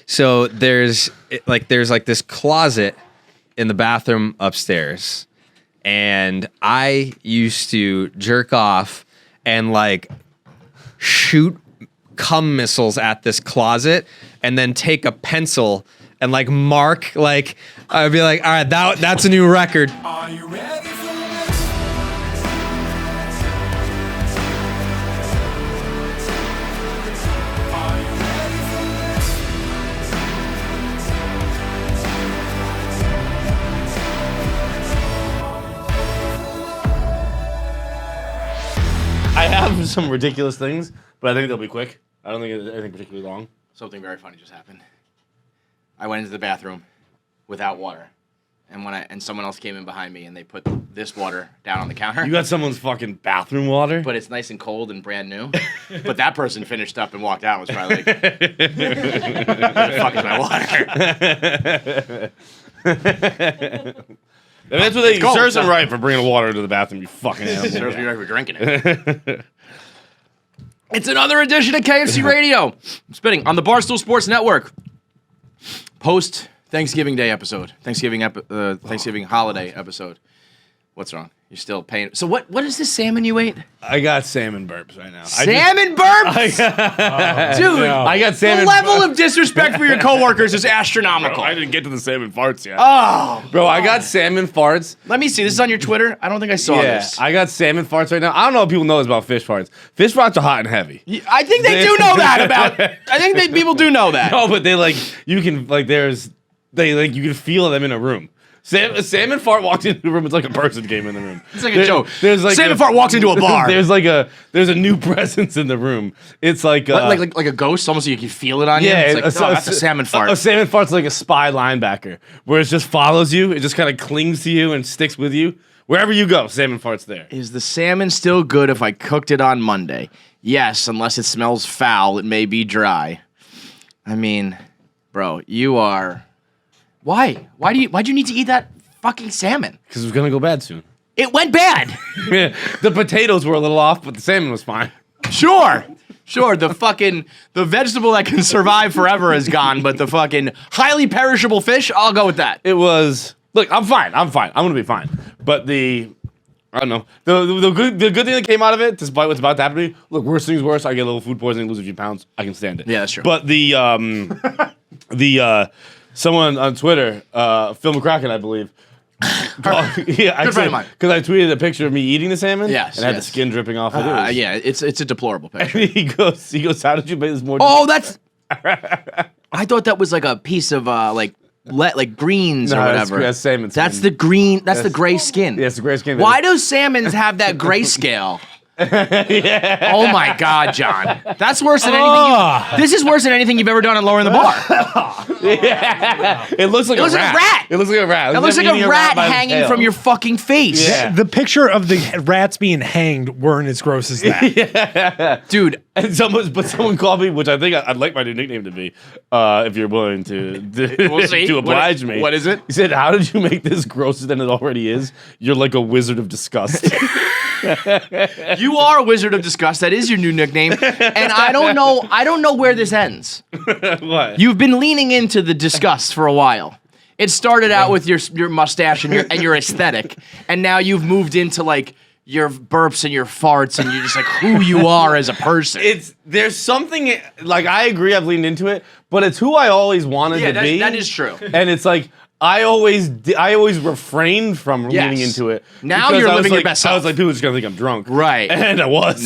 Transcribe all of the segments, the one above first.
So there's this closet in the bathroom upstairs, and I used to jerk off and like shoot cum missiles at this closet, and then take a pencil and like mark, like I'd be like, all right, that's a new record. Are you ready for this? Are you ready for this? I have some ridiculous things, but I think they'll be quick. I don't think it's anything particularly long. Something very funny just happened. I went into the bathroom without water, and someone else came in behind me, and they put this water down on the counter. You got someone's fucking bathroom water? But it's nice and cold and brand new. But that person finished up and walked out and was probably like, "Where the fuck is my water?" That's what they cold, serves it's them not- right for bringing water into the bathroom, you fucking Serves animal. me right for drinking it. It's another edition of KFC Radio. I'm spinning on the Barstool Sports Network. Post Thanksgiving Day episode. Thanksgiving holiday episode. What's wrong? You're still paying. So what is this salmon you ate? I got salmon burps right now. Salmon burps? Dude, I got salmon. the level of disrespect for your coworkers is astronomical. I didn't get to the salmon farts yet. Oh, Bro, I got salmon farts. let me see. This is on your Twitter? I don't think I saw this. I got salmon farts right now. I don't know if people know this about fish farts. Fish farts are hot and heavy. I think they do know that about. I think people do know that. No, but they you can you can feel them in a room. A salmon fart walks into the room. It's like a person came in the room. It's like a joke. There's like salmon fart walks into a bar. There's a new presence in the room. It's like like a ghost, almost so you can feel it on you. It's like, that's a salmon fart. A salmon fart's like a spy linebacker, where it just follows you. It just kind of clings to you and sticks with you wherever you go. Salmon fart's there. Is the salmon still good if I cooked it on Monday? Yes, unless it smells foul, it may be dry. I mean, bro, you are. Why? Why'd you need to eat that fucking salmon? Because it's gonna go bad soon. It went bad. Yeah, the potatoes were a little off, but the salmon was fine. Sure. The vegetable that can survive forever is gone, but the fucking highly perishable fish, I'll go with that. It was. Look, I'm fine. I'm gonna be fine. But I don't know. The good thing that came out of it, despite what's about to happen to me. Look, worst things worse. I get a little food poisoning, lose a few pounds. I can stand it. Yeah, that's true. But someone on Twitter, Phil McCracken, I believe. Good friend of mine. Because I tweeted a picture of me eating the salmon. Yes, and had the yes. skin dripping off of it. Yeah, it's a deplorable picture. he goes, how did you make this more? Oh, that's. I thought that was like a piece of greens or whatever. That's salmon skin. That's the green. That's the gray skin. Yeah, it's the gray skin. Why do salmons have that grayscale? Yeah. Oh my God, John! That's worse than anything. This is worse than anything you've ever done in lowering the bar. Yeah. It looks like a rat. It looks like a rat. It looks like a rat hanging from your fucking face. Yeah. The picture of the rats being hanged weren't as gross as that. Yeah. Dude. And someone called me, which I think I'd like my new nickname to be, if you're willing to We'll see. to oblige me. What is it? He said, "How did you make this grosser than it already is? You're like a wizard of disgust." You are a wizard of disgust. That is your new nickname. And I don't know where this ends. What? You've been leaning into the disgust for a while. It started out with your mustache and your aesthetic, and now you've moved into like your burps and your farts, and you're just like who you are as a person. There's something like I agree. I've leaned into it, but it's who I always wanted to be. That is true. And it's like I always refrained from leaning into it. Now because you're I was living like, your best I was self. like, people are just gonna think I'm drunk, Right. And I was.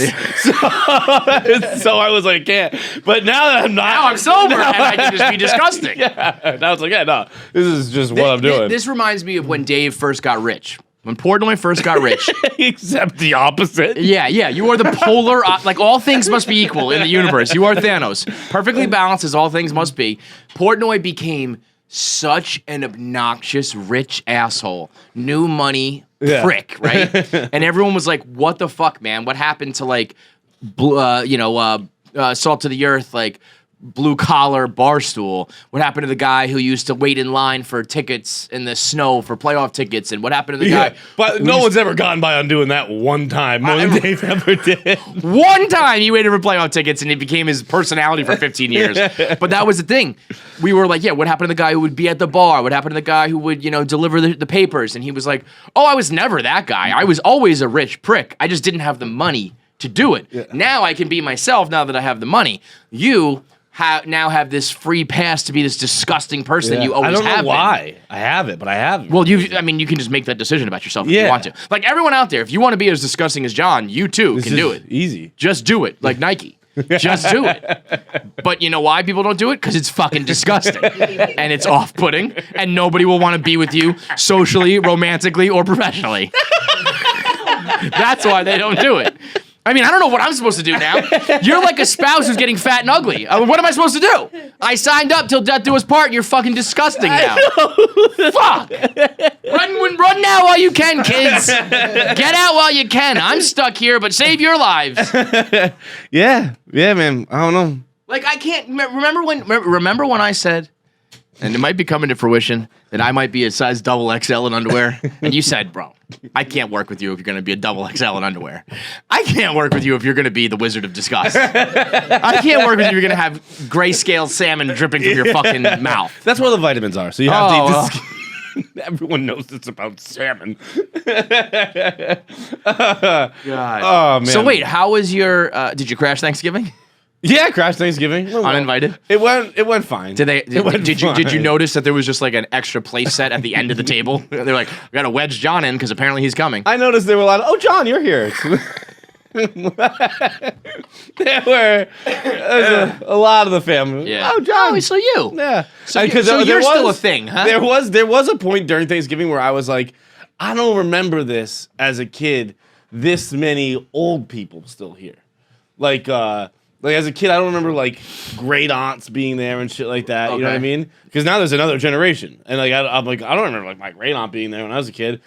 So I was like, can't. But now that I'm not, Now I'm sober, and I can just be disgusting. Yeah. Now it's like, yeah, no, this is just what I'm doing. This reminds me of when Dave first got rich. When Portnoy first got rich. Except the opposite. Yeah. You are the polar, like all things must be equal in the universe. You are Thanos. Perfectly balanced as all things must be. Portnoy became such an obnoxious rich asshole. New money prick, right? And everyone was like, what the fuck, man? What happened to like, salt to the earth, like, blue collar bar stool? What happened to the guy who used to wait in line for tickets in the snow for playoff tickets? And what happened to the guy? But who no used- one's ever gotten by on doing that one time more than Dave ever did. One time he waited for playoff tickets and it became his personality for 15 years. But that was the thing. We were like, yeah, what happened to the guy who would be at the bar? What happened to the guy who would, deliver the papers? And he was like, oh, I was never that guy. I was always a rich prick. I just didn't have the money to do it. Yeah. Now I can be myself now that I have the money. You now have this free pass to be this disgusting person that you always have. I don't know why I have it, but I have it. Well, you can just make that decision about yourself if you want to. Like everyone out there, if you want to be as disgusing as John, you too can do it. Easy. Just do it, like Nike. Just do it. But you know why people don't do it? Because it's fucking disgusting. And it's off-putting, and nobody will want to be with you socially, romantically, or professionally. That's why they don't do it. I mean, I don't know what I'm supposed to do now. You're like a spouse who's getting fat and ugly. What am I supposed to do? I signed up till death do us part, and you're fucking disgusting now. Fuck! Run now while you can, kids. Get out while you can. I'm stuck here, but save your lives. Yeah, man. I don't know. Like I can't remember when I said, and it might be coming to fruition, that I might be a size double XL in underwear, and you said, bro, I can't work with you if you're going to be a double XL in underwear. I can't work with you if you're going to be the Wizard of Disgust. I can't work with you if you're going to have grayscale salmon dripping from your fucking mouth. That's where the vitamins are. So you have to eat this. Everyone knows it's about salmon. God. Oh man. So wait, how was your? Did you crash Thanksgiving? Yeah, crash Thanksgiving. Uninvited. It went fine. Did you notice that there was just like an extra place set at the end of the table? They're like, we got to wedge John in because apparently he's coming. I noticed there were a lot of, oh, John, you're here. There were a lot of the family. Yeah. Oh, John. Oh, so you. Yeah. So you're still a thing, huh? There was a point during Thanksgiving where I was like, I don't remember this as a kid, this many old people still here. Like as a kid, I don't remember like great aunts being there and shit like that. Okay. You know what I mean? Because now there's another generation, and like I'm like I don't remember like my great aunt being there when I was a kid,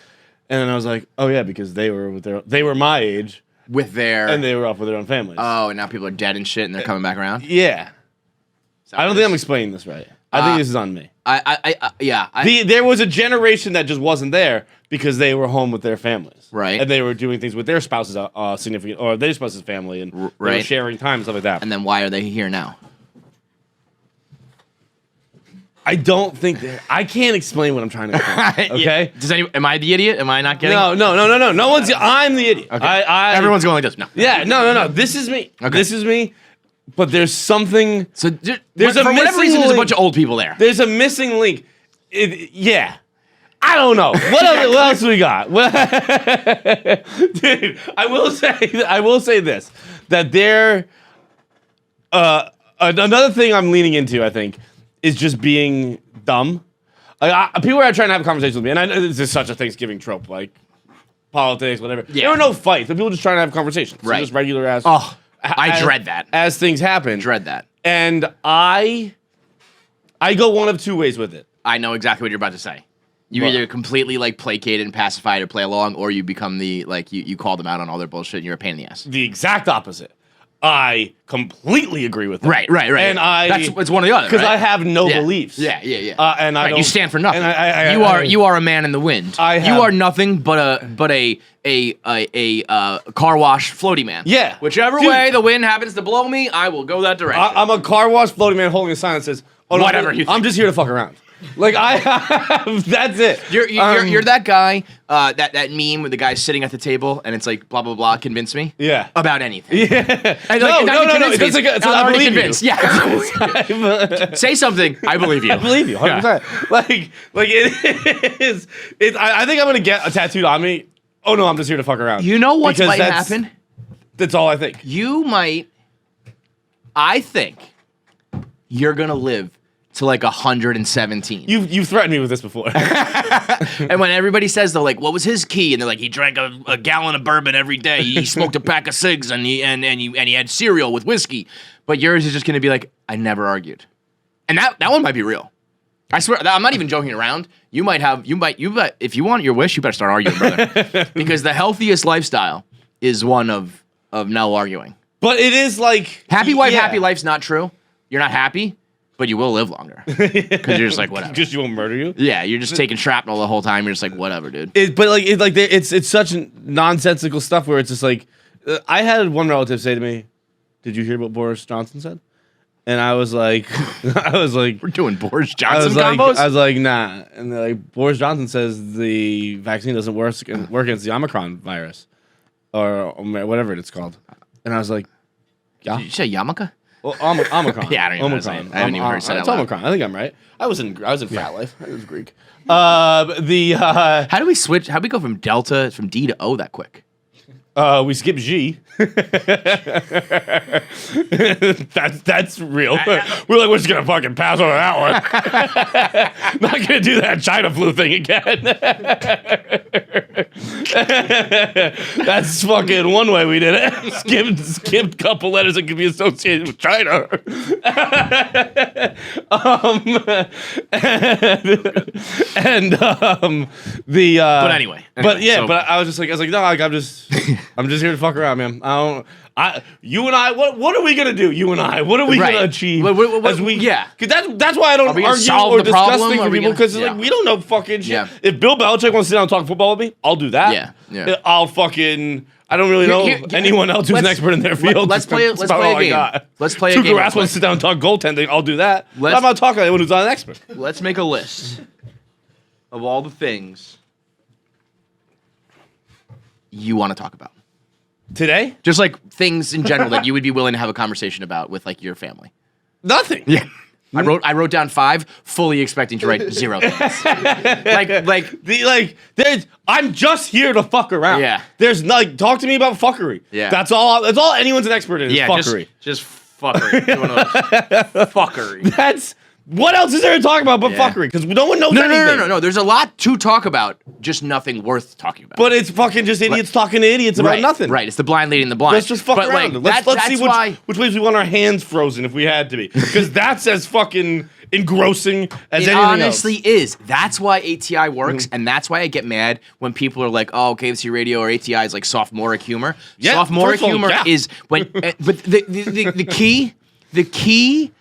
and then I was like, oh yeah, because they were my age and they were off with their own families. Oh, and now people are dead and shit, and they're coming back around. Yeah, I don't think I'm explaining this right. I think this is on me. There was a generation that just wasn't there because they were home with their families, right? And they were doing things with their spouse's significant or their spouse's family, and they were sharing time, stuff like that. And then why are they here now? I don't think I can't explain what I'm trying to explain. Okay? Am I the idiot? Am I not getting? No. No one's. I'm the idiot. Okay. Everyone's going like this. No. Yeah. No. This is me. Okay. This is me. But there's something. So for whatever reason, there's a bunch of old people there. There's a missing link. Yeah. I don't know. What else we got? Dude, I will say this. That another thing I'm leaning into, I think, is just being dumb. People are trying to have conversations with me, and I know this is such a Thanksgiving trope, like politics, whatever. Yeah. There were no fights, but people just trying to have conversations. Right. So just regular ass. Oh, I dread that. As things happen. Dread that. And I go one of two ways with it. I know exactly what you're about to say. You either completely like placate and pacify or play along, or you become the like you call them out on all their bullshit and you're a pain in the ass. The exact opposite. I completely agree with that. Right. And it's one or the other. Because I have no beliefs. Yeah. And I don't, you stand for nothing. And you are a man in the wind. You are nothing but a car wash floaty man. Yeah. Whichever way the wind happens to blow me, I will go that direction. I'm a car wash floaty man holding a sign that says, "Oh, whatever you think. I'm just here to fuck around." Like that's it. You're that guy. That meme with the guy sitting at the table and it's like blah blah blah. Convince me. Yeah. About anything. Yeah. And no. I'm already convinced. Yeah. Say something. I believe you. I believe you. 100%. Yeah. Like it is. I think I'm gonna get a tattooed on me. Oh no, I'm just here to fuck around. You know what might happen? That's all I think. I think you're gonna live to like 117. You've threatened me with this before. And when everybody says though, like, what was his key? And they're like, he drank a gallon of bourbon every day. He smoked a pack of cigs and he had cereal with whiskey. But yours is just gonna be like, I never argued. And that one might be real. I swear, I'm not even joking around. You might if you want your wish, you better start arguing, brother. Because the healthiest lifestyle is one of no arguing. But it is like happy wife, happy life's not true. You're not happy, but you will live longer because you're just like whatever. Just you won't murder you. Yeah, you're just taking shrapnel the whole time. You're just like whatever, dude. It's such nonsensical stuff where it's just like I had one relative say to me, "Did you hear what Boris Johnson said?" And I was like, We're doing Boris I Johnson was like, combos. I was like, nah. And they're like, Boris Johnson says the vaccine doesn't work against the Omicron virus or whatever it's called. And I was like, yeah. Did you say Yamaka? Well, Omicron. Yeah, I don't even know what I'm Omicron. saying. I haven't even heard it said It's out loud. Omicron. I think I'm right. I was in frat life. I was Greek. How How do we switch? How do we go from Delta from D to O that quick? we skip G. that's real. We're just gonna fucking pass over that one. Not gonna do that China flu thing again. That's fucking one way we did it. Skipped couple letters that could be associated with China. But anyway, so- but I was like, no, like, I'm just here to fuck around, man. You and I, what are we gonna do? You and I, what are we Right. gonna achieve? Yeah. Because that's why I don't Are we gonna argue solve or the discuss problem? things Are with we people gonna- because yeah. like we don't know fucking shit. Yeah. If Bill Belichick wants to sit down and talk football with me, I'll do that. Yeah. I'll fucking. I don't really know anyone else who's an expert in their field. Let's play a game. Let's play a Tuukka game. Rask wants to sit down and talk goaltending. I'll do that. But Let's- I'm not talking to anyone who's not an expert. Let's make a list of all the things you want to talk about. Today, Just like things in general that you would be willing to have a conversation about with like your family. nothing. Yeah. I wrote down 5, fully expecting to write 0 things. There's. I'm just here to fuck around. Yeah. There's talk to me about fuckery. Yeah. That's all. That's all anyone's an expert in. Is Yeah, fuckery. just fuckery. It's one of those. Fuckery. That's what else is there to talk about but Yeah. fuckery? Because no one knows No, anything. no. There's a lot to talk about, just nothing worth talking about. But it's fucking just idiots talking to idiots about right, nothing. Right. It's the blind leading the blind. Let's just fuck But, around. Like, Let's see why. which ways we want our hands frozen if we had to be. Because that's as fucking engrossing as It anything honestly else. is. That's why ATI works, and that's why I get mad when people are like, "Oh, KFC Radio or ATI is like sophomoric humor." Yeah, Sophomoric first of all, humor yeah. is when, but the key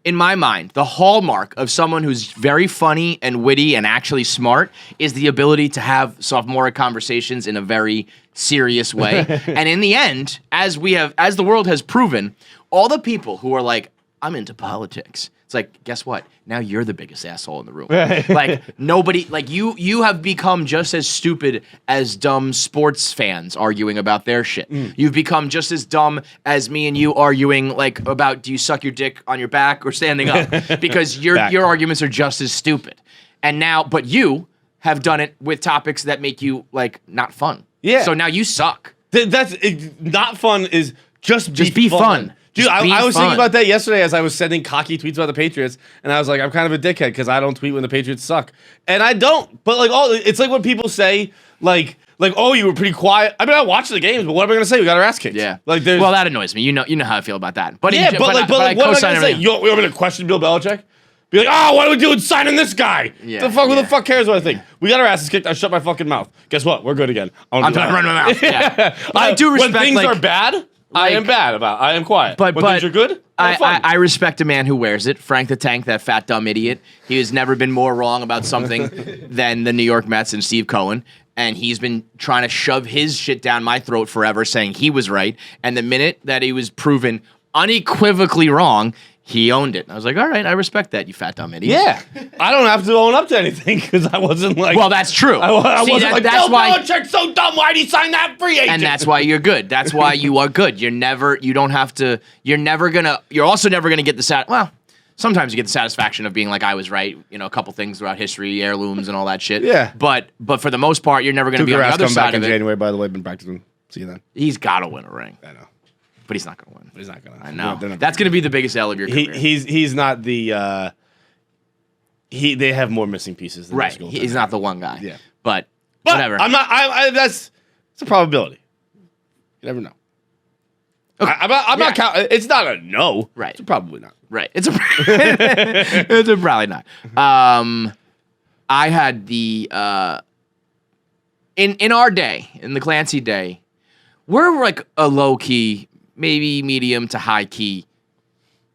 in my mind, the hallmark of someone who's very funny and witty and actually smart is the ability to have sophomoric conversations in a very serious way. And in the end, as the world has proven, all the people who are like, I'm into politics. It's like, guess what? Now you're the biggest asshole in the room. Like nobody, like you have become just as stupid as dumb sports fans arguing about their shit. You've become just as dumb as me and you arguing like about do you suck your dick on your back or standing up? Because your arguments are just as stupid. And now, but you have done it with topics that make you like not fun. Yeah. So now you suck. Not fun is just be fun. Dude, Just be I was fun. thinking about that yesterday as I was sending cocky tweets about the Patriots, and I was like, I'm kind of a dickhead because I don't tweet when the Patriots suck, and I don't. But like, it's like when people say, like, oh, you were pretty quiet. I mean, I watched the games, but what am I gonna say? We got our ass kicked. Yeah. Like, there's well, that annoys me. You know how I feel about that. But yeah, in, but what am I co-sign gonna say? everything. We're gonna question Bill Belichick. Be like, oh, what are we doing signing this guy? Yeah, Who yeah. the fuck cares what I think? We got our asses kicked. I shut my fucking mouth. Guess what? We're good again. I'm trying to run my mouth. Yeah. I do respect when things like, are bad. I am bad about. I am quiet. But when things are good, I'm fun. I respect a man who wears it. Frank the Tank, that fat dumb idiot. He has never been more wrong about something than the New York Mets and Steve Cohen. And he's been trying to shove his shit down my throat forever, saying he was right. And the minute that he was proven unequivocally wrong, he owned it. And I was like, all right, I respect that, you fat dumb idiot. Yeah, I don't have to own up to anything because I wasn't like. Well, that's true. I See, wasn't like, that's Bill why. Belichick's so dumb. Why'd he sign that free agent? And that's why you're good. That's why you are good. You're also never gonna get the well, sometimes you get the satisfaction of being like, I was right, a couple things throughout history, heirlooms and all that shit. Yeah. But for the most part, you're never gonna be Tuukka on the Rask other come back side in of it. January. By the way, been practicing. See you then. He's gotta win a ring. I know, But he's not gonna win. but he's not gonna. I know. They're not That's gonna be the biggest L of your career. He's not the. They have more missing pieces. Than right. this goaltender. He's not the one guy. Yeah. But But whatever. I'm not. It's a probability. You never know. Okay. I'm not counting. It's not a no. Right. It's probably not. Right. It's probably not. I had the in our day, in the Clancy day, we're like a low key, maybe medium to high key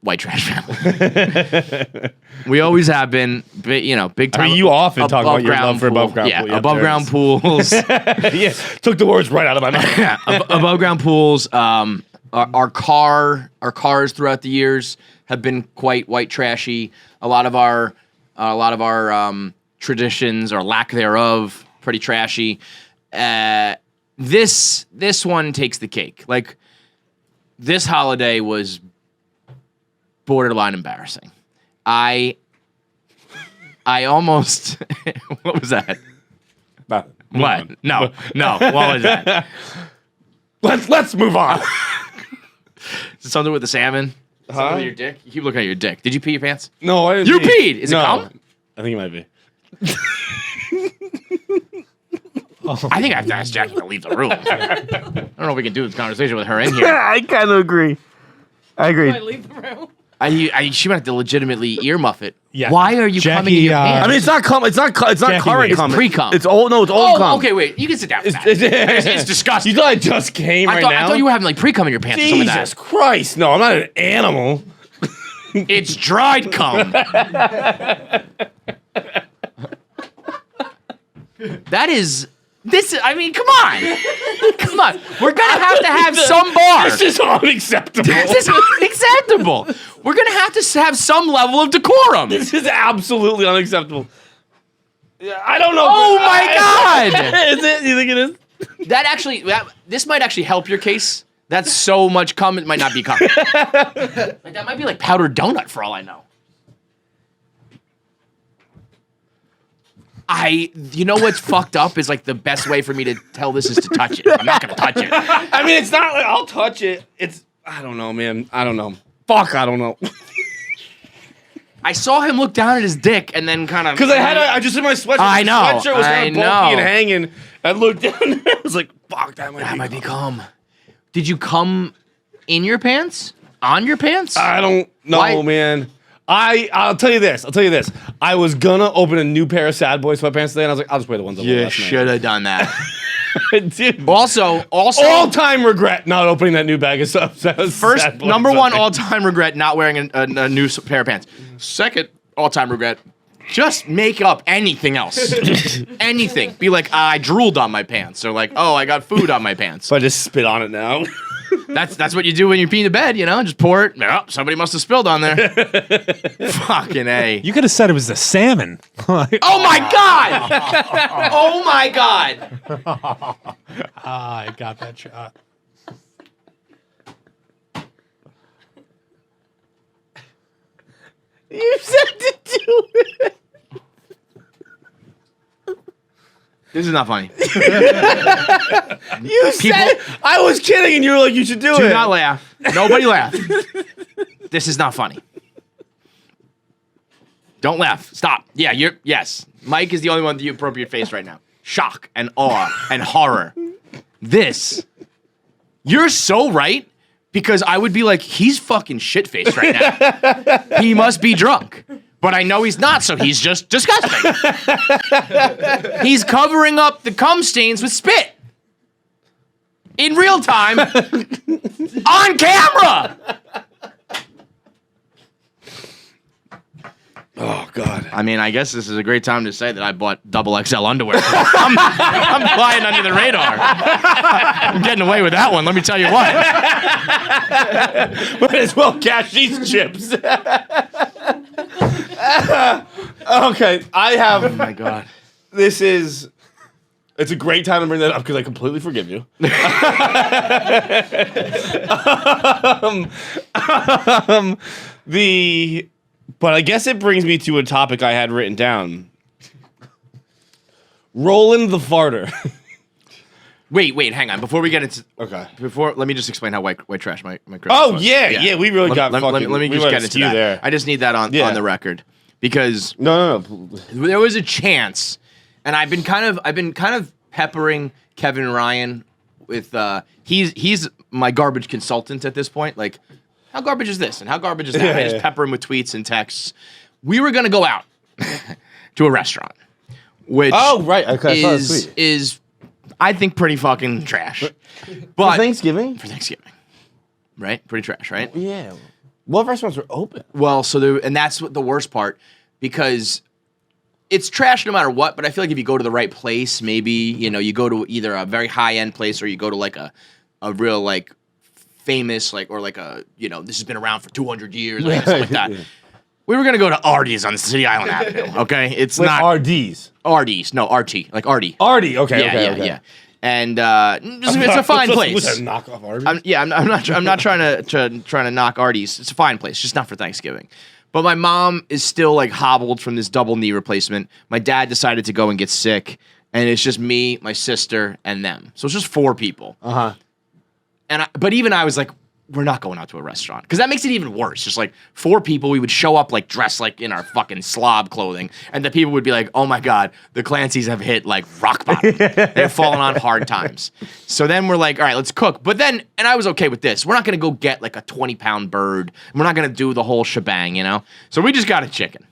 white trash family. We always have been, big time. I mean, you often talk about your love for above ground Yeah, pools. above ground pools. Yeah, took the words right out of my mouth. Yeah, above ground pools. Our cars throughout the years have been quite white trashy. A lot of our traditions or lack thereof pretty trashy. This one takes the cake. Like, this holiday was borderline embarrassing. I almost what was that? What? No. What was that? Let's move on. Is it something with the salmon? Something with your dick? You keep looking at your dick. Did you pee your pants? No, I didn't. You peed. Is it cum? I think it might be. I think I have to ask Jackie to leave the room. I don't know if we can do this conversation with her in here. I kind of agree. I agree. Leave the room. She might have to legitimately earmuff it. Yeah. Why are you Jackie, coming in your pants? I mean, it's not cum. It's not current Jackie, cum. it's pre-cum. It's old. No, it's old cum. Okay, wait. You can sit down. It's disgusting. You thought I just came right now? I thought you were having like pre-cum in your pants or something like Jesus that. Christ! No, I'm not an animal. It's dried cum. That is... I mean, come on. Come on. We're going to have some bar. This is unacceptable. This is unacceptable. We're going to have some level of decorum. This is absolutely unacceptable. Yeah, I don't know. Oh my God. Is it? You think it is? This might actually help your case. That's so much cum, it might not be cum. Like, that might be like powdered donut for all I know. You know what's fucked up is like the best way for me to tell this is to touch it. I'm not gonna touch it. I mean, it's not like I'll touch it. I don't know, man. I don't know. Fuck, I don't know. I saw him look down at his dick and then kind of... Because I just in my sweatshirt. I know. My sweatshirt was kind of I bulky know. and hanging. I looked down and I was like, fuck, that might be cum. Did you cum in your pants? On your pants? I don't know, Why? man. I'll tell you this. I was gonna open a new pair of Sad Boy sweatpants today, and I was like, I'll just wear the ones I wore You last should have done that. night. Dude. Also, All-time regret not opening that new bag of stuff. first, number one all-time regret not wearing a new pair of pants. Second all-time regret, just make up anything else. Anything. Be like, I drooled on my pants, or like, oh, I got food on my pants. So I just spit on it now. That's what you do when you pee in the bed, just pour it. Oh, somebody must have spilled on there. Fucking A. You could have said it was the salmon. Like, Oh my God! Oh my God! I got that shot. You said to do it. This is not funny. You said I was kidding, and you were like, you should do it. Do not laugh. Nobody laugh. This is not funny. Don't laugh. Stop. Yeah, yes. Mike is the only one with the appropriate face right now. Shock and awe and horror. You're so right, because I would be like, he's fucking shit-faced right now. He must be drunk. But I know he's not, so he's just disgusting. He's covering up the cum stains with spit. In real time. On camera! Oh God. I mean, I guess this is a great time to say that I bought double XL underwear. I'm flying under the radar. I'm getting away with that one, let me tell you what. Might as well cash these chips. Okay, I have. Oh my God. It's a great time to bring that up because I completely forgive you. But I guess it brings me to a topic I had written down. Roland the Farter. Wait, hang on. Before we get into Okay. let me just explain how white trash my credit Oh was. yeah, we really got let fucking. me we just went get into askew that. there. I just need that on the record because No. there was a chance, and I've been kind of peppering Kevin Ryan with he's my garbage consultant at this point. Like, how garbage is this and how garbage is that? I just pepper him with tweets and texts. We were gonna go out to a restaurant, which right. Okay, I saw that tweet. is I think pretty fucking trash. For But Thanksgiving. for Thanksgiving, right? Pretty trash, right? Yeah. What restaurants are open? Well, and that's what the worst part, because it's trash no matter what, but I feel like if you go to the right place, maybe, you go to either a very high-end place or you go to like a real like famous, like, or like a, this has been around for 200 years, or something like that. Yeah. We were going to go to Artie's on City Island Avenue, okay? It's not... RD's. Artie's. No, Artie. Like Artie. Artie, okay, yeah, okay. Yeah. And it's a fine place. Knock off Arby's? I'm not trying to knock Artie's. It's a fine place, just not for Thanksgiving. But my mom is still like hobbled from this double knee replacement. My dad decided to go and get sick, and it's just me, my sister, and them. So it's just 4 people. But even I was like, we're not going out to a restaurant, because that makes it even worse. Just like 4 people, we would show up like dressed like in our fucking slob clothing, and the people would be like, oh my God, the Clancys have hit like rock bottom. They're falling on hard times. So then we're like, all right, let's cook. But then, and I was okay with this, we're not going to go get like a 20-pound bird. We're not going to do the whole shebang, So we just got a chicken.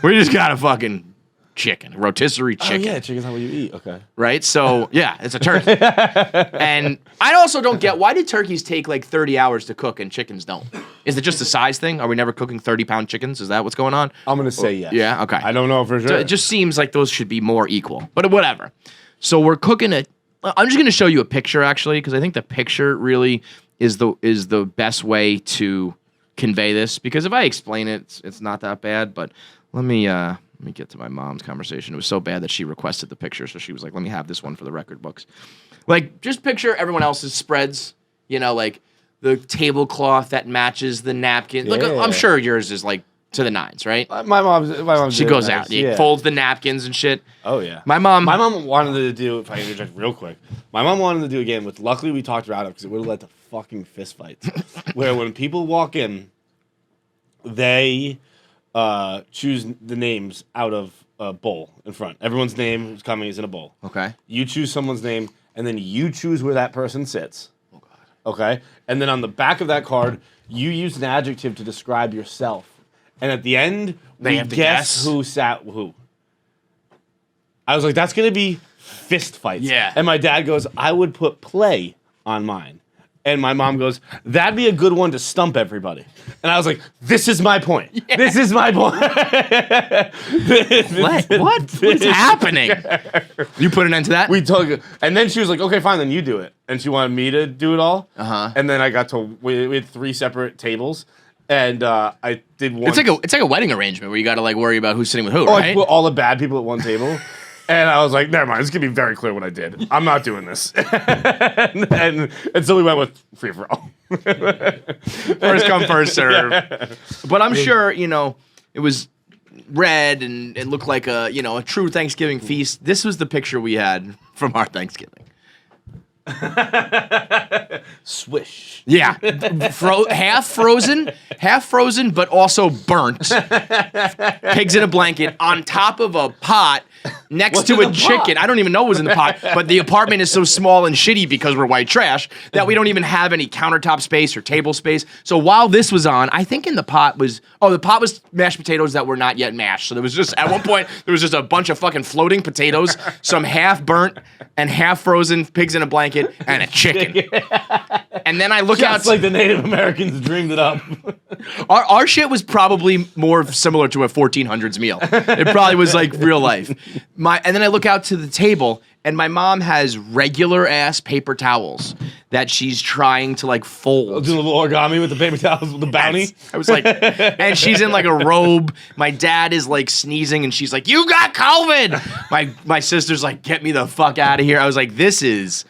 We just got a fucking chicken, rotisserie chicken. Oh yeah, chicken's not what you eat. Okay. Right? So, yeah, it's a turkey. And I also don't get, why did turkeys take like 30 hours to cook and chickens don't? Is it just a size thing? Are we never cooking 30-pound chickens? Is that what's going on? I'm going to say yes. Yeah, okay. I don't know for sure. So it just seems like those should be more equal. But whatever. So we're cooking it. I'm just going to show you a picture, actually, because I think the picture really is the best way to convey this. Because if I explain it, it's not that bad. But let me get to my mom's conversation. It was so bad that she requested the picture, so she was like, let me have this one for the record books. Like, just picture everyone else's spreads, like the tablecloth that matches the napkin. Yeah. Like, I'm sure yours is like to the nines, right? My mom's she goes out, folds the napkins and shit. Oh, yeah. My mom wanted to do, if I can interject real quick, my mom wanted to do a game, which luckily we talked her out of because it would have led to fucking fist fights. Where when people walk in, they... choose the names out of a bowl in front. Everyone's name who's coming is in a bowl. Okay. You choose someone's name, and then you choose where that person sits. Oh, God. Okay? And then on the back of that card, you use an adjective to describe yourself. And at the end, they have to guess who sat who. I was like, that's going to be fist fights. Yeah. And my dad goes, I would put play on mine. And my mom goes, that'd be a good one to stump everybody. And I was like, this is my point. Yeah. This is my point. What is happening? You put an end to that? We took, and then she was like, okay, fine, then you do it. And she wanted me to do it all. Uh-huh. And then I got to, we had 3 separate tables. And I did one. It's like a wedding arrangement where you got to like worry about who's sitting with who, right? Right? Put all the bad people at one table. And I was like, never mind, it's going to be very clear what I did. I'm not doing this. and so we went with free for all. First come, first serve. Yeah. But I'm sure, it was red and it looked like a true Thanksgiving feast. This was the picture we had from our Thanksgiving. Swish. Yeah. Half frozen, but also burnt. Pigs in a blanket on top of a pot next to a chicken. I don't even know what was in the pot, but the apartment is so small and shitty because we're white trash that we don't even have any countertop space or table space. So while this was on, I think in the pot was mashed potatoes that were not yet mashed. So there was just, at one point, there was just a bunch of fucking floating potatoes, some half burnt and half frozen pigs in a blanket, and a chicken. And then I look out. Just like the Native Americans dreamed it up. Our shit was probably more similar to a 1400s meal. It probably was like real life. And then I look out to the table, and my mom has regular ass paper towels that she's trying to like fold. Do a little origami with the paper towels with the bounty. I was like, and she's in like a robe. My dad is like sneezing, and she's like, "You got COVID." My sister's like, "Get me the fuck out of here." I was like, This is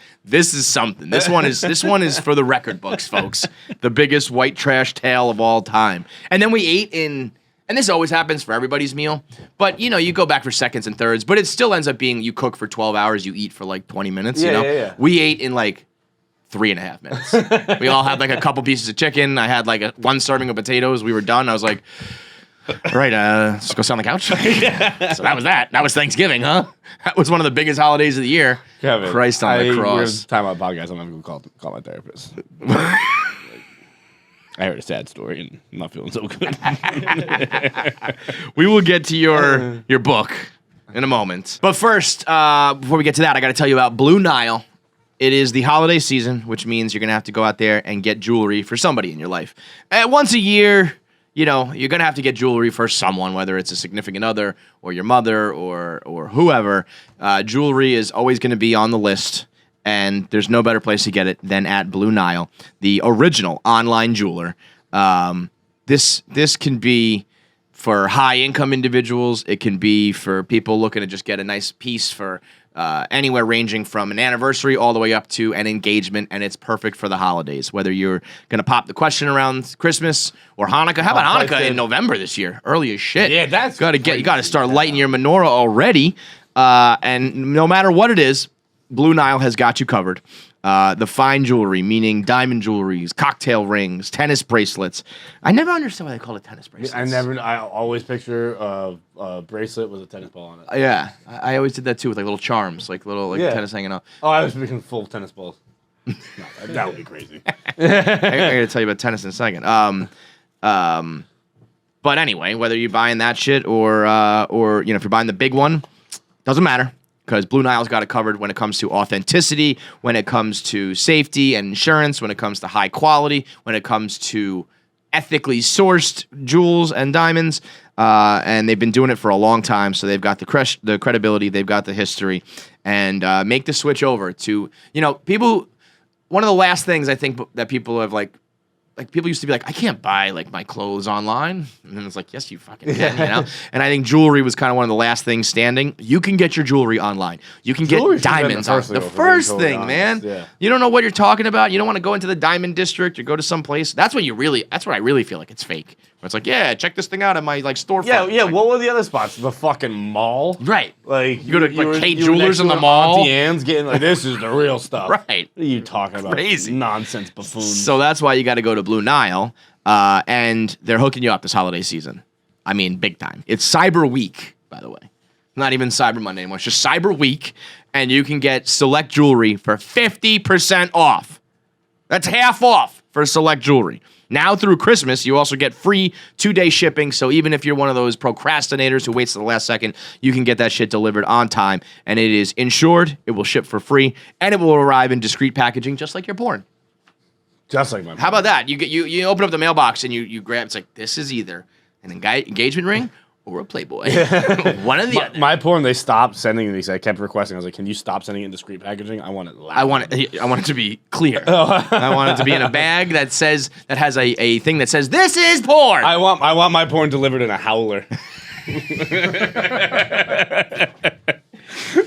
something. This one is for the record books, folks. The biggest white trash tale of all time. And then we ate in. And this always happens for everybody's meal. But, you go back for seconds and thirds. But it still ends up being you cook for 12 hours, you eat for like 20 minutes, Yeah. We ate in like 3.5 minutes. We all had like a couple pieces of chicken. I had like one serving of potatoes. We were done. I was like, all right, let's go sit on the couch. So that was that. That was Thanksgiving, huh? That was one of the biggest holidays of the year. Kevin, Christ on the cross. Time out podcast. I'm going to call my therapist. I heard a sad story and I'm not feeling so good. We will get to your book in a moment. But first, before we get to that, I got to tell you about Blue Nile. it is the holiday season, which means you're going to have to go out there and get jewelry for somebody in your life. Once a year, you know, you're going to have to get jewelry for someone, whether it's a significant other or your mother or whoever. Jewelry is always going to be on the list, and there's no better place to get it than at Blue Nile, the original online jeweler. This can be for high-income individuals. It can be for people looking to just get a nice piece for anywhere ranging from an anniversary all the way up to an engagement, and it's perfect for the holidays. Whether you're going to pop the question around Christmas or Hanukkah. How about Hanukkah in November this year? Early as shit. Yeah, that's you got to start lighting your menorah already. And no matter what it is, Blue Nile has got you covered. The fine jewelry, meaning diamond jewelries, cocktail rings, tennis bracelets. I never understood why they call it tennis bracelets. I always picture a bracelet with a tennis ball on it. Yeah, I always did that too with like little charms, like little tennis hanging off. Oh, I was picturing full tennis balls. No, that would be crazy. I gotta tell you about tennis in a second. But anyway, whether you're buying that shit or you know, if you're buying the big one, doesn't matter. Because Blue Nile's got it covered when it comes to authenticity, when it comes to safety and insurance, when it comes to high quality, when it comes to ethically sourced jewels and diamonds. And they've been doing it for a long time, so they've got the credibility, they've got the history, and make the switch over to, you know, people. One of the last things I think that people have like people used to be like, I can't buy like my clothes online, and then it's like, yes, you fucking can, you know. And I think jewelry was kind of one of the last things standing. You can get your jewelry online. You can Jewelry get should have been diamonds the on first the thing, first if we're being thing, totally man. honest, yeah. You don't know what you're talking about. You don't want to go into the diamond district or go to some place. That's what I really feel like it's fake. Where it's like, yeah, check this thing out at my like storefront. Yeah, It's yeah. like, What were the other spots? The fucking mall. right. Like You go to, like, Kate you were Jewelers next in to the an mall. Auntie Anne's getting like, this is the real stuff. Right. What are you talking about? Crazy. Nonsense buffoons. So that's why you got to go to Blue Nile, and they're hooking you up this holiday season. I mean, big time. It's Cyber Week, by the way. Not even Cyber Monday anymore. It's just Cyber Week, and you can get select jewelry for 50% off. That's half off for select jewelry. Now through Christmas, you also get free 2-day shipping, so even if you're one of those procrastinators who waits to the last second, you can get that shit delivered on time, and it is insured, it will ship for free, and it will arrive in discreet packaging just like your porn. Just like my. How about that? You open up the mailbox and you grab. It's like, this is either an engagement ring or a Playboy. One or the other. My porn, they stopped sending these. I kept requesting. I was like, "Can you stop sending it in discreet packaging? I want it loud." I want it to be clear. I want it to be in a bag that has a thing that says, this is porn. I want my porn delivered in a howler.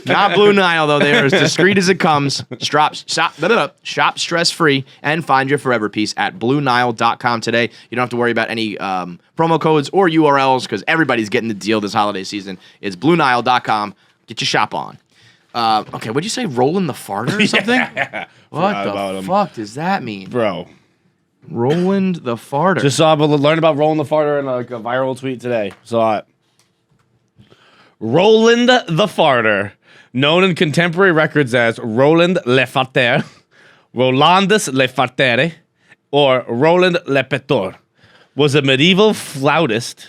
Not Blue Nile, though. They are as discreet as it comes. Shop stress-free and find your forever piece at BlueNile.com today. You don't have to worry about any promo codes or URLs because everybody's getting the deal this holiday season. It's BlueNile.com. Get your shop on. Okay, what'd you say? Roland the Farter or something? Yeah. What Forgot about the him. fuck does that mean? Bro. Roland the Farter. Just learned about Roland the Farter in like a viral tweet today. Saw it. Roland the Farter, known in contemporary records as Roland le Farter, Rolandus le Fartere, or Roland le Petor, was a medieval flautlist.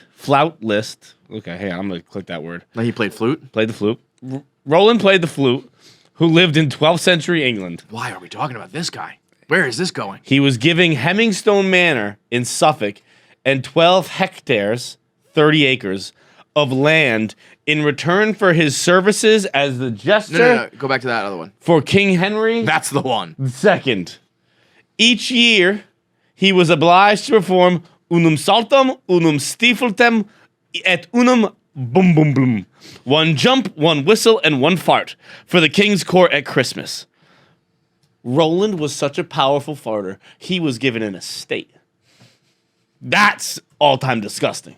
Okay, hey, I'm gonna click that word. He played flute? Played the flute. Roland played the flute, who lived in 12th century England. Why are we talking about this guy? Where is this going? He was giving Hemmingstone Manor in Suffolk and 12 hectares, 30 acres, of land in return for his services as the jester No. Go back to that other one. for King Henry That's the one. II. Each year, he was obliged to perform unum saltum, unum stifletem, et unum bum bum blum. One jump, one whistle, and one fart for the king's court at Christmas. Roland was such a powerful farter, he was given an estate. That's all-time disgusting.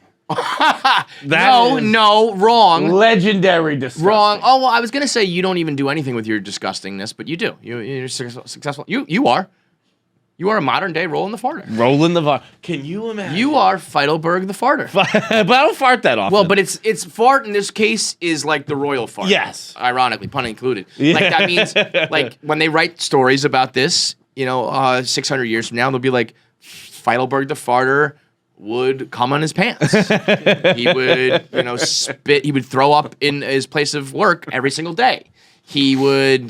No, wrong. Legendary disgusting. Wrong. Oh, well, I was going to say you don't even do anything with your disgustingness, but you do. You're successful. You are. You are a modern day Roland the Farter. Roland the Farter. Can you imagine? You are Feidelberg the Farter. But I don't fart that often. Well, but it's fart in this case is like the royal fart. Yes. Ironically, pun included. Yeah. Like that means like when they write stories about this, 600 years from now, they'll be like Feidelberg the Farter would come on his pants. He would, spit. He would throw up in his place of work every single day. He would,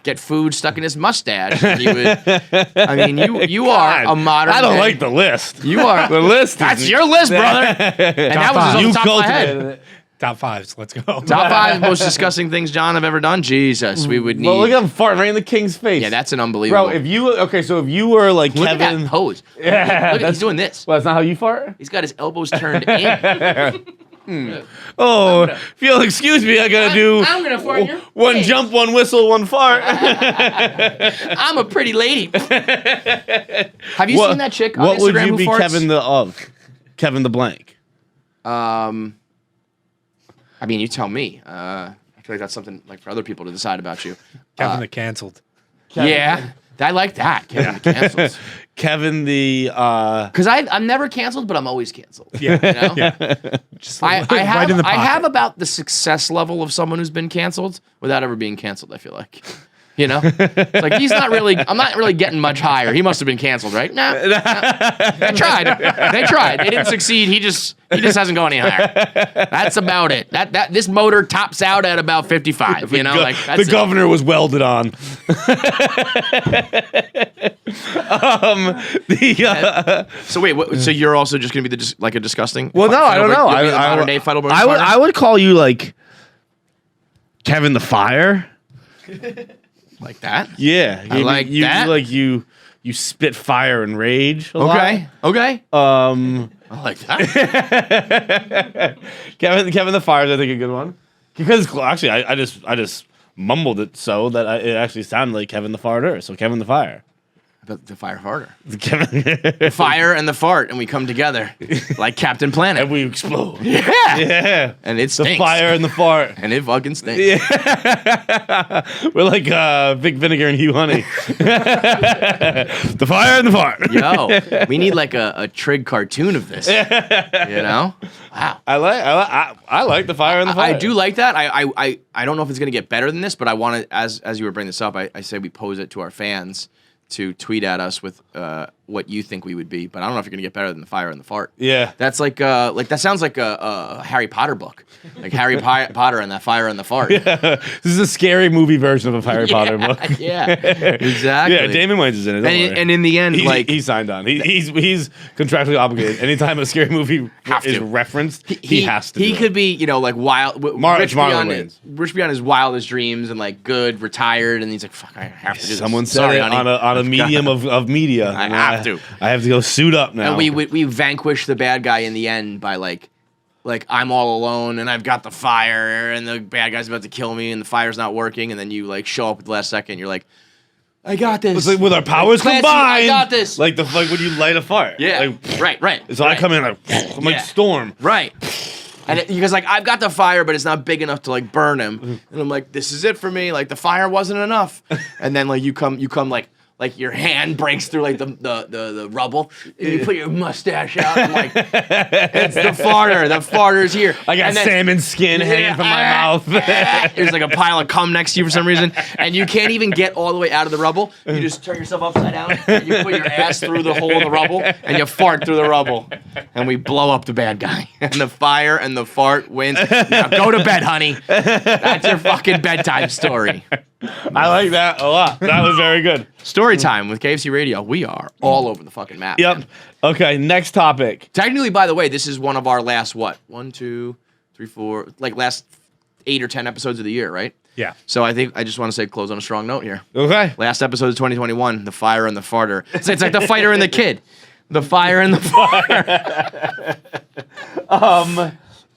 get food stuck in his mustache. He would. I mean, you are a modern. I don't day- like the list. You are the list. That's your list, brother. And that was just on the top of my head. Top fives. Let's go. Top 5 most disgusting things John have ever done. Jesus, we would need. Well, look at him farting right in the king's face. Yeah, that's an unbelievable. Bro, so if you were like Look at Kevin, that pose. Yeah, Look, he's doing this. well, that's not how you fart. He's got his elbows turned in. Oh, if you'll excuse me, I gotta do. I'm gonna fart in your one face. jump, one whistle, one fart. I'm a pretty lady. Have you seen that chick on What Instagram would you who be farts? Kevin the blank. I mean, you tell me. I feel like that's something like for other people to decide about you. Kevin the canceled. Yeah, I like that. Kevin the cancels. Kevin the Because I'm never canceled, but I'm always canceled. Yeah. You know? Just I right in the pocket. have about the success level of someone who's been canceled without ever being canceled. I feel like, it's like he's not really. I'm not really getting much higher. He must have been canceled, right? No. They tried. They tried. They didn't succeed. He just hasn't gone any higher. That's about it. That this motor tops out at about 55. the That's it. governor was welded on. So wait, so you're also just gonna be like a disgusting? Well, no, I don't know. You'll be the modern day Feidelberg I Farter? would call you like Kevin the Fire. like that. Yeah, I like that. You spit fire and rage. A Okay. Okay. lot. I like that. Kevin the Fire is I think a good one because actually I just mumbled it so that it actually sounded like Kevin the Farter. So Kevin the Fire. The fire farter. Kevin. The fire and the fart, and we come together like Captain Planet. And we explode. Yeah. Yeah. And it The stinks. fire and the fart. And it fucking stinks. We're like Big Vinegar and Hugh Honey. The fire and the fart. Yo, we need like a trig cartoon of this. Wow. I like the fire and the fire. I do like that. I don't know if it's gonna get better than this, but I want to, as you were bringing this up, I say we pose it to our fans to tweet at us with what you think we would be. But I don't know if you're gonna get better than the fire and the fart. Yeah. That's like that sounds like a Harry Potter book, like Harry Potter and that fire and the fart. This is a scary movie version of a Harry Potter book. Yeah, exactly. Yeah, Damon Wayans is in it. Don't worry. And in the end, he signed on. He's contractually obligated. Anytime a scary movie is to. referenced, he has to. He do it. could be, like wild, It's rich Marlon beyond Wayans. rich beyond his wildest dreams, and like good, retired, and he's like, "Fuck, I have to do this." Someone said Sorry, it honey. on a medium of media. I and have to. I have to go suit up now. And we vanquish the bad guy in the end by like I'm all alone and I've got the fire and the bad guy's about to kill me and the fire's not working, and then you like show up at the last second. You're like, I got this. It's like with our powers Clancy, combined. I got this. Like when you light a fire. Yeah. Like, right. So I come in like I'm like Yeah. Storm. Right. And because like I've got the fire, but it's not big enough to like burn him. And I'm like, this is it for me. Like the fire wasn't enough. And then like you come like your hand breaks through like the rubble, and you put your mustache out, and like it's the farter. The farter's here. I got And then- salmon skin hanging from my mouth. There's like a pile of cum next to you for some reason, and you can't even get all the way out of the rubble. You just turn yourself upside down, and you put your ass through the hole in the rubble, and you fart through the rubble, and we blow up the bad guy. And the fire and the fart wins. Now go to bed, honey. That's your fucking bedtime story. I like that a lot. That was very good. Story time with KFC Radio. We are all over the fucking map. Yep. man. Okay, next topic. Technically, by the way, this is one of our last, 1, 2, 3, 4, like last 8 or 10 episodes of the year, right? Yeah. So I think I just want to say close on a strong note here. Okay. Last episode of 2021, the fire and the farter. It's like the fighter and the kid. The fire and the fire.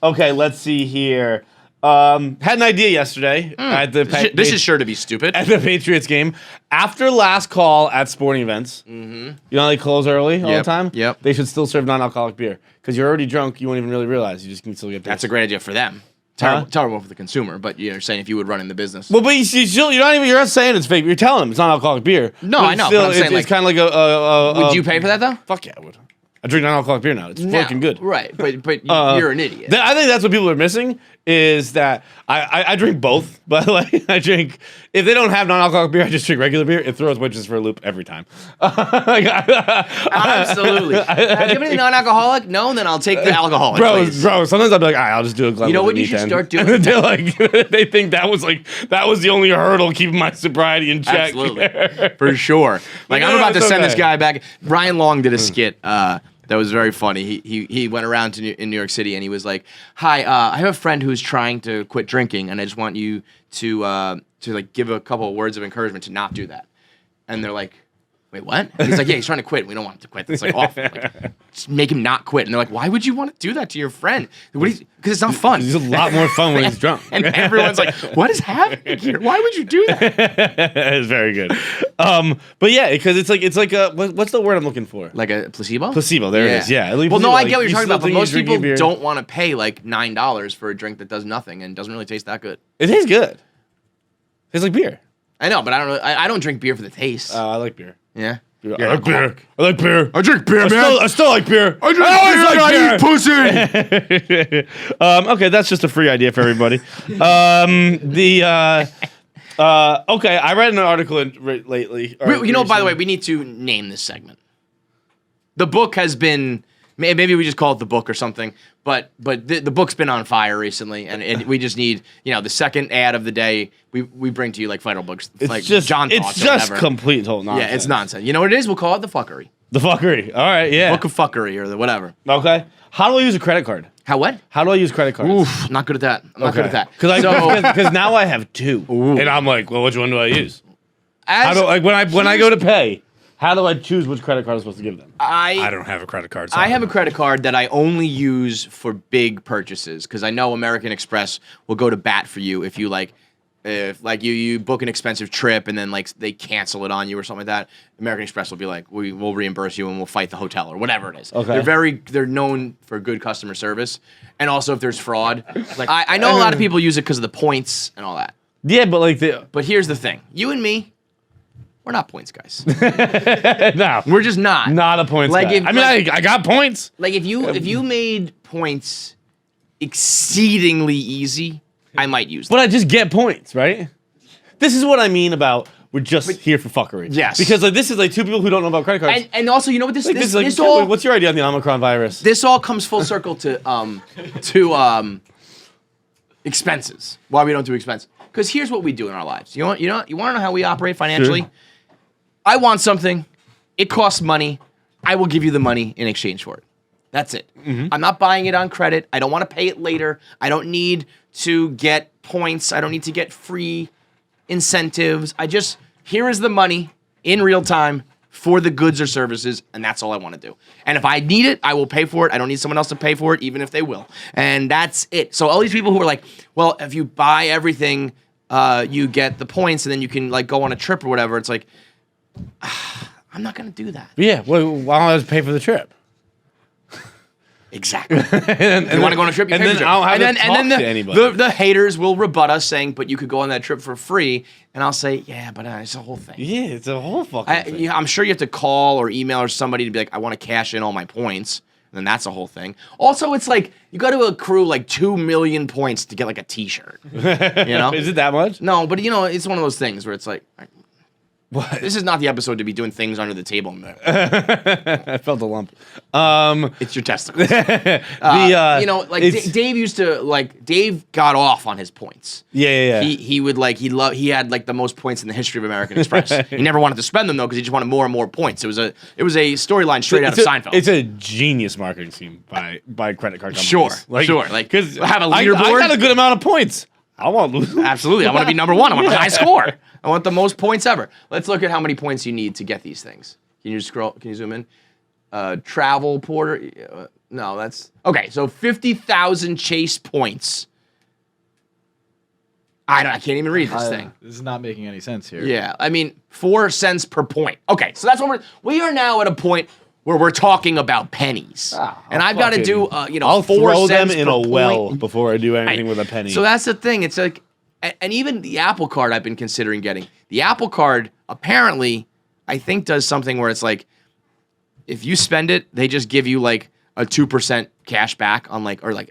Okay, let's see here. Had an idea yesterday at the This is sure to be stupid. at the Patriots game. After last call at sporting events, you know how they close early all the Yep, time? yep. They should still serve non-alcoholic beer. Because you're already drunk, you won't even really realize. You just can still get That's pissed. a great idea for them. Huh? Terrible for the consumer, but you're saying if you would run in the business. Well, but you're not saying it's fake. You're telling them it's non-alcoholic beer. No, But I know, Still, but I'm saying, it's like, kind of like a would you pay for that though? Fuck yeah, I would. I drink non-alcoholic beer now. It's fucking good. Right, but you're an idiot. I think that's what people are missing is that I drink both, but like I drink if they don't have non-alcoholic beer, I just drink regular beer. It throws witches for a loop every time. Absolutely. Give me the non-alcoholic? No, then I'll take the alcoholic. Bro, please. sometimes I'll be like, all right, I'll just do a Glenlivet. You know what you neat should then. start doing? They're like, they think that was the only hurdle keeping my sobriety in check. Absolutely. For sure. Like, I'm about to send this guy back. Ryan Long did a skit that was very funny. He went around in New York City and he was like, "Hi, I have a friend who's trying to quit drinking, and I just want you to like give a couple of words of encouragement to not do that." And they're like, "Wait, what?" And he's like, "Yeah, he's trying to quit. We don't want him to quit. That's like awful. Like, just make him not quit." And they're like, "Why would you want to do that to your friend? Because it's not fun. He's a lot more fun when he's drunk." And everyone's like, "What is happening here? Why would you do that?" It's very good. But yeah, because it's like a what's the word I'm looking for? Like a placebo? Placebo. There it is. Yeah. Well, no, I get what you're talking about, but most people beer. don't want to pay like $9 for a drink that does nothing and doesn't really taste that good. It tastes good. It's like beer. I know, but I don't drink beer for the taste. I like beer. Yeah. I like beer. I like beer. I drink beer, I still like beer. I eat pussy. Okay, that's just a free idea for everybody. Okay, I read an article lately. By the way, we need to name this segment. The book has been, maybe we just call it the book or something, but the book's been on fire recently, and we just need, the second ad of the day, we bring to you like Vital Books, it's like just, John it's Thoughts or just whatever. complete total nonsense. Yeah, it's nonsense. You know what it is? We'll call it the fuckery. The fuckery. All right, yeah. Book of fuckery or the whatever. Okay. How do I use a credit card? How what? How do I use credit cards? Oof, not good at that. I'm not good at that. Because now I have two, and I'm like, well, which one do I use? When I go to pay, how do I choose which credit card I'm supposed to give them? I don't have a credit card. So I have a credit card that I only use for big purchases because I know American Express will go to bat for you if you if you book an expensive trip and then they cancel it on you or something like that. American Express will be like, we'll reimburse you and we'll fight the hotel or whatever it is. Okay. They're known for good customer service, and also if there's fraud, I know a lot of people use it because of the points and all that. Yeah, but But here's the thing: you and me, we're not points guys. no, We're just not. not a points guy. I got points. Like if you made points exceedingly easy, I might use them. But I just get points, right? This is what I mean about we're just here for fuckery. Yes. Because this is like two people who don't know about credit cards. And also, you know what this This all. What's your idea on the Omicron virus? This all comes full circle to expenses. Why we don't do expenses? Because here's what we do in our lives. You want to know how we operate financially? Sure. I want something. It costs money. I will give you the money in exchange for it. That's it. Mm-hmm. I'm not buying it on credit. I don't want to pay it later. I don't need to get points. I don't need to get free incentives. Here is the money in real time for the goods or services, and that's all I want to do. And if I need it, I will pay for it. I don't need someone else to pay for it, even if they will. And that's it. So all these people who are like, well, if you buy everything, you get the points, and then you can go on a trip or whatever. It's like, I'm not going to do that. Yeah. Well, why don't I just pay for the trip? Exactly. And you want to go on a trip, you and pay then for the trip. I'll have and to then talk to anybody. the haters will rebut us saying, but you could go on that trip for free. And I'll say, yeah, but it's a whole thing. Yeah, it's a whole fucking thing. I'm sure you have to call or email or somebody to be like, I want to cash in all my points. And then that's a whole thing. Also, it's like, you got to accrue 2 million points to get a t-shirt. You know? Is it that much? No, but it's one of those things where it's like, What? this is not the episode to be doing things under the table. I felt a lump. It's your testicles. Dave used to Dave got off on his points. Yeah. He would he had the most points in the history of American Express. He never wanted to spend them though because he just wanted more and more points. It was a storyline straight out of Seinfeld. It's a genius marketing scheme by credit card companies. Sure. Because have a leaderboard. I got a good amount of points. I won't lose. Absolutely. I want to be number one. I want the high score. I want the most points ever. Let's look at how many points you need to get these things. Can you scroll? Can you zoom in? Travel porter. No, that's okay. So 50,000 Chase points. I can't even read this thing. This is not making any sense here. Yeah, 4 cents per point. Okay, so that's what we are now at a point where we're talking about pennies, and I've got to do I'll 4 throw cents them in per a well point. before I do anything with a penny. So that's the thing. It's like, and even the Apple Card I've been considering getting. The Apple Card apparently, I think, does something where it's like, if you spend it, they just give you like a 2% cash back on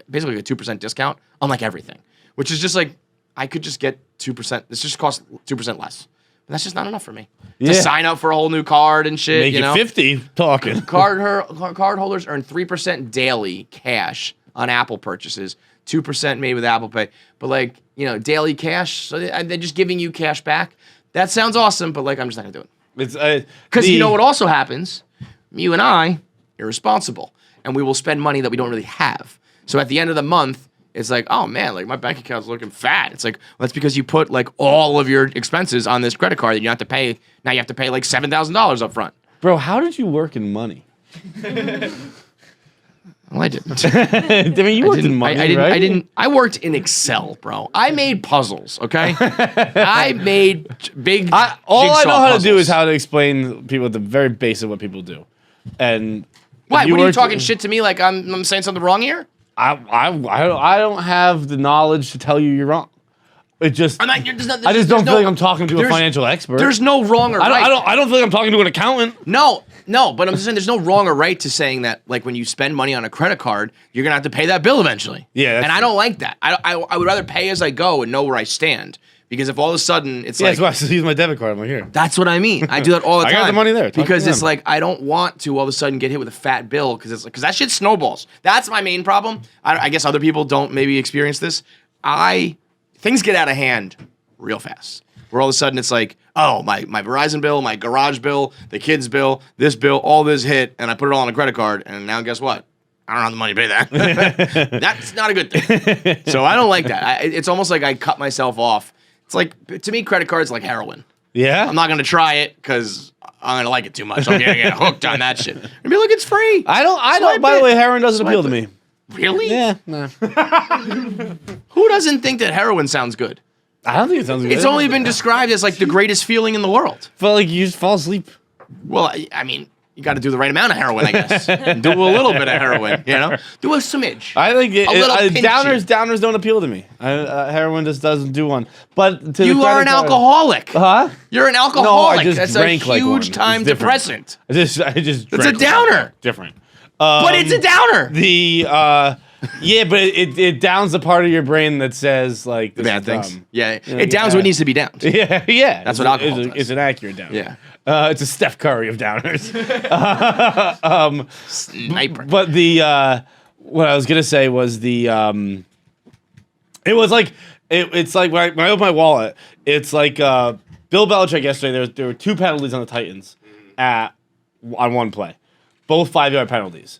basically a 2% discount on like everything, which is just like, I could just get 2%. This just costs 2% less. But that's just not enough for me to sign up for a whole new card and shit. Make you know, 50 talking. card holders earn 3% daily cash on Apple purchases, 2% made with Apple Pay. But like, daily cash, so they're just giving you cash back. That sounds awesome, but like, I'm just not gonna do it. Because you know what also happens? You and I, irresponsible, and we will spend money that we don't really have. So at the end of the month, it's like, oh man, like my bank account's looking fat. It's like, well, that's because you put like all of your expenses on this credit card that you have to pay. Now you have to pay like $7,000 up front. Bro, how did you work in money? Well, I didn't. I mean, you worked in money, right? I worked in Excel, bro. I made puzzles, okay? I made All I know how puzzles. to do is how to explain people the very base of what people do. And Why? if What are you worked- talking shit to me like I'm saying something wrong here? I don't have the knowledge to tell you you're wrong. It just I just don't feel like I'm talking to a financial expert. There's no wrong or right. I don't feel like I'm talking to an accountant. No, but I'm just saying there's no wrong or right to saying that, like, when you spend money on a credit card, you're gonna have to pay that bill eventually. Yeah, that's and I true. don't like that. I would rather pay as I go and know where I stand, because if all of a sudden it's Yeah, like, that's why I still use my debit card. I'm like, here. that's what I mean. I do that all the I time. got the money there. Talk to because it's them. like I don't want to all of a sudden get hit with a fat bill because that shit snowballs. That's my main problem. I guess other people don't maybe experience this. Things get out of hand real fast. Where all of a sudden it's like, oh, my Verizon bill, my garage bill, the kids' bill, this bill, all this hit, and I put it all on a credit card, and now guess what? I don't have the money to pay that. That's not a good thing. So I don't like that. It's almost like I cut myself off. It's like, to me, credit cards like heroin. Yeah. I'm I'm not going to try it because I'm going to like it too much. I'm going to get hooked on that shit. And be like, it's free. I don't. Swipe By it. the way, heroin doesn't appeal to Swipe me. Really? Yeah. Nah. Who doesn't think that heroin sounds good? I don't think it sounds good. It's only been described as like the greatest feeling in the world. Felt like you just fall asleep. Well, I mean, you got to do the right amount of heroin, I guess. Do a little bit of heroin, Do a smidge. I think little pinchy. downers don't appeal to me. Heroin just doesn't do one. But to You the are credit an card- alcoholic. Huh? You're an alcoholic. just That's a drank like one. huge It's time different. depressant. I just It's a drank downer. different. But it's a downer. Yeah, but it downs the part of your brain that says like The this bad is things. dumb. Yeah, it downs what needs to be downed. Yeah. That's what alcohol does. It's an accurate down. Yeah. It's a Steph Curry of downers. Sniper. But what I was gonna say was it was like it's like when I open my wallet, it's like Bill Belichick yesterday. There were 2 penalties on the Titans on one play, both 5-yard penalties.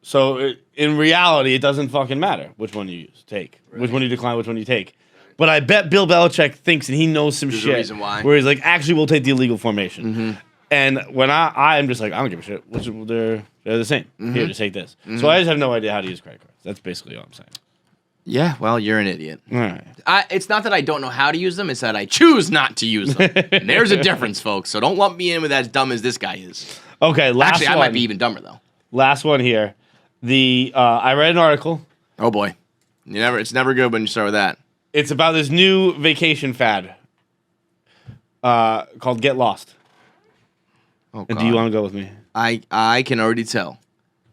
So in reality, it doesn't fucking matter which one you take, which one you decline, which one you take. But I bet Bill Belichick thinks and he knows some There's a shit reason why. where he's like, actually, we'll take the illegal formation. And when I'm just like, I don't give a shit. They're the same. Here, just take this. So I just have no idea how to use credit cards. That's basically all I'm saying. Yeah, well, you're an idiot. All right. It's not that I don't know how to use them, it's that I choose not to use them. And there's a difference, folks. So don't lump me in with as dumb as this guy is. Okay, last Actually, one. I might be even dumber, though. Last one here. I read an article. Oh, boy. It's never good when you start with that. It's about this new vacation fad called Get Lost. Oh, And do you want to go with me? I can already tell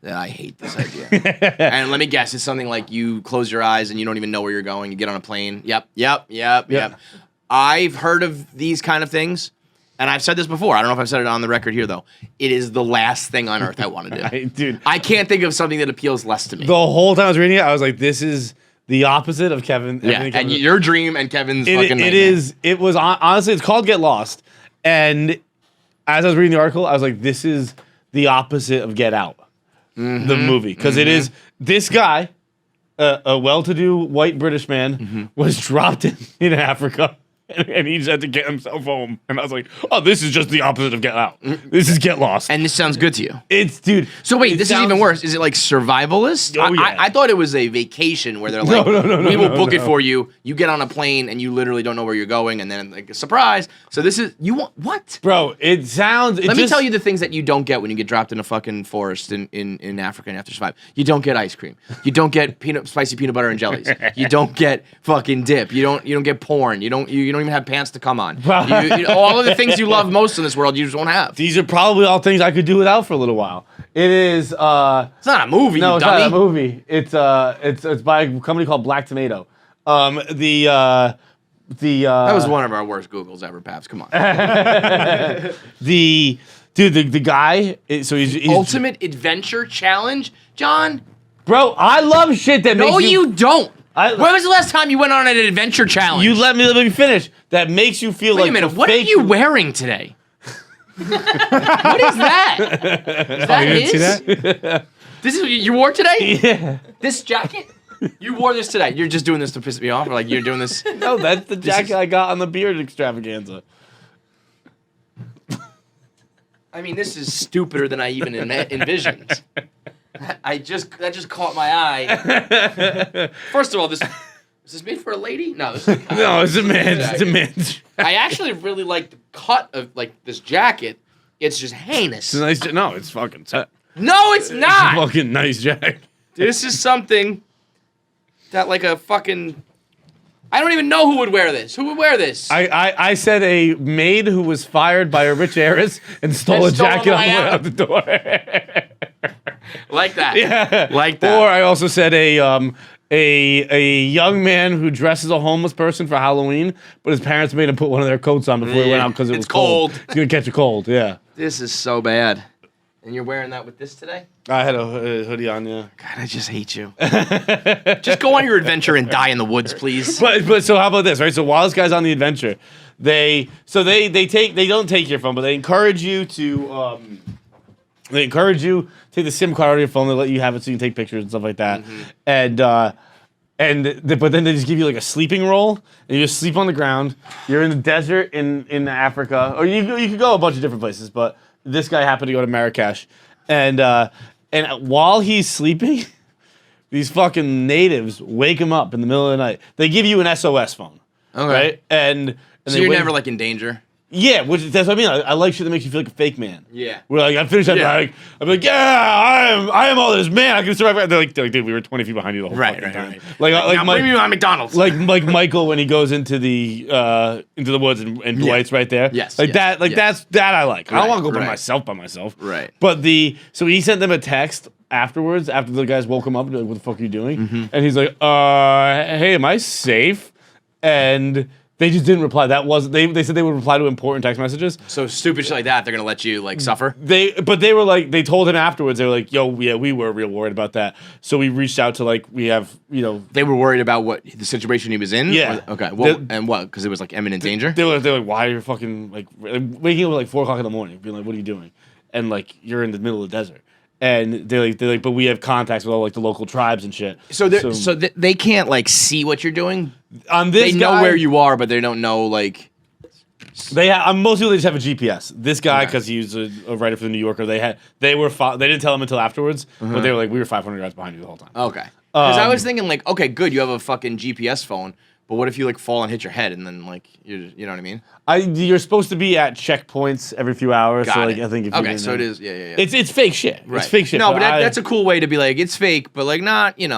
that I hate this idea. And let me guess, it's something like you close your eyes and you don't even know where you're going. You get on a plane. Yep. I've heard of these kind of things, and I've said this before. I don't know if I've said it on the record here, though. It is the last thing on earth I want to do. Dude, I can't think of something that appeals less to me. the whole time I was reading it, I was like, this is the opposite of Kevin. Yeah, everything and Kevin- your dream and Kevin's fucking nightmare. It is. It was honestly. It's called Get Lost. And as I was reading the article, I was like, this is the opposite of Get Out, the movie, because it is this guy, a well-to-do white British man, was dropped in Africa. And he just had to get himself home. And I was like, oh, this is just the opposite of Get Out. This is Get Lost. And this sounds good to you. It's, dude. So wait, it this sounds- is even worse. Is it like survivalist? Oh, yeah. I thought it was a vacation where they're like, we will book it for you. You get on a plane and you literally don't know where you're going, and then like a surprise. So this is you want what? Bro, it sounds. Let me tell you the things that you don't get when you get dropped in a fucking forest in Africa and have to survive. You don't get ice cream. You don't get spicy peanut butter and jellies. You don't get fucking dip. You don't get porn. You don't even even have pants to come on. All of the things you love most in this world, you just won't have. These are probably all things I could do without for a little while. It is. It's not a movie, No, you it's dummy. not a movie. It's by a company called Black Tomato. That was one of our worst Googles ever, Paps. Come on. the guy. So he's Ultimate Adventure Challenge, John? bro. I love shit that No, makes you don't. I- When was the last time you went on an adventure challenge? You let me finish. That makes you feel Wait like a minute. the What are fake- you wearing today? What is that? Is that You didn't see his? that? This is what you wore today? Yeah. This jacket? You wore this today. You're just doing this to piss me off, or like you're doing this? No, that's the jacket I got on the beard extravaganza. I mean, this is stupider than I even envisioned. That just caught my eye. First of all, is this made for a lady? No, this is No, it's a man. It's a man. I actually really like the cut of like this jacket. It's just heinous. It's a nice. No, it's fucking set. No, it's not. Fucking nice jacket. This is something that like a fucking. I don't even know who would wear this. Who would wear this? I said a maid who was fired by a rich heiress and stole a And stole jacket on on the the way way out. out the door. Like that. Yeah. Like that. Or I also said a young man who dresses a homeless person for Halloween, but his parents made him put one of their coats on before he went Yeah, out because it it's was cold. cold. He's gonna catch a cold. Yeah. This is so bad. And you're wearing that with this today? I had a hoodie on. Yeah. God, I just hate you. Just go on your adventure and die in the woods, please. But so how about this, right? So while this guy's on the adventure, they don't take your phone, but they encourage you to take the SIM card out of your phone. They let you have it so you can take pictures and stuff like that. But then they just give you like a sleeping roll, and you just sleep on the ground. You're in the desert in Africa, or you could go a bunch of different places, but this guy happened to go to Marrakesh, and while he's sleeping, these fucking natives wake him up in the middle of the night. They give you an SOS phone, Okay. right? And So they you're wake- never like in danger? yeah, that's what I mean. I like shit that makes you feel like a fake man. Yeah. We're like, I finished that. Yeah. I'm like, yeah, I am all this man. I can survive. They're like, dude, we were 20 feet behind you the whole Right, fucking right, time. right. Like Now my, bring me my McDonald's. like Michael when he goes into the woods and Dwight's right there. Yes, like yes, that. Like yes. that I like. I don't Right, want to go right. by myself. Right. But so he sent them a text afterwards after the guys woke him up and like, what the fuck are you doing? Mm-hmm. And he's like, hey, am I safe? And they just didn't reply. They said they would reply to important text messages. So stupid shit like that, they're gonna let you like suffer? They were like, they told him afterwards, they were like, yo, yeah, we were real worried about that. So we reached out to like, we have, They were worried about what the situation he was in? Yeah. Or- okay. Well, and what? Because it was like imminent danger? they're like, why are you fucking like waking up at like 4 o'clock in the morning, being like, what are you doing? And like, you're in the middle of the desert. And they're like, but we have contacts with all like the local tribes and shit. So they can't like see what you're doing? on this They know guy, where you are, but they don't know like... most people they just have a GPS. This guy, Okay. because he's a writer for the New Yorker, they didn't tell him until afterwards, but they were like, we were 500 yards behind you the whole time. Okay. Because I was thinking like, okay, good, you have a fucking GPS phone, but what if you like fall and hit your head and then like, you know what I mean? You're supposed to be at checkpoints every few hours. Got so like, it. I think if you Okay, didn't so know- it is, yeah. It's fake shit. Right. It's fake shit. No, but I- that's a cool way to be like, it's fake, but like not, It's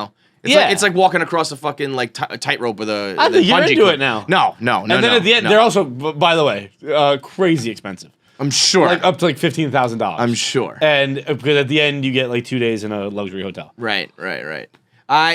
Yeah. like, it's like walking across a fucking like tightrope with a. I think you're bungee into cord. it now. No. And then at the end, they're also, by the way, crazy expensive. I'm sure. Like up to like $15,000. I'm sure. And because at the end you get like 2 days in a luxury hotel. Right.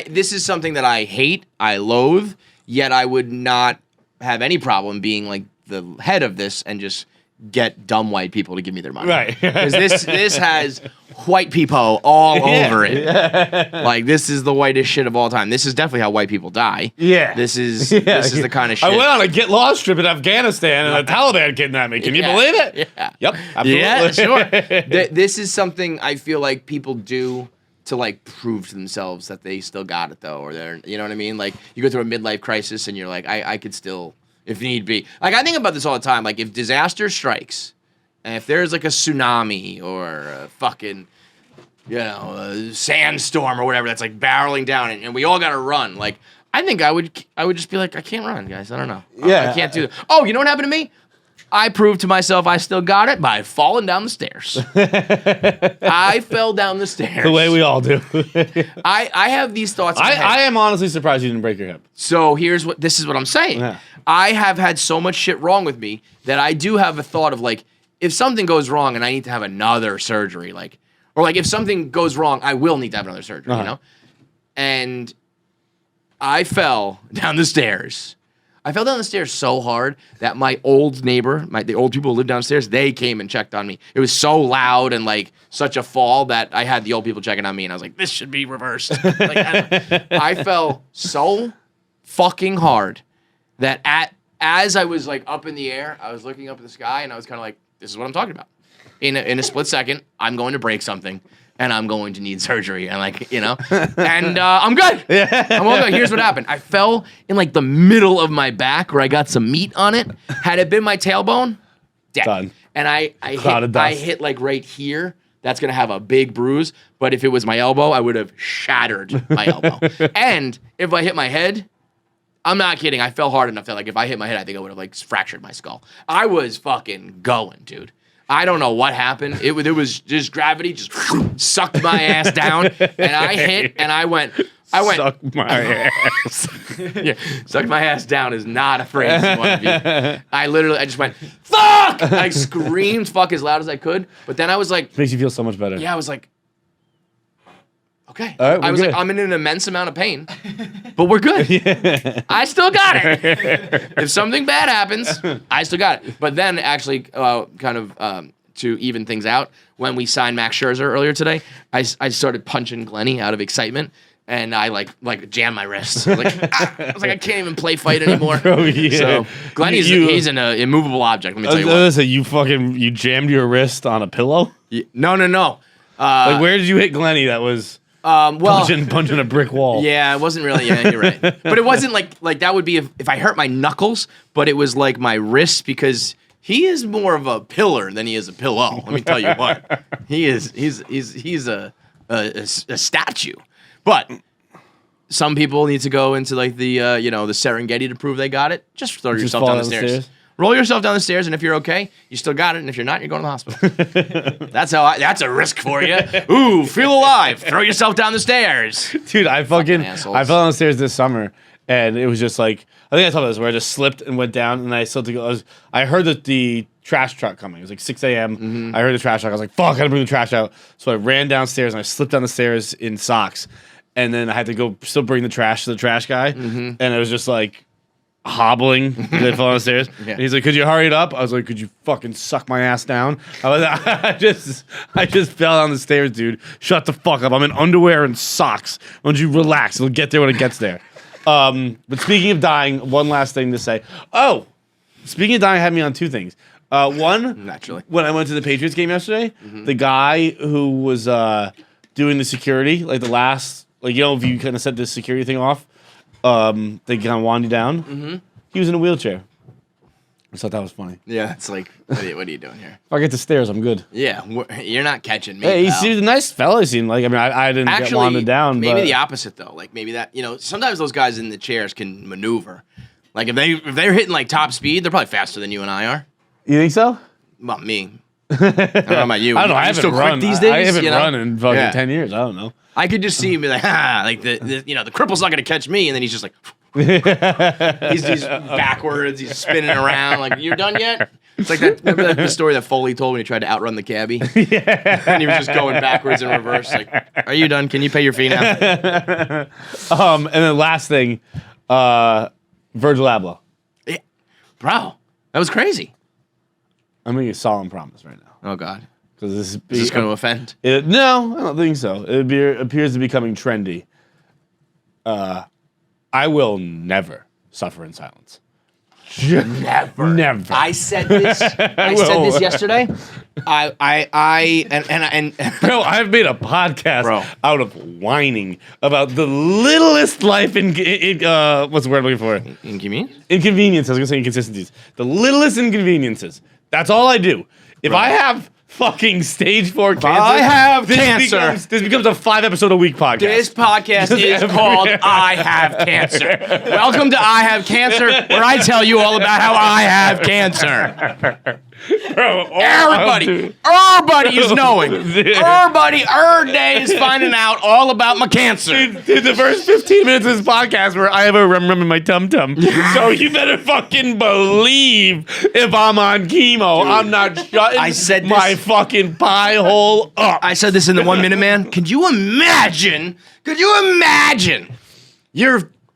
This is something that I hate, I loathe, yet I would not have any problem being like the head of this and just get dumb white people to give me their money. Right. Because this has white people all Yeah. over it. Like this is the whitest shit of all time. This is definitely how white people die. Yeah. This is Yeah. this is the kind of shit. I went on a get lost trip in Afghanistan and the Taliban kidnapped me. Can you Yeah. believe it? Yeah. Yep. Absolutely. Yeah, sure. This is something I feel like people do to like prove to themselves that they still got it though, or they're, you know what I mean? Like you go through a midlife crisis and you're like, I could still, if need be. Like I think about this all the time. Like if disaster strikes, and if there's like a tsunami or a fucking, a sandstorm or whatever that's like barreling down, and we all got to run. Like I think I would just be like, I can't run, guys. I don't know. Yeah. I can't do that. Oh, you know what happened to me? I proved to myself I still got it by falling down the stairs. I fell down the stairs. The way we all do. I have these thoughts in my head. I am honestly surprised you didn't break your hip. So this is what I'm saying. Yeah. I have had so much shit wrong with me that I do have a thought of like, if something goes wrong and I need to have another surgery, like, or like if something goes wrong, I will need to have another surgery, you know? And I fell down the stairs. I fell down the stairs so hard that my old neighbor, the old people who lived downstairs, they came and checked on me. It was so loud and like such a fall that I had the old people checking on me, and I was like, this should be reversed. Like, I fell so fucking hard that as I was like up in the air, I was looking up at the sky, and I was kind of like, this is what I'm talking about. In a split second, I'm going to break something, and I'm going to need surgery, and like, you know, and I'm good. I'm all good. Here's what happened. I fell in like the middle of my back where I got some meat on it. Had it been my tailbone, dead. Done. And I Cloud of dust. hit like right here. That's gonna have a big bruise. But if it was my elbow, I would have shattered my elbow. And if I hit my head, I'm not kidding. I fell hard enough that like if I hit my head, I think I would have like fractured my skull. I was fucking going, dude. I don't know what happened. It was just gravity just sucked my ass down, and I hit, and I went. Suck my ass. Yeah, sucked my ass down is not a phrase you want to be. I just went, fuck! I screamed fuck as loud as I could, but then I was like, Makes you feel so much better. yeah, I was like, okay. All right, I was good. like, I'm in an immense amount of pain, but we're good. I still got it. If something bad happens, I still got it. But then actually, to even things out, when we signed Max Scherzer earlier today, I started punching Glenny out of excitement. And I like jammed my wrist. I was like, I can't even play fight anymore. Oh, yeah. So Glenny's he's an immovable object. Let me tell you what. So you jammed your wrist on a pillow? No. Like where did you hit Glenny? That was punching a brick wall. Yeah, it wasn't really. Yeah, you're right. But it wasn't like that would be if I hurt my knuckles. But it was like my wrist because he is more of a pillar than he is a pillow. Let me tell you what. He's a statue. But some people need to go into like the the Serengeti to prove they got it. Just throw yourself down the stairs. Roll yourself down the stairs, and if you're okay, you still got it. And if you're not, you're going to the hospital. That's a risk for you. Ooh, feel alive. Throw yourself down the stairs. Dude, I fell assholes. down the stairs this summer, and it was just like I think I told this where I just slipped and went down, and I still had to go. I heard that the trash truck coming. It was like 6 a.m. Mm-hmm. I heard the trash truck. I was like, "Fuck! I gotta bring the trash out." So I ran downstairs and I slipped down the stairs in socks. And then I had to go still bring the trash to the trash guy. Mm-hmm. And it was just like hobbling. They fell down the stairs. Yeah. And he's like, could you hurry it up? I was like, could you fucking suck my ass down? I just fell down the stairs, dude. Shut the fuck up. I'm in underwear and socks. Why don't you relax? It'll get there when it gets there. But speaking of dying, one last thing to say. Oh, speaking of dying, had me on two things. One, naturally, when I went to the Patriots game yesterday, the guy who was doing the security, like the last... Like, you know, if you kind of set this security thing off, they kind of wind you down. Mm-hmm. He was in a wheelchair. I thought that was funny. Yeah, it's like, what are you doing here? If I get the stairs, I'm good. Yeah, you're not catching me. Hey, pal. he's a nice fella. He seemed like. I mean, I didn't get wanded down. Maybe but the opposite though. Like maybe that sometimes those guys in the chairs can maneuver. Like if they're hitting like top speed, they're probably faster than you and I are. You think so? About me. I don't know about you. I don't know. I haven't run these days. I haven't run in fucking 10 years. I don't know. I could just see him be like, like the cripple's not gonna catch me, and then he's just like, he's backwards, he's spinning around. Like, you're done yet? It's like that. Remember the story that Foley told when he tried to outrun the cabbie? Yeah. And he was just going backwards and reverse. Like, are you done? Can you pay your fee now? And then last thing, Virgil Abloh. Yeah. Bro, that was crazy. I'm making a solemn promise right now. Oh God. Because Is this going to offend? No, I don't think so. It appears to be becoming trendy. I will never suffer in silence. Never. I said this. I said this yesterday. And Bro, I've made a podcast out of whining about the littlest life in what's the word I'm looking for? Inconvenience. I was gonna say inconsistencies. The littlest inconveniences. That's all I do. If I have fucking stage 4 cancer. I have cancer. This becomes a 5-episode-a-week podcast. This podcast is called I Have Cancer. Welcome to I Have Cancer, where I tell you all about how I have cancer. Bro, Everybody is knowing. Everybody, day is finding out all about my cancer. Dude, the first 15 minutes of this podcast where I have a rum in my tum-tum. So you better fucking believe if I'm on chemo, I'm not shutting my fucking pie hole up. I said this in the 1 Minute Man. Could you imagine?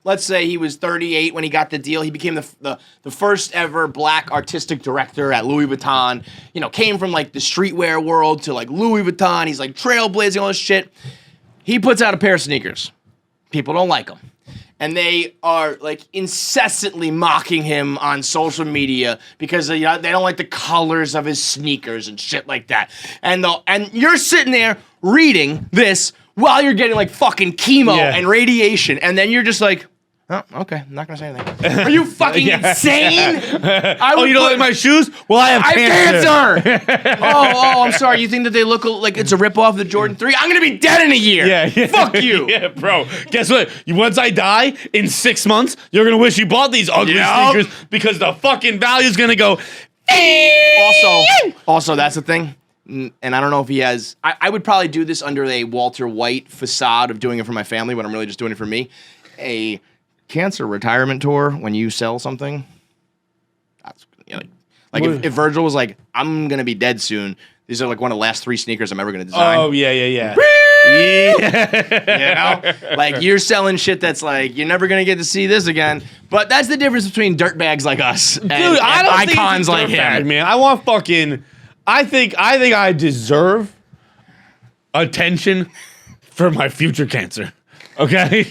Let's say he was 38 when he got the deal. He became the first ever black artistic director at Louis Vuitton. You know, came from like the streetwear world to like Louis Vuitton. He's like trailblazing all this shit. He puts out a pair of sneakers. People don't like them. And they are like incessantly mocking him on social media because they don't like the colors of his sneakers and shit like that. And you're sitting there reading this while you're getting like fucking chemo and radiation. And then you're just like, oh, okay. I'm not gonna say anything. Are you fucking insane? You don't like my shoes? Well, I have cancer. I'm sorry. You think that they look like it's a ripoff of the Jordan 3? I'm gonna be dead in a year. Yeah. Fuck you. Yeah, bro. Guess what? Once I die, in 6 months, you're gonna wish you bought these ugly sneakers because the fucking value's gonna go. Also, that's the thing. And I don't know if he has. I would probably do this under a Walter White facade of doing it for my family, but I'm really just doing it for me. A cancer retirement tour when you sell something. That's like if Virgil was like, I'm gonna be dead soon. These are like one of the last 3 sneakers I'm ever gonna design. Oh yeah. You know, like you're selling shit that's like you're never gonna get to see this again. But that's the difference between dirtbags like us and I don't think icons it's a like dirtbag, him. man. I want fucking. I think I deserve attention for my future cancer. Okay,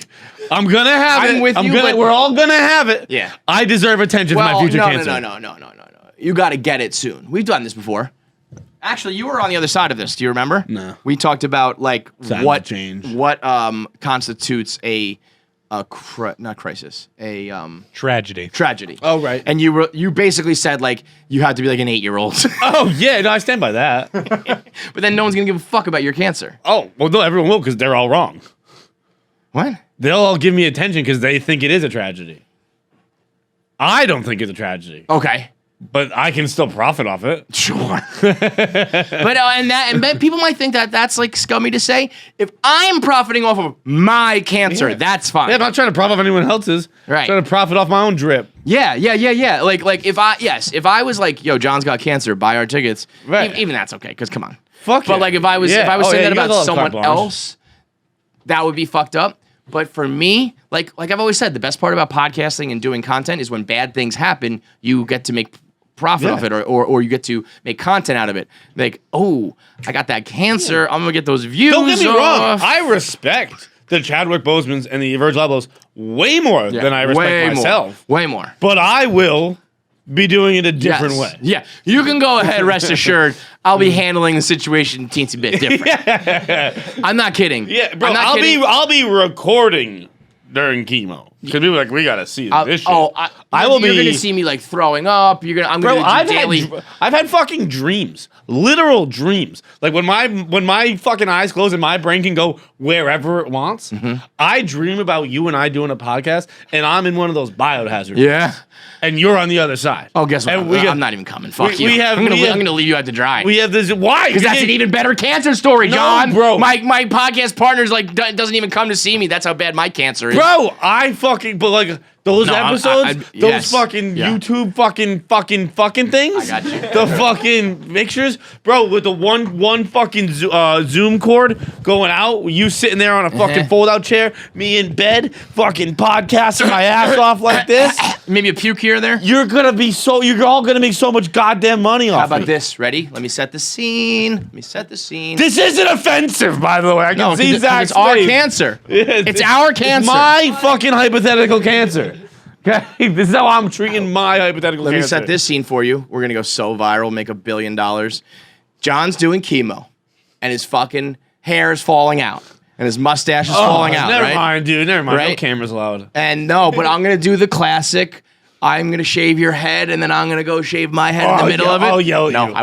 I'm gonna have it. I'm with you, but we're all gonna have it. Yeah. I deserve attention for my future cancer. No. You got to get it soon. We've done this before. Actually, you were on the other side of this. Do you remember? No. We talked about like Silent change. what constitutes a not crisis, a Tragedy. Oh right. And you basically said like you had to be like an 8-year-old. Oh yeah, no, I stand by that. But then no one's gonna give a fuck about your cancer. Oh well, no, everyone will because they're all wrong. What? They'll all give me attention because they think it is a tragedy. I don't think it's a tragedy. Okay. But I can still profit off it. Sure. but people might think that that's like scummy to say. If I'm profiting off of my cancer, that's fine. Yeah, I'm not trying to profit off anyone else's. Right. I'm trying to profit off my own drip. Yeah. Like if I was like, yo, John's got cancer, buy our tickets. Right. Even that's okay, because come on. Fuck But yeah. like if I was Yeah. saying that you guys all about have someone carte blanche. else, that would be fucked up. But for me, like I've always said, the best part about podcasting and doing content is when bad things happen, you get to make profit off it, or you get to make content out of it. Like, oh, I got that cancer. I'm gonna get those views. Don't get me wrong. off. I respect the Chadwick Bosemans and the Virgil Ablohs way more than I respect myself. Way more. But I will be doing it a different way. Yeah, you can go ahead. Rest assured, I'll be handling the situation a teensy bit different. I'm not kidding. Yeah, bro. I'm not kidding. I'll be recording during chemo because people are like, we gotta see this shit. You're gonna see me like throwing up. I'm Bro, gonna do daily. I've had fucking dreams, literal dreams. Like when my fucking eyes close and my brain can go wherever it wants. I dream about you and I doing a podcast, and I'm in one of those biohazards. Yeah. And you're on the other side. Oh, guess what? And I'm not even coming. Fuck you. we have- I'm we have- gonna leave you out to dry. We have this. Why? Because that's an even better cancer story, No, John. bro. My podcast partner's like doesn't even come to see me. That's how bad my cancer is. Bro, I fucking but like those No, episodes, those yes. fucking Yeah. YouTube fucking things. I got you. The fucking pictures, bro, with the one fucking Zoom cord going out, you sitting there on a fucking fold out chair, me in bed, fucking podcasting my ass off like this. Maybe a puke here or there. You're all gonna make so much goddamn money off. How about me. this? Ready? Let me set the scene. This isn't offensive, by the way. I can see Zach's it's our face. cancer. It's It's our cancer. my fucking hypothetical cancer. Okay, this is how I'm treating my hypothetical Let cancer. me set this scene for you. We're gonna go so viral, make $1 billion. John's doing chemo, and his fucking hair is falling out, and his mustache is falling out. Never right? mind, dude. Never mind. No Right? cameras allowed. And no, but I'm gonna do the classic I'm gonna shave your head and then I'm gonna go shave my head in the middle of it. I'll yell at no, you. I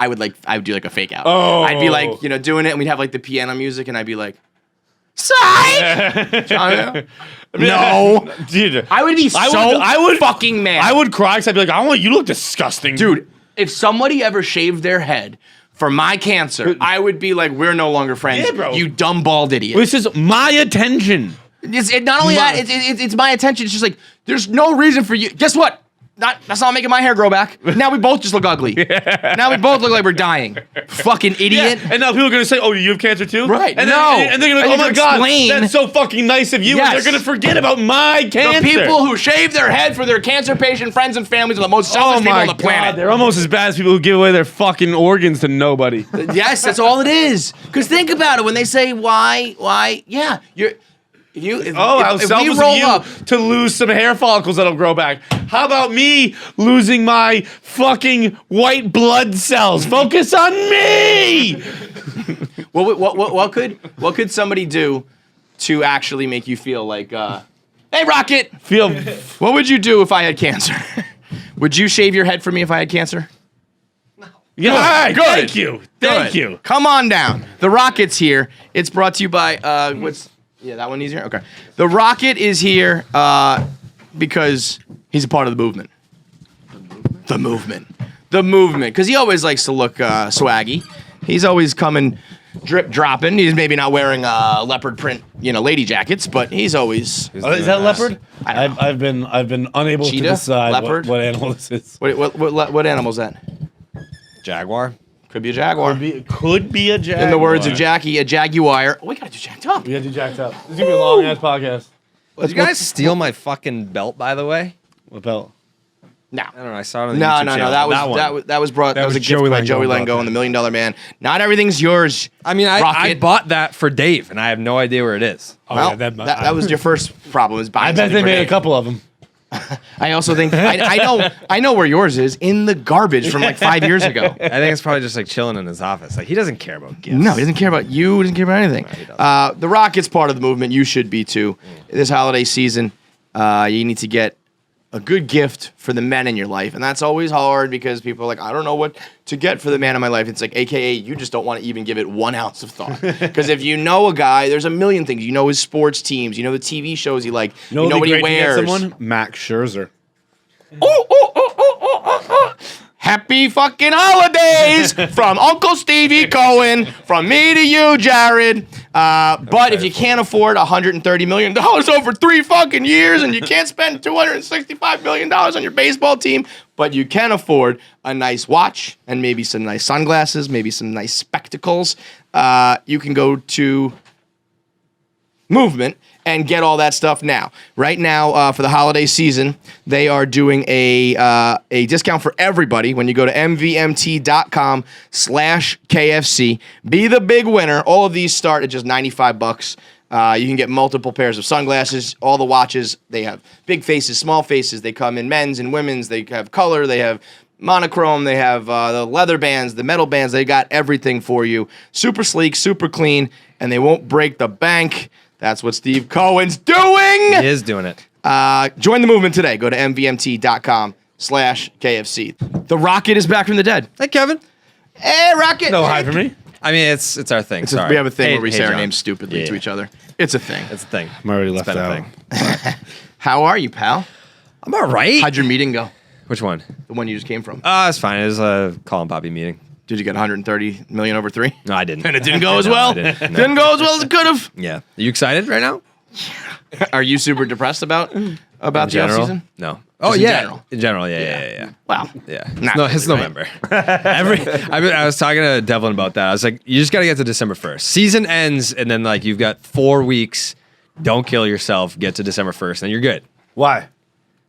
would do like a fake out. Oh. I'd be like, doing it, and we'd have like the piano music, and I'd be like, "Psych!" No, Dude, I would be I would fucking mad. I would cry because I'd be like, I want you to look disgusting. Dude, if somebody ever shaved their head for my cancer, I would be like, we're no longer friends. Yeah, bro. You dumb bald idiot. This is my attention. Not only that, it's my attention. It's just like, there's no reason for you. Guess what? That's not making my hair grow back. Now we both just look ugly. Now we both look like we're dying. Fucking idiot. And now people are gonna say, "Oh, you have cancer too?" Right. And No. Then, and they're gonna I be like, need "Oh my to god, explain- that's so fucking nice of you." Yes. And they're gonna forget about my cancer. The people who shave their head for their cancer patient friends and families are the most selfish people on the planet. They're almost as bad as people who give away their fucking organs to nobody. Yes, that's all it is. Because think about it. When they say why, yeah, you're. If How we selfish roll of you up, to lose some hair follicles that'll grow back. How about me losing my fucking white blood cells? Focus on me. what could somebody do to actually make you feel like, hey, Rocket, what would you do if I had cancer? Would you shave your head for me if I had cancer? Yeah, Good. all right, Good. Thank you. Thank Good. you. Come on down. The Rocket's here. It's brought to you by that one easier? Okay. The Rocket is here because he's a part of the movement. The movement. Because he always likes to look swaggy. He's always coming drip dropping. He's maybe not wearing leopard print, lady jackets, but he's always. Is that leopard? I don't know. I've been unable Cheetah? to decide Leopard? what animal this is. What animal is that? Jaguar. Could be a jaguar. Could be a jaguar. In the words of Jackie, a jaguar. We gotta do jacked up. We gotta do jacked up. This is gonna be a long ass podcast. Did you guys steal my fucking belt, by the way? What belt? No. I don't know. I saw it on the No, YouTube no, channel. that was brought. That was a gift Joey by Lango Joey brought Lango that. and the $1 Million Man. Not everything's yours. I mean, I Rocket. bought that for Dave, and I have no idea where it is. Oh, Well, yeah, that was your first problem. Is I buying bet something they for made a Dave. couple of them. I also think I know where yours is, in the garbage from like 5 years ago. I think it's probably just like chilling in his office. Like he doesn't care about gifts. No, he doesn't care about you. He doesn't care about anything. he doesn't. The Rocket's part of the movement. You should be too. This holiday season, you need to get a good gift for the men in your life, and that's always hard because people are like, I don't know what to get for the man in my life. It's like, AKA, you just don't want to even give it 1 ounce of thought. Because if you know a guy, there's a million things. You know his sports teams. You know the TV shows he like. You know what he wears. Someone? Max Scherzer. Happy fucking holidays from Uncle Stevie Cohen, from me to you, Jared. But if you can't afford $130 million over 3 fucking years and you can't spend $265 million on your baseball team, but you can afford a nice watch and maybe some nice sunglasses, maybe some nice spectacles, you can go to Movement and get all that stuff now. Right now, for the holiday season, they are doing a discount for everybody when you go to mvmt.com/KFC. Be the big winner. All of these start at just $95. You can get multiple pairs of sunglasses, all the watches. They have big faces, small faces. They come in men's and women's. They have color. They have monochrome. They have the leather bands, the metal bands. They got everything for you. Super sleek, super clean, and they won't break the bank. That's what Steve Cohen's doing. He is doing it. Join the movement today. Go to mvmt.com/KFC. The Rocket is back from the dead. Hey, Kevin. Hey, Rocket. No, hi for me. I mean, it's our thing. Sorry. We have a thing where we say our John. names stupidly to Yeah. each other. It's a thing. It's a thing. I'm already It's left been a out. thing. How are you, pal? I'm all right. How'd your meeting go? Which one? The one you just came from. It's fine. It was a call and Poppy meeting. Did you get 130 million over 3? No, I didn't. And it didn't go as No, well? I didn't. No. Didn't go as well as it could have. Yeah. Are you excited right now? Are you super depressed about In the general? offseason? No. Oh, in yeah. general? In general, yeah. Wow. Yeah. Not No, it's really, November. I was talking to Devlin about that. I was like, you just got to get to December 1st. Season ends, and then like you've got 4 weeks. Don't kill yourself. Get to December 1st, and you're good. Why?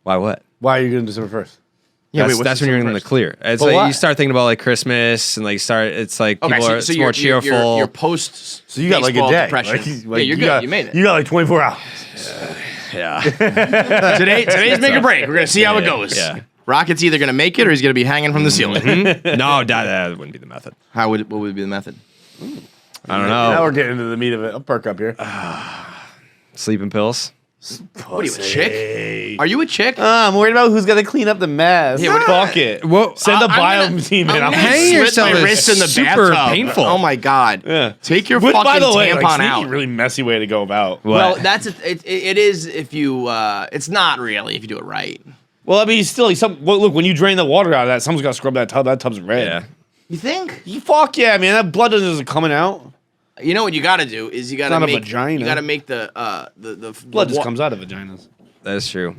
Why what? Why are you going to December 1st? Yeah, That's, wait, that's when you're in the clear. It's But like why? you start thinking about like Christmas and like it's like people are it's more cheerful. Your post. So you got like a baseball day. Depression. Like, yeah, you're good. You made it. You got like 24 hours. yeah. Today's make or break. We're gonna see how it goes. Yeah. Rocket's either gonna make it or he's gonna be hanging from the ceiling. No, that wouldn't be the method. What would be the method? I don't Now know. we're getting into the meat of it. I'll perk up here. Sleeping pills. What are you, a chick? Are you a chick? I'm worried about who's gonna clean up the mess. Yeah, Fuck it. Well, Send the I'm bio gonna- team in. I'm I'll gonna hang slit yourself my is wrist in the super bathtub. painful. Oh my god. Yeah. Take your Which, fucking by the way, tampon like, out. sneaky, really messy way to go about. Well, it is if you. It's not really if you do it right. Well, I mean, still, look, when you drain the water out of that, someone's got to scrub that tub. That tub's red. Yeah. You think? Fuck yeah, man. That blood isn't coming out. You know what you got to do is you got to not a make vagina. You got to make the Blood just comes out of vaginas. That is true.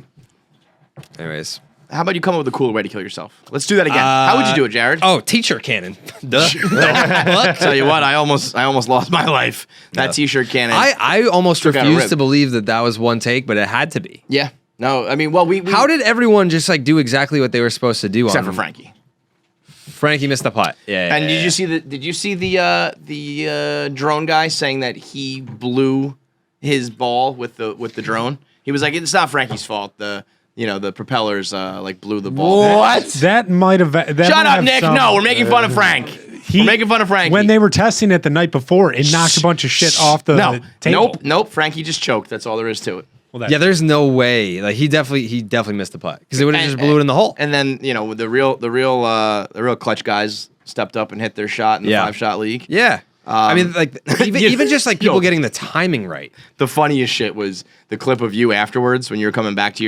Anyways. How about you come up with a cooler way to kill yourself? Let's do that again. How would you do it, Jared? Oh, t-shirt cannon. Duh. Tell you what, I almost lost my life. That No. t-shirt cannon. I almost out a refused rib. to believe that was one take, but it had to be. yeah. No, I mean, well, we How did everyone just like do exactly what they were supposed to do? except for Frankie. Frankie missed the putt. Yeah. And yeah, did you see the drone guy saying that he blew his ball with the drone? He was like, it's not Frankie's fault. The propellers like blew the ball. What? That might have. Shut up, Nick. No, we're making fun of Frank. We're making fun of Frankie. When they were testing it the night before, it knocked a bunch of shit off the table. Nope. Frankie just choked. That's all there is to it. Well, that- Yeah, there's no way. Like he definitely missed the putt because it would have just blew it in the hole. And then the real clutch guys stepped up and hit their shot in the 5-shot league. Yeah. I mean, like even just like people Yo. getting the timing right. The funniest shit was the clip of you afterwards when you were coming back to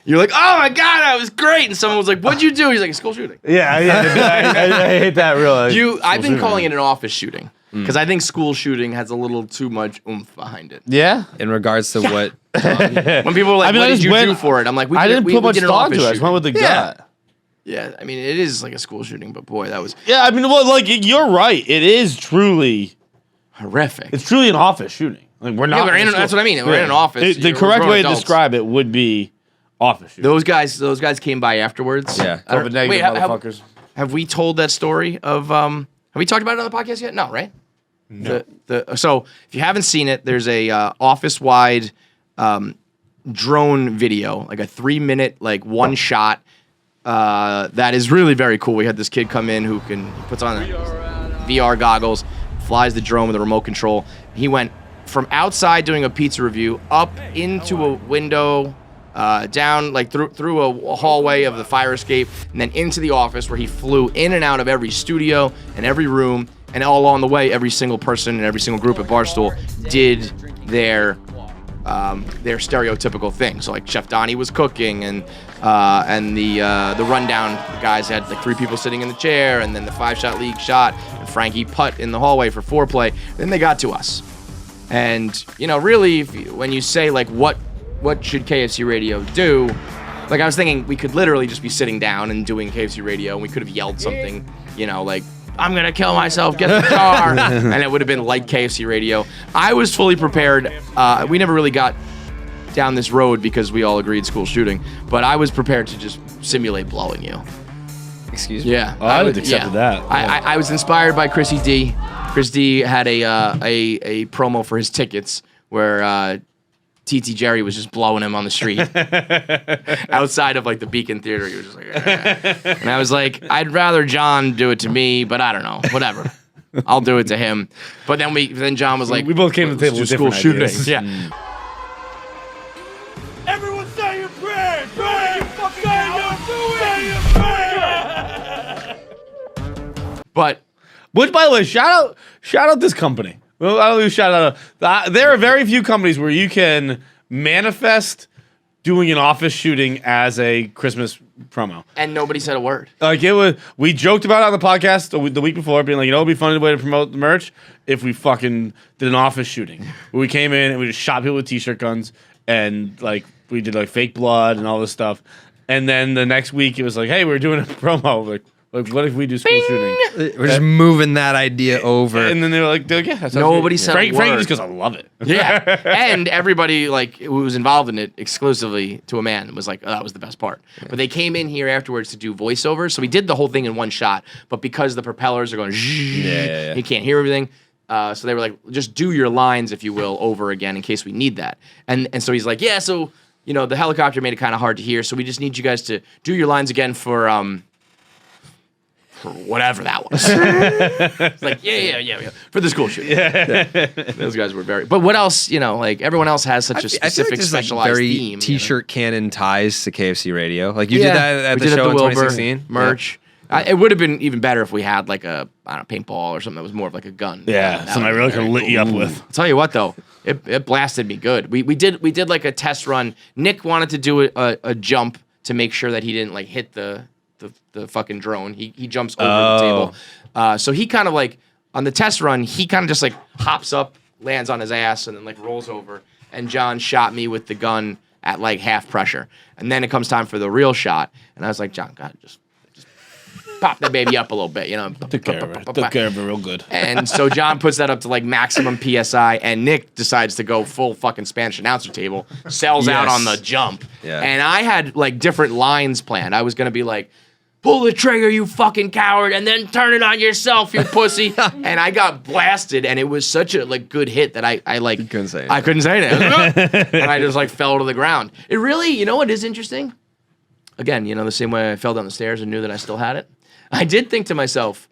you're like, oh my god, that was great, and someone was like, what'd you do? He's like, school shooting. Yeah, I hate that real. I've been calling it an office shooting because I think school shooting has a little too much oomph behind it. Yeah. In regards to what, When people are like, I mean, what I did just you went- do for it? I'm like, I didn't put much did an thought office into it. I just went with the Yeah. gut. Yeah, I mean, it is like a school shooting, but boy, that was Yeah, I mean, well, like you're right. It is truly. horrific. It's truly an office shooting. Like we're not. Yeah, that's what I mean. We're in an office. The We're correct grown way to adults. describe it would be office shooting. Those guys came by afterwards. Yeah. I don't- COVID negative wait, motherfuckers. have we told that story of have we talked about it on the podcast yet? No, right? No. So if you haven't seen it, there's a office wide drone video, like a 3-minute, like one shot. That is really very cool. We had this kid come in who puts on VR goggles, flies the drone with a remote control. He went from outside doing a pizza review up into a window, down like through a hallway of the fire escape, and then into the office where he flew in and out of every studio and every room, and all along the way, every single person and every single group at Barstool did their stereotypical thing. So like Chef Donnie was cooking, and the rundown guys had like 3 people sitting in the chair, and then the 5-shot league shot, and Frankie putt in the hallway for foreplay. Then they got to us, and really, when you say like what should KFC Radio do, like I was thinking we could literally just be sitting down and doing KFC Radio, and we could have yelled something, like, I'm gonna kill myself, get the car, and it would have been like KFC Radio. I was fully prepared. We never really got down this road because we all agreed school shooting, but I was prepared to just simulate blowing you. excuse me? Yeah, Oh, I would have accepted that. I was inspired by Chrissy D. Chris D had a promo for his tickets where TT Jerry was just blowing him on the street outside of like the Beacon Theater. He was just like, and I was like, I'd rather John do it to me, but I don't know, whatever. I'll do it to him. But then John was like, We both came to the table "Let's with do school different shooting." ideas. Yeah. Everyone say your prayers! Say your prayers! But Which, by the way, shout out this company. Well, I don't even shout out. There are very few companies where you can manifest doing an office shooting as a Christmas promo. and nobody said a word. Like it was, we joked about it on the podcast the week before, being like, it'd be a funny way to promote the merch if we fucking did an office shooting. Where we came in and we just shot people with t-shirt guns, and like we did like fake blood and all this stuff. And then the next week it was like, hey, we're doing a promo. Like what if we do school shooting? We're just moving that idea over. And then they were like, yeah, that sounds Nobody good. said a Frankie word. just goes, I love it. Yeah, and everybody like who was involved in it exclusively to a man was like, oh, that was the best part. But they came in here afterwards to do voiceovers, so we did the whole thing in one shot. But because the propellers are going, yeah. he can't hear everything. So they were like, just do your lines, if you will, over again in case we need that. And so he's like, yeah, so the helicopter made it kind of hard to hear, so we just need you guys to do your lines again for whatever that was. It's like, yeah. For the school shooting. Those guys were very. But what else, like everyone else has such a specific, specialized very theme. T-shirt canon ties to KFC Radio. Like you did that at we the did show in Wilbur, 2016. merch. It would have been even better if we had like a paintball or something that was more of like a gun. Yeah, something I really could lit you up with. I'll tell you what though, it blasted me good. We did like a test run. Nick wanted to do a jump to make sure that he didn't like hit the fucking drone. He jumps over the table. So he kind of like on the test run, he kind of just like hops up, lands on his ass, and then like rolls over. And John shot me with the gun at like half pressure. And then it comes time for the real shot, and I was like, John, God, just pop that baby up a little bit, Took care of it. Took care of it real good. And so John puts that up to like maximum PSI, and Nick decides to go full fucking Spanish announcer table, sells out on the jump. Yeah. And I had like different lines planned. I was gonna be like, pull the trigger, you fucking coward, and then turn it on yourself, you pussy. And I got blasted, and it was such a like good hit that I like You couldn't say anything. I couldn't say anything. And I just like fell to the ground. It really, you know what is interesting? Again, the same way I fell down the stairs and knew that I still had it. I did think to myself,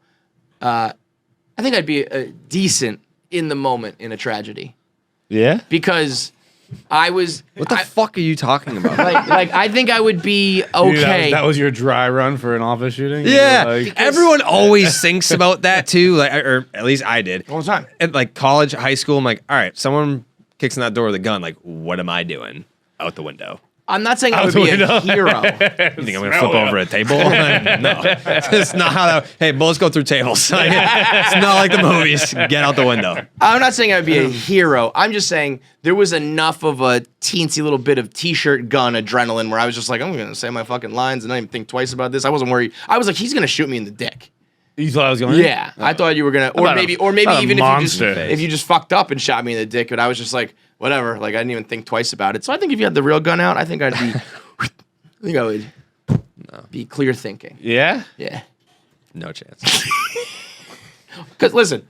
I think I'd be decent in the moment in a tragedy. Yeah? Because I was... What the fuck are you talking about? like I think I would be okay. Dude, that was your dry run for an office shooting? Yeah, Like, everyone always thinks about that too. Like, or at least I did. All the time. At like college, high school, I'm like, all right, someone kicks in that door with a gun. Like, what am I doing? Out the window. I'm not saying I would be a hero. You think I'm gonna flip over a table? No, it's not how that. Hey, bullets go through tables. Like, it's not like the movies. Get out the window. I'm not saying I would be a hero. I'm just saying there was enough of a teensy little bit of t-shirt gun adrenaline where I was just like, I'm gonna say my fucking lines and not even think twice about this. I wasn't worried. I was like, he's gonna shoot me in the dick. You thought I was going? Yeah, I thought you were gonna, or maybe even if you just fucked up and shot me in the dick. But I was just like, whatever. Like I didn't even think twice about it. So I think if you had the real gun out, I think I'd be, I think I would be clear thinking. Yeah? Yeah. No chance. Because listen,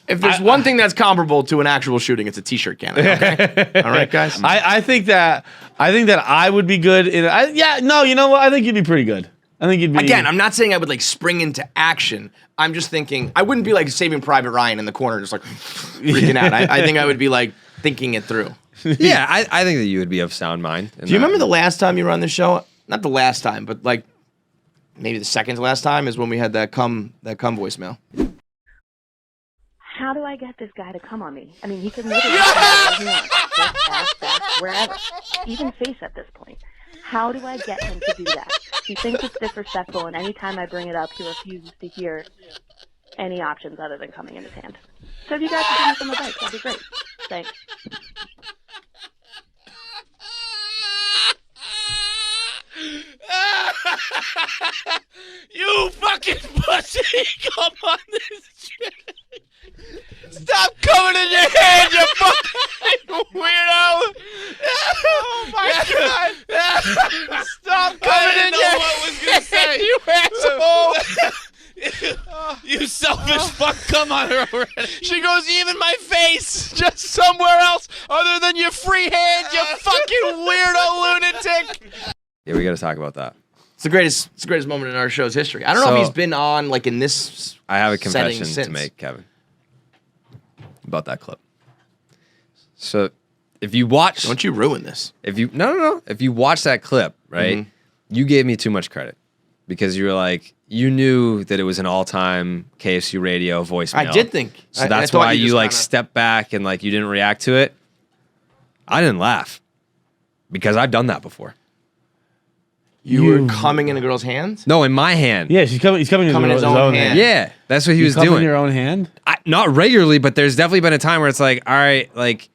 if there's one thing that's comparable to an actual shooting, it's a t-shirt cannon. Okay, all right, guys. I think that I would be good in. You know what? I think you'd be pretty good. I think you'd be. Again, I'm not saying I would like spring into action. I'm just thinking I wouldn't be like Saving Private Ryan in the corner, just like freaking out. I think I would be like thinking it through. Yeah, I think that you would be of sound mind. Do you remember the last time you were on this show? Not the last time, but like maybe the second to last time is when we had that come voicemail. How do I get this guy to come on me? I mean, he can literally do whatever he wants. Just ass, back, wherever. Even face at this point. How do I get him to do that? He thinks it's disrespectful, and anytime I bring it up, he refuses to hear any options other than coming in his hand. So if you guys could give me some advice, that'd be great. Thanks. You fucking pussy! Come on this shit! Stop coming in your hand, you fucking weirdo! Oh my god! Stop coming in your hand! I didn't know what I was gonna say. You asshole! You selfish fuck! Come on her already. She goes, even my face, just somewhere else other than your free hand, you fucking weirdo lunatic! Yeah, we got to talk about that. It's the greatest moment in our show's history. I don't know if he's been on like in this. I have a setting confession to make, Kevin, about that clip. So, if you watch, Don't you ruin this? if you watch that clip, right, you gave me too much credit because you were like, you knew that it was an all-time KFC radio voicemail. I did think. So I that's thought why you you just like kinda- stepped back and like you didn't react to it. I didn't laugh because I've done that before. You were coming in a girl's hand? No, in my hand. Yeah, he's coming in his own hand. Yeah, that's what he was You come doing. in your own hand? Not regularly, but there's definitely been a time where it's like, all right, like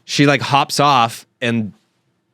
she like hops off and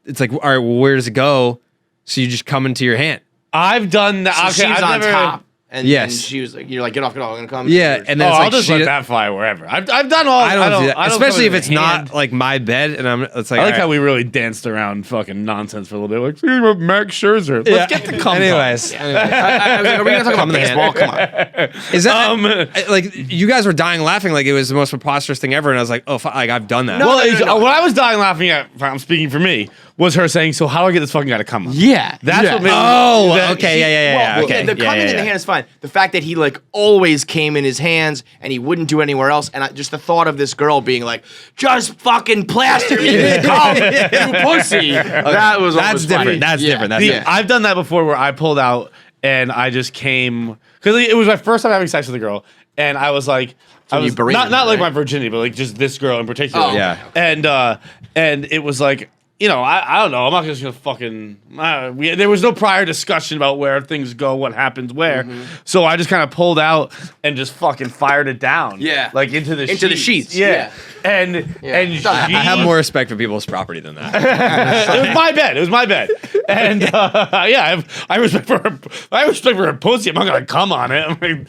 it's like, all right, well, where does it go? So you just come into your hand. I've done that. So Okay, she's I've on never. top. And Yes. and she was like, you're like, get off, I'm gonna come. Yeah, and then Oh, it's I'll like just she let that fly wherever. I've done all. I don't do that, I don't especially if come in it's the not hand. like my bed, and it's like I like all how right. we really danced around fucking nonsense for a little bit. Like, see, Max Scherzer. Let's get the cum. Anyways, I was like, are we gonna talk about in the hand. baseball? Come on. is that like you guys were dying laughing like it was the most preposterous thing ever, and I was like, oh, like I've done that. Well, what I was dying laughing at, I'm speaking for me, was her saying, "So how do I get this fucking guy to come on?" Yeah. That's what made Oh, that- okay, yeah. Okay, The coming in the hand is fine. The fact that he like always came in his hands and he wouldn't do anywhere else, and just the thought of this girl being like, "Just fucking plaster me, come, you pussy." That was That's almost different. funny. That's different. That's See, different. I've done that before where I pulled out and I just came because it was my first time having sex with a girl, and I was like, I you was berated not her, like right? my virginity, but like just this girl in particular. Oh, yeah. And it was like, you know, I don't know. I'm not just gonna fucking. There was no prior discussion about where things go, what happens where. So I just kind of pulled out and just fucking fired it down. Yeah. like into the sheets. Yeah, Yeah. and she, I have more respect for people's property than that. it was my bed. It was my bed. And yeah, I respect for her. I respect for her pussy. I'm not gonna cum on it. I'm like,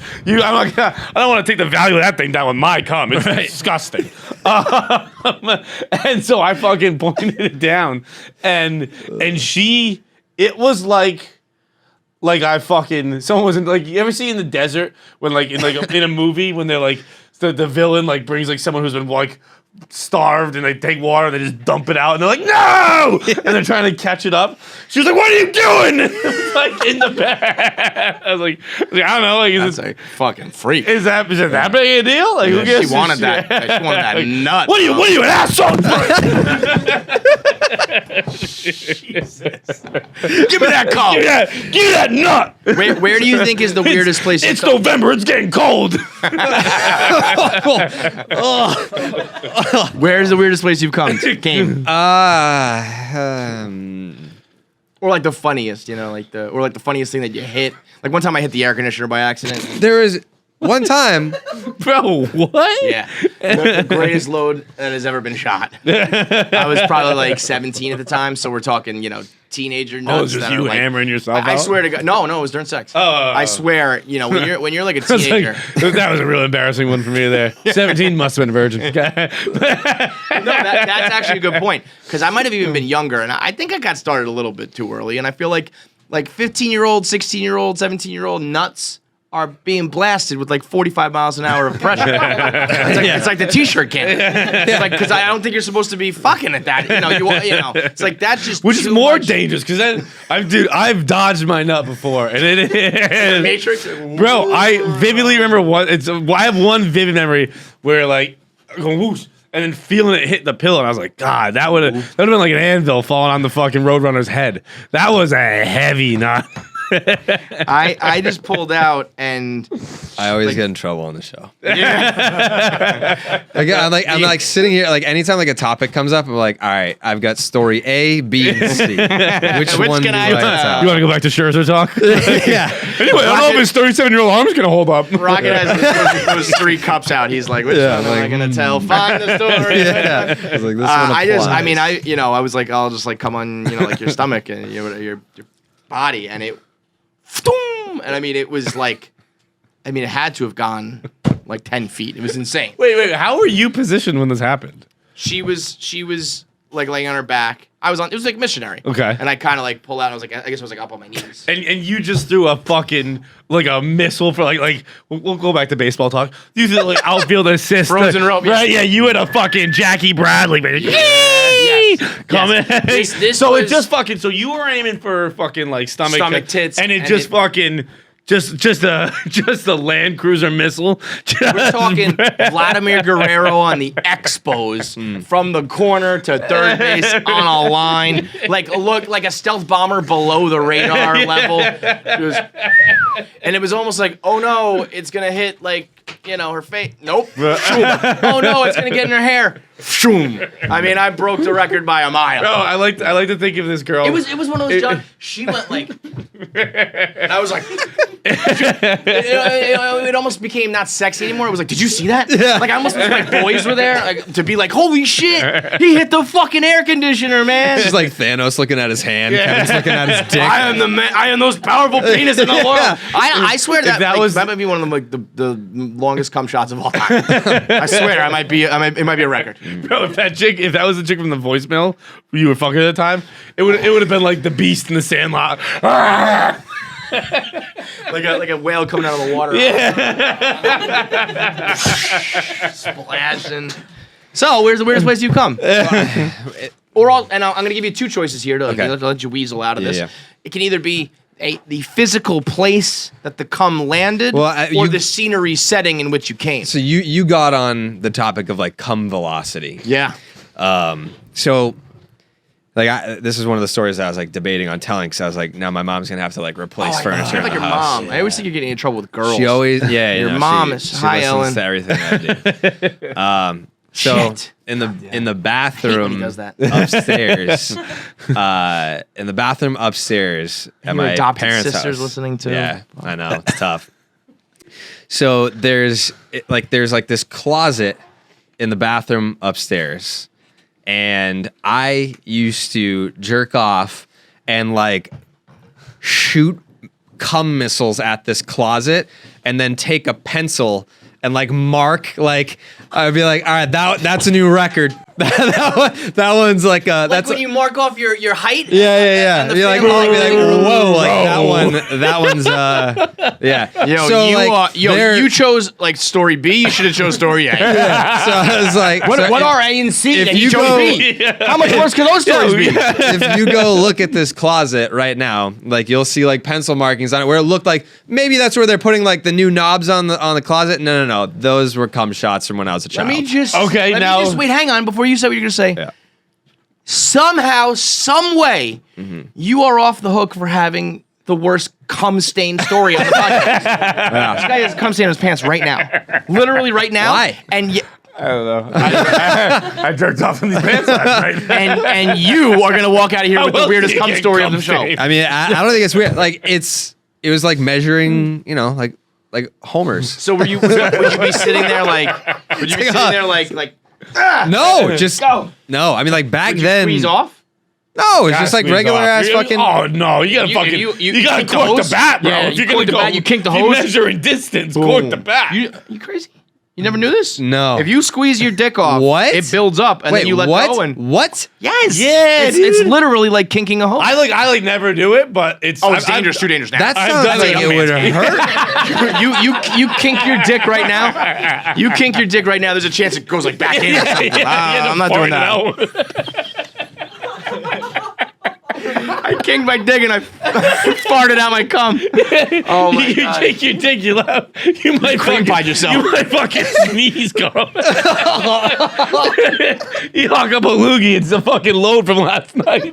I don't want to take the value of that thing down with my cum. It's disgusting. And so I fucking pointed it down, and she. It was like I fucking someone was in like you ever see in the desert when like in a movie when they're like the villain like brings like someone who's been like starved and they take water and they just dump it out and they're like no and they're trying to catch it up. She was like, "What are you doing?" Like in the bed. I was like I don't know. Like, That's a fucking freak. is that that big a deal? Like who gives She a wanted shit? that. She wanted that nut. What are you an asshole? Give me that cum. Give me that nut. Where do you think is the weirdest place? It's you've come? November. It's getting cold. Where's the weirdest place you've come? Came. Or like the funniest, you know, like the funniest thing that you hit. Like one time I hit the air conditioner by accident. There was one time. Bro, what? Yeah. The greatest load that has ever been shot. I was probably like 17 at the time, so we're talking, you know, teenager nuts. Oh, it's just that you are, like, hammering yourself I out? swear to God. No, it was during sex. I swear, you know, when you're like a I was teenager. like, that was a real embarrassing one for me there. 17 must have been a virgin. No, that's actually a good point. Because I might have even been younger, and I think I got started a little bit too early. And I feel like 15-year-old, 16-year-old, 17-year-old nuts are being blasted with like 45 miles an hour of pressure. It's like the T-shirt can. It's like because I don't think you're supposed to be fucking at that. You know. It's like that's just Which is too more much. dangerous because then I've dodged my nut before, and it is Matrix. Bro, I vividly remember I have one vivid memory where like going whoosh and then feeling it hit the pillow, and I was like, God, that would have been like an anvil falling on the fucking Roadrunner's head. That was a heavy nut. I just pulled out and I always get in trouble on the show. I'm like sitting here, like anytime like a topic comes up, I'm like, all right, I've got story A, B, and C. Which one can do I tell? You want to go back to Scherzer talk? Yeah. Anyway, I don't know if his 37-year-old arm's gonna hold up. Rocket has those 3 cups out. He's like, which one am I gonna tell? Find the story. Yeah. I was like, this one I applies. was like, I'll just like come on, you know, like your stomach and your body, and it, and I mean, it was like, it had to have gone like 10 feet. It was insane. Wait, how were you positioned when this happened? She was like laying on her back. It was like missionary. Okay. And I kind of like pull out. I guess I was like up on my knees. And you just threw a fucking like a missile for like we'll go back to baseball talk. You did like outfield assist, Frozen rope, right? Yeah, you had a fucking Jackie Bradley, man. Coming. This So was- it just fucking. So you were aiming for fucking like stomach tits, and it and just it- fucking. Just a Land Cruiser missile. We're talking Vladimir Guerrero on the Expos from the corner to third base on a line, looked like a stealth bomber below the radar level. And it was almost like, oh no, it's gonna hit her face. Nope. Oh no, it's gonna get in her hair. I mean, I broke the record by a mile. Bro, I like to think of this girl. It was one of those jobs. She went like, and I was like, it almost became not sexy anymore. It was like, did you see that? Yeah. Like I almost wish my boys were there to be like, holy shit, he hit the fucking air conditioner, man. It's just like Thanos looking at his hand, Kevin's looking at his dick. I am the man. I am the most powerful penis in the world. Yeah. I swear that might be one of the longest cum shots of all time. I swear, it might be a record. Bro, if that was the chick from the voicemail you were fucking at the time, it would have been like the Beast in the Sandlot. like a whale coming out of the water. Yeah. Splashing. So, where's the weirdest place you've come? and I'm going to give you two choices here to Okay. let you weasel out of this. Yeah. It can either be the physical place that the cum landed, Well, or the scenery setting in which you came. So you got on the topic of like cum velocity. Yeah. So like this is one of the stories that I was like debating on telling because I was like, now my mom's gonna have to like replace furniture. You're like in your the house. mom. I always think you're getting in trouble with girls. She always Your mom is- she hi, listens Ellyn. to everything I do. So Shit. in the I hate when he bathroom does that. upstairs, in the bathroom upstairs at Your my adopted parents' sister's house. listening too. Yeah, I know it's tough. So there's like this closet in the bathroom upstairs, and I used to jerk off and like shoot cum missiles at this closet, and then take a pencil and like mark like I'd be like, all right, that's a new record. that one's like that's when you mark off your height. yeah. and the Be like, family, whoa, like that one's yeah. Yo, So, like, there- you chose like story B. You should have chose story A. So I was like, What so are A and C? if And you you chose go- B. How much worse can those stories be? if you go look at this closet right now, like you'll see like pencil markings on it where it looked like maybe that's where they're putting like the new knobs on the closet. No. Those were cum shots from when I was a child. Okay, Let now- me just wait. Hang on, before you say what you're gonna say. Yeah. Somehow, some way, you are off the hook for having the worst cum stain story on the podcast. This guy has a cum stain on his pants right now, literally right now. Why? And I don't know. I jerked off in these pants last night. and you are gonna walk out of here with the will weirdest see cum it story of cum the show. stain. I mean, I don't think it's weird. Like it was like measuring, like homers. So would you be sitting there like? Would you be sitting there like? No, just Go. no. I mean, like back Would you then. squeeze off? No, it's just like regular ass fucking. Oh no, you gotta fucking. You gotta kink the cork the hose? bat, bro. Yeah, if you you're gonna cork the go, bat, you kink the you hose? measure in distance. Cork the bat. You crazy? You never knew this? No. If you squeeze your dick off, What? it builds up, and Wait, then you let what? go. And What? yes, Yeah, it's dude. literally like kinking a hose. I never do it, but it's. Oh, it's dangerous. Too dangerous now. That I've sounds done like it it on would Manscaped. hurt. you kink your dick right now. You kink your dick right now. There's a chance it goes like back in. Or something. I'm not doing that. I kinked my dick and I farted out my cum. Oh my You god! take your dick, you laugh. You might cream pied yourself. You might fucking sneeze, Carl. You hawk up a loogie. It's a fucking load from last night.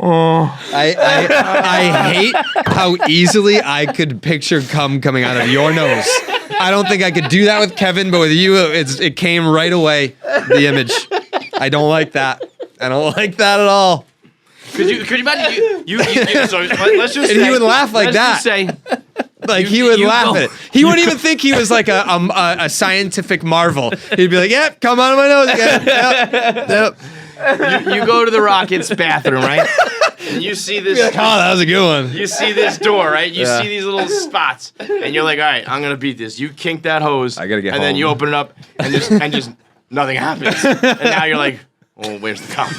I hate how easily I could picture cum coming out of your nose. I don't think I could do that with Kevin, but with you, it came right away. The image. I don't like that. I don't like that at all. Could you imagine so let's just And say, he would laugh like let's just that. say Like You- he would you laugh go- at it. He wouldn't even think he was like a scientific marvel. He'd be like, "Yep, come out of my nose again." Yep. you go to the Rockets bathroom, right? And you see this. Oh, that was a good one. You see this door, right? You Yeah. see these little spots, and you're like, "All right, I'm gonna beat this." You kink that hose. I gotta get And then home. you open it up, and just nothing happens. And now you're like, "Oh, where's the cum?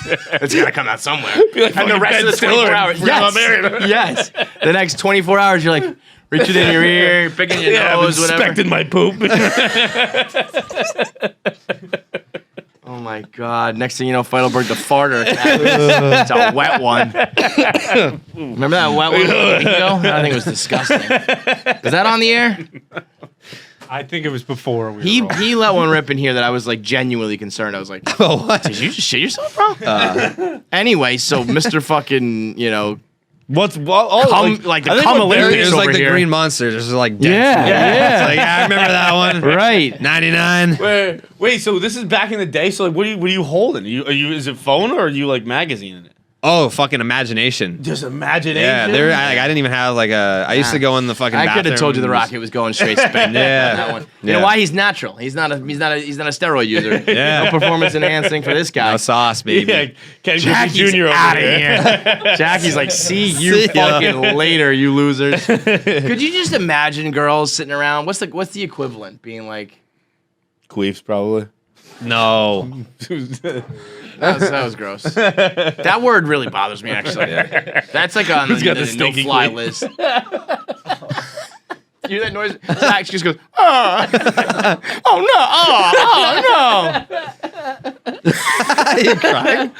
It's gotta come out somewhere." like And the fucking rest of Ben the 24 Stiller hours, in Freedom America. yes. The next 24 hours, you're like reaching in your ear, picking your Yeah, I'm nose, whatever. inspecting my poop. Oh my God! Next thing you know, Feidelberg the Farter. It's a wet one. Remember that wet one a week ago? I think it was disgusting. Is that on the air? I think it was before we He were rolling. he let one rip in here that I was like genuinely concerned. I was like, Oh, what? did you just shit yourself, bro? Anyway, so Mr. fucking, What's I like the think cum what It Olympics was like over the here. Green Monsters. It was like dead Yeah, food. yeah. It's like, I remember that one. Right. 99. Wait, so this is back in the day. So like, what are you holding? Are you is it phone or are you like magazine in it? Oh, fucking imagination. Just imagination. Yeah, I didn't even have like a. I used to go in the fucking. I could have told you the bathroom. Rocket was going straight spec. Yeah. On that one. You Yeah. know why? He's natural. He's not a steroid user. Yeah. No performance enhancing for this guy. No sauce, baby. Yeah, Ken Griffey Jackie's Jr. over out of here. here. Jackie's like, see you See ya. fucking later, you losers. Could you just imagine girls sitting around? What's the equivalent? Being like, Queefs probably. No. that was gross. That word really bothers me, actually. That's like on Who's got the the stinky no-fly queef? list. You hear that noise? Zach just goes, oh, oh no, You crying?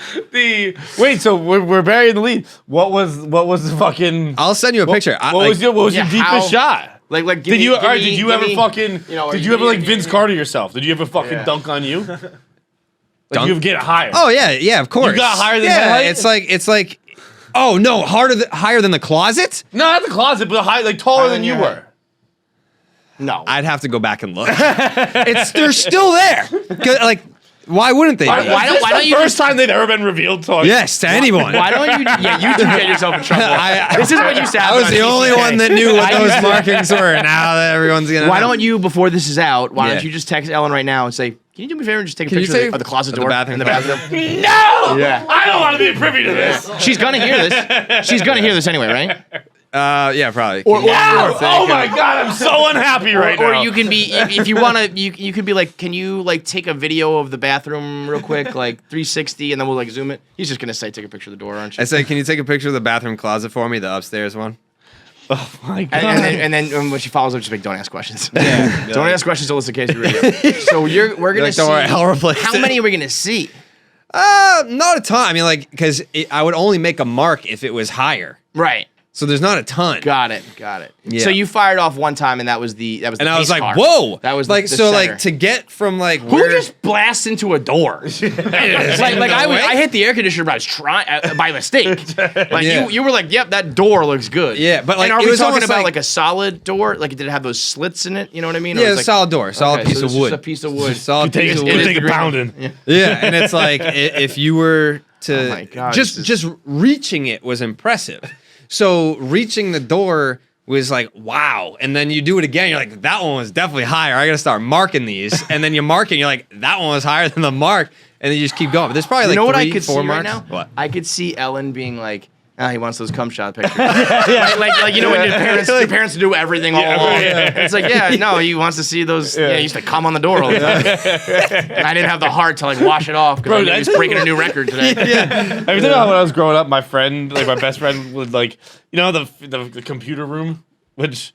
Wait, so we're burying the lead. What was the fucking? I'll send you a picture. What was your deepest how- shot? Like, Did you ever fucking? you know, did you ever like Vince Carter yourself? Did you ever fucking dunk on you? Like Dunk? you get higher. Oh yeah, of course. You got higher than yeah. head height? It's like, oh no, higher than the closet. No, not the closet, but high, like taller than you were. No. I'd have to go back and look. They're still there. 'Cause, like, why wouldn't they? Why don't you First time they've ever been revealed to us. Yes, to anyone. Why don't you? Yeah, you do get yourself in trouble. This is what you said. I was the only one that knew what those markings were. Now that everyone's gonna. Why know. don't you, before this is out, why Yeah. don't you just text Ellen right now and say, can you do me a favor and just take a Can you picture take- of the closet of the door bathroom? in the bathroom? No! Yeah. I don't want to be privy to this. She's gonna hear this. She's gonna hear this anyway, right? Yeah, probably. Oh my god, I'm so unhappy right now. Or you can be, if you want to, you could be like, can you like take a video of the bathroom real quick, like 360, and then we'll like zoom it. He's just gonna say, take a picture of the door, aren't you? I said, can you take a picture of the bathroom closet for me, the upstairs one? Oh my god. And then when she follows up, just like, don't ask questions. Yeah. Don't ask questions till it's the case radio. So we're gonna like, see. don't worry, I'll replace how it. many are we gonna see? Not a ton. I mean, like, because I would only make a mark if it was higher. Right. So there's not a ton. Got it. Yeah. So you fired off one time, and that was the And I was pace like, car. whoa. That was like, the so center. like to get from like Who where just blasts into a door? I hit the air conditioner, but I was trying by mistake. Like Yeah. you were like, yep, that door looks good. Yeah, but, like, and are it we was talking almost about like- like a solid door? Like did it have those slits in it? You know what I mean? Or Yeah, it's it's like, solid door, solid okay, piece so of it's wood. just a piece of wood. Solid Take piece of a wood. take a pounding. Yeah, and it's like if you were to Oh my God, just this is- just reaching it was impressive. So reaching the door was like wow, and then you do it again. You're like that one was definitely higher. I got to start marking these, and then you mark it. And you're like that one was higher than the mark, and then you just keep going. But there's probably You like know what I 3, could 4 see marks. right now? What? I could see Ellen being like, he wants those cum shot pictures. like you know when your parents do everything all along. It's like, no, he wants to see those. Yeah, he used to cum on the door all the time. And I didn't have the heart to like wash it off because I knew he was breaking a new record today. Every time when I was growing up, my friend, like my best friend, would like, you know, the computer room, which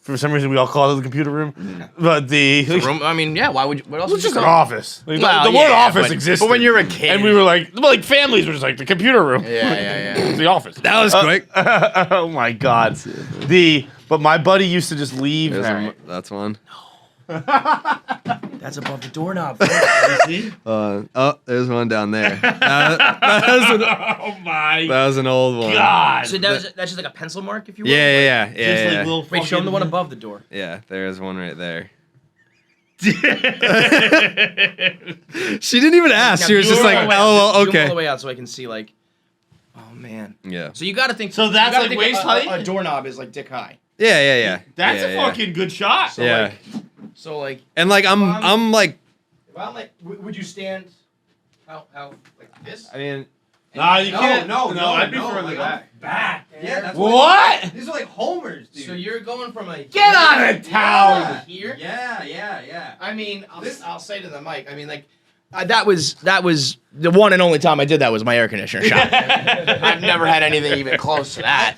for some reason we all call it the computer room, but the Room, I mean, yeah. Why would you? What else? it's would just you an call it? office. Like, Well, the word yeah, office but- existed. but when you're a kid- and we were like families were just like the computer room. Yeah. The office. That was quick. Oh my god. But my buddy used to just leave. That's one. That's above the doorknob. Oh, there's one down there. Oh my That was an old one. god. So that's just like a pencil mark, if you will. Yeah. Wait, show them the one above the door. Yeah, there's one right there. She didn't even ask. She was just like, Zoom oh, all the okay. way out so I can see like. Oh man. Yeah. So you got to think. So that's you gotta like think waist a height? A doorknob is like dick high. Yeah. That's Yeah, a yeah. fucking good shot. Yeah. So like, And like I'm like, if I'm like, would you stand? How like this? I mean, Nah, you can't. no, I'd be no, further like, back. Back. yeah, that's What? These are like homers, dude. So you're going from like Get out of town. here. Yeah. I mean, I'll say to the mic. I mean, like, that was the one and only time I did that was my air conditioner shot. I've never had anything even close to that.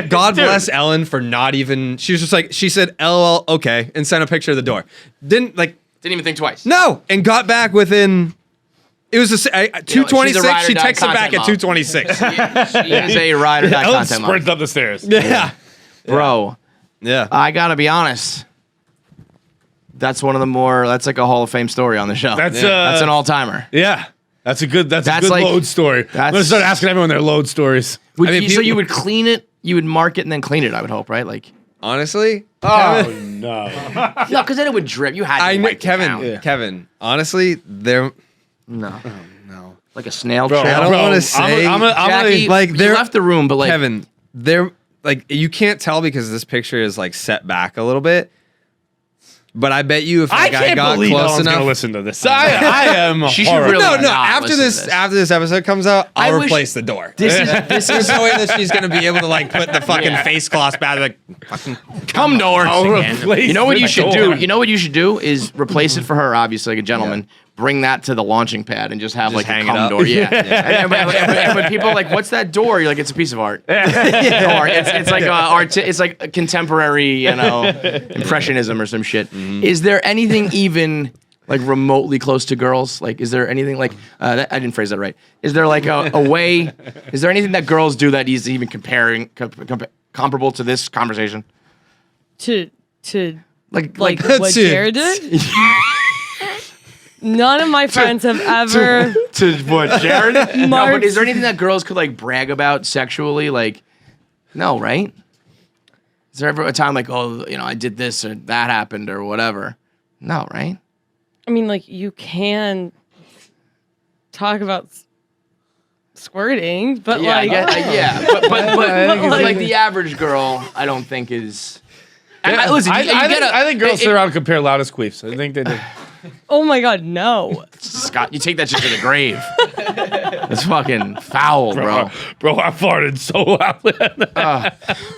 God bless Ellen for not even. She was just like, she said, "LOL, okay," and sent a picture of the door. Didn't even think twice. no, and got back within. It was a 226. She ride or die texted back at content 226. She is a ride or die Ellen content mom. sprints up the stairs. Yeah. Bro, Yeah. I gotta be honest. That's one of the more. That's like a Hall of Fame story on the show. That's That's an all timer. Yeah. That's a good That's like, like- load story. I'm gonna start asking everyone their load stories. So people- you would clean it, you would mark it, and then clean it. I would hope, right? Like, Honestly, Oh no. no, because then it would drip. You had to I know wipe it Kevin. down. Kevin. Honestly, they're No, no. like a snail Bro, trail. I don't bro, wanna I'm say- Jackie, like, you they're- left the room, but like, Kevin. They're like you can't tell because this picture is like set back a little bit. But I bet you if I like, I can't got believe no close one's gonna enough. listen to this. I am She should horrible. really- No. not After listen to after this episode comes out, I I'll wish- replace the door. this There's no way that she's gonna be able to like put the fucking face cloth back. Like fucking come door. I'll replace You know what you the should door. do? You know what you should do is replace it for her, obviously, like a gentleman. bring that to the launching pad and just have Just like hang a it cum up. door. Yeah. And when people are like, "What's that door?" You're like, "It's a piece of art." Or it's like it's like a contemporary, impressionism or some shit. Is there anything even like remotely close to girls? Like, is there anything like I didn't phrase that right? Is there like a way? Is there anything that girls do that is even comparable to this conversation? To Like what to- Jared did? None of my friends have ever. to what, Jared? No, but Marked- is there anything that girls could like brag about sexually? Like, no, right? Is there ever a time like, oh, I did this or that happened or whatever? No, right? I mean, like, you can talk about squirting, but Yeah, like, but like the average girl, I don't think is. Listen, I think girls sit around and compare loudest queefs. I think they do. oh my god, no. Scott, you take that shit to the grave. It's fucking foul, bro. Bro, I farted so loud.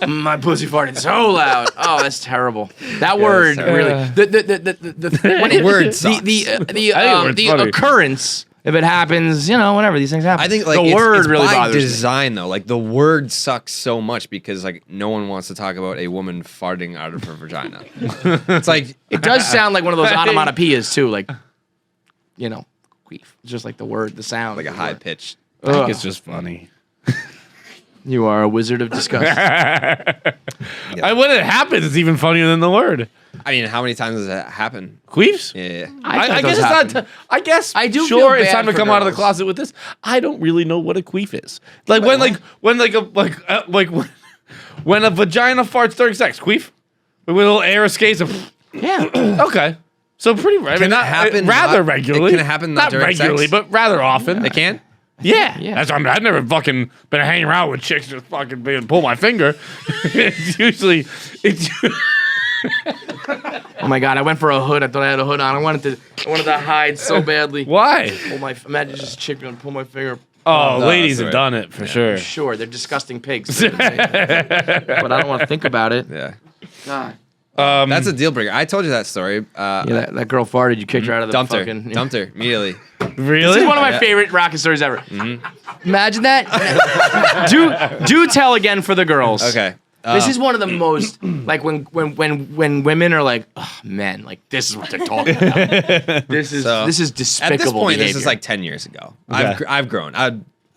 My pussy farted so loud. Oh, that's terrible. That word really. The word sucks. The occurrence. If it happens, whenever these things happen. I think like the it's, word it's really by bothers me. design though. Like the word sucks so much because like no one wants to talk about a woman farting out of her vagina. It's like It does sound like one of those onomatopoeias too, like, queef. It's just like the word, the sound. like a high pitched. I think it's just funny. You are a wizard of disgust. When it happens, it's even funnier than the word. I mean, how many times does that happen? Queefs? Yeah. I guess it's not. I guess I do Sure, feel it's bad time to for come out of the girls. closet with this. I don't really know what a queef is. Like when a vagina farts during sex. Queef. When a little air escapes. Yeah. Okay. So pretty. I mean, Can it not happen rather not- regularly. it can happen not during regularly, sex? but rather often. It can? Yeah. Yeah. That's. I mean, I've never fucking been hanging around with chicks just fucking being pull my finger. It's usually. Oh my god, I went for a hood. I thought I had a hood on. I wanted to hide so badly. Why? Imagine just a chick going to pull my finger. Oh, No, ladies that's have right. done it for sure. Sure, they're disgusting pigs. But I don't want to think about it. Yeah. God. That's a deal breaker. I told you that story. Yeah, that girl farted. You kicked her out of the Dumped her. fucking. Dumped her immediately. Really? This is one of my favorite rocket stories ever. Imagine that. do tell again for the girls. Okay. This is one of the most like when women are like, oh, men, like this is what they're talking about. This is despicable. At this point, behavior. this is like 10 years ago. Okay. I've grown.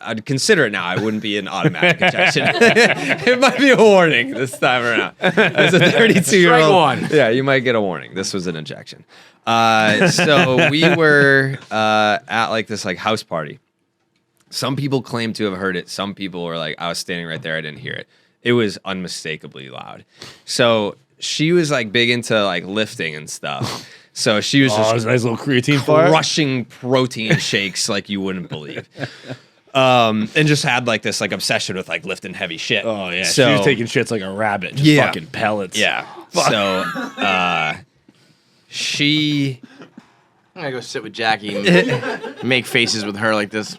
I'd consider it now. I wouldn't be an automatic ejection. It might be a warning this time around. As a 32-year-old, Strike one. yeah, you might get a warning. This was an injection. So we were at like this like house party. Some people claim to have heard it. Some people were like, I was standing right there. I didn't hear it. It was unmistakably loud. So she was like big into like lifting and stuff. So she was Oh, just it's a nice little creatine fart. crushing protein shakes like you wouldn't believe. And just had like this like obsession with like lifting heavy shit. Oh yeah, So, she was taking shits like a rabbit. Just Yeah. fucking pellets. yeah. So she I'm gonna go sit with Jackie and make faces with her like this.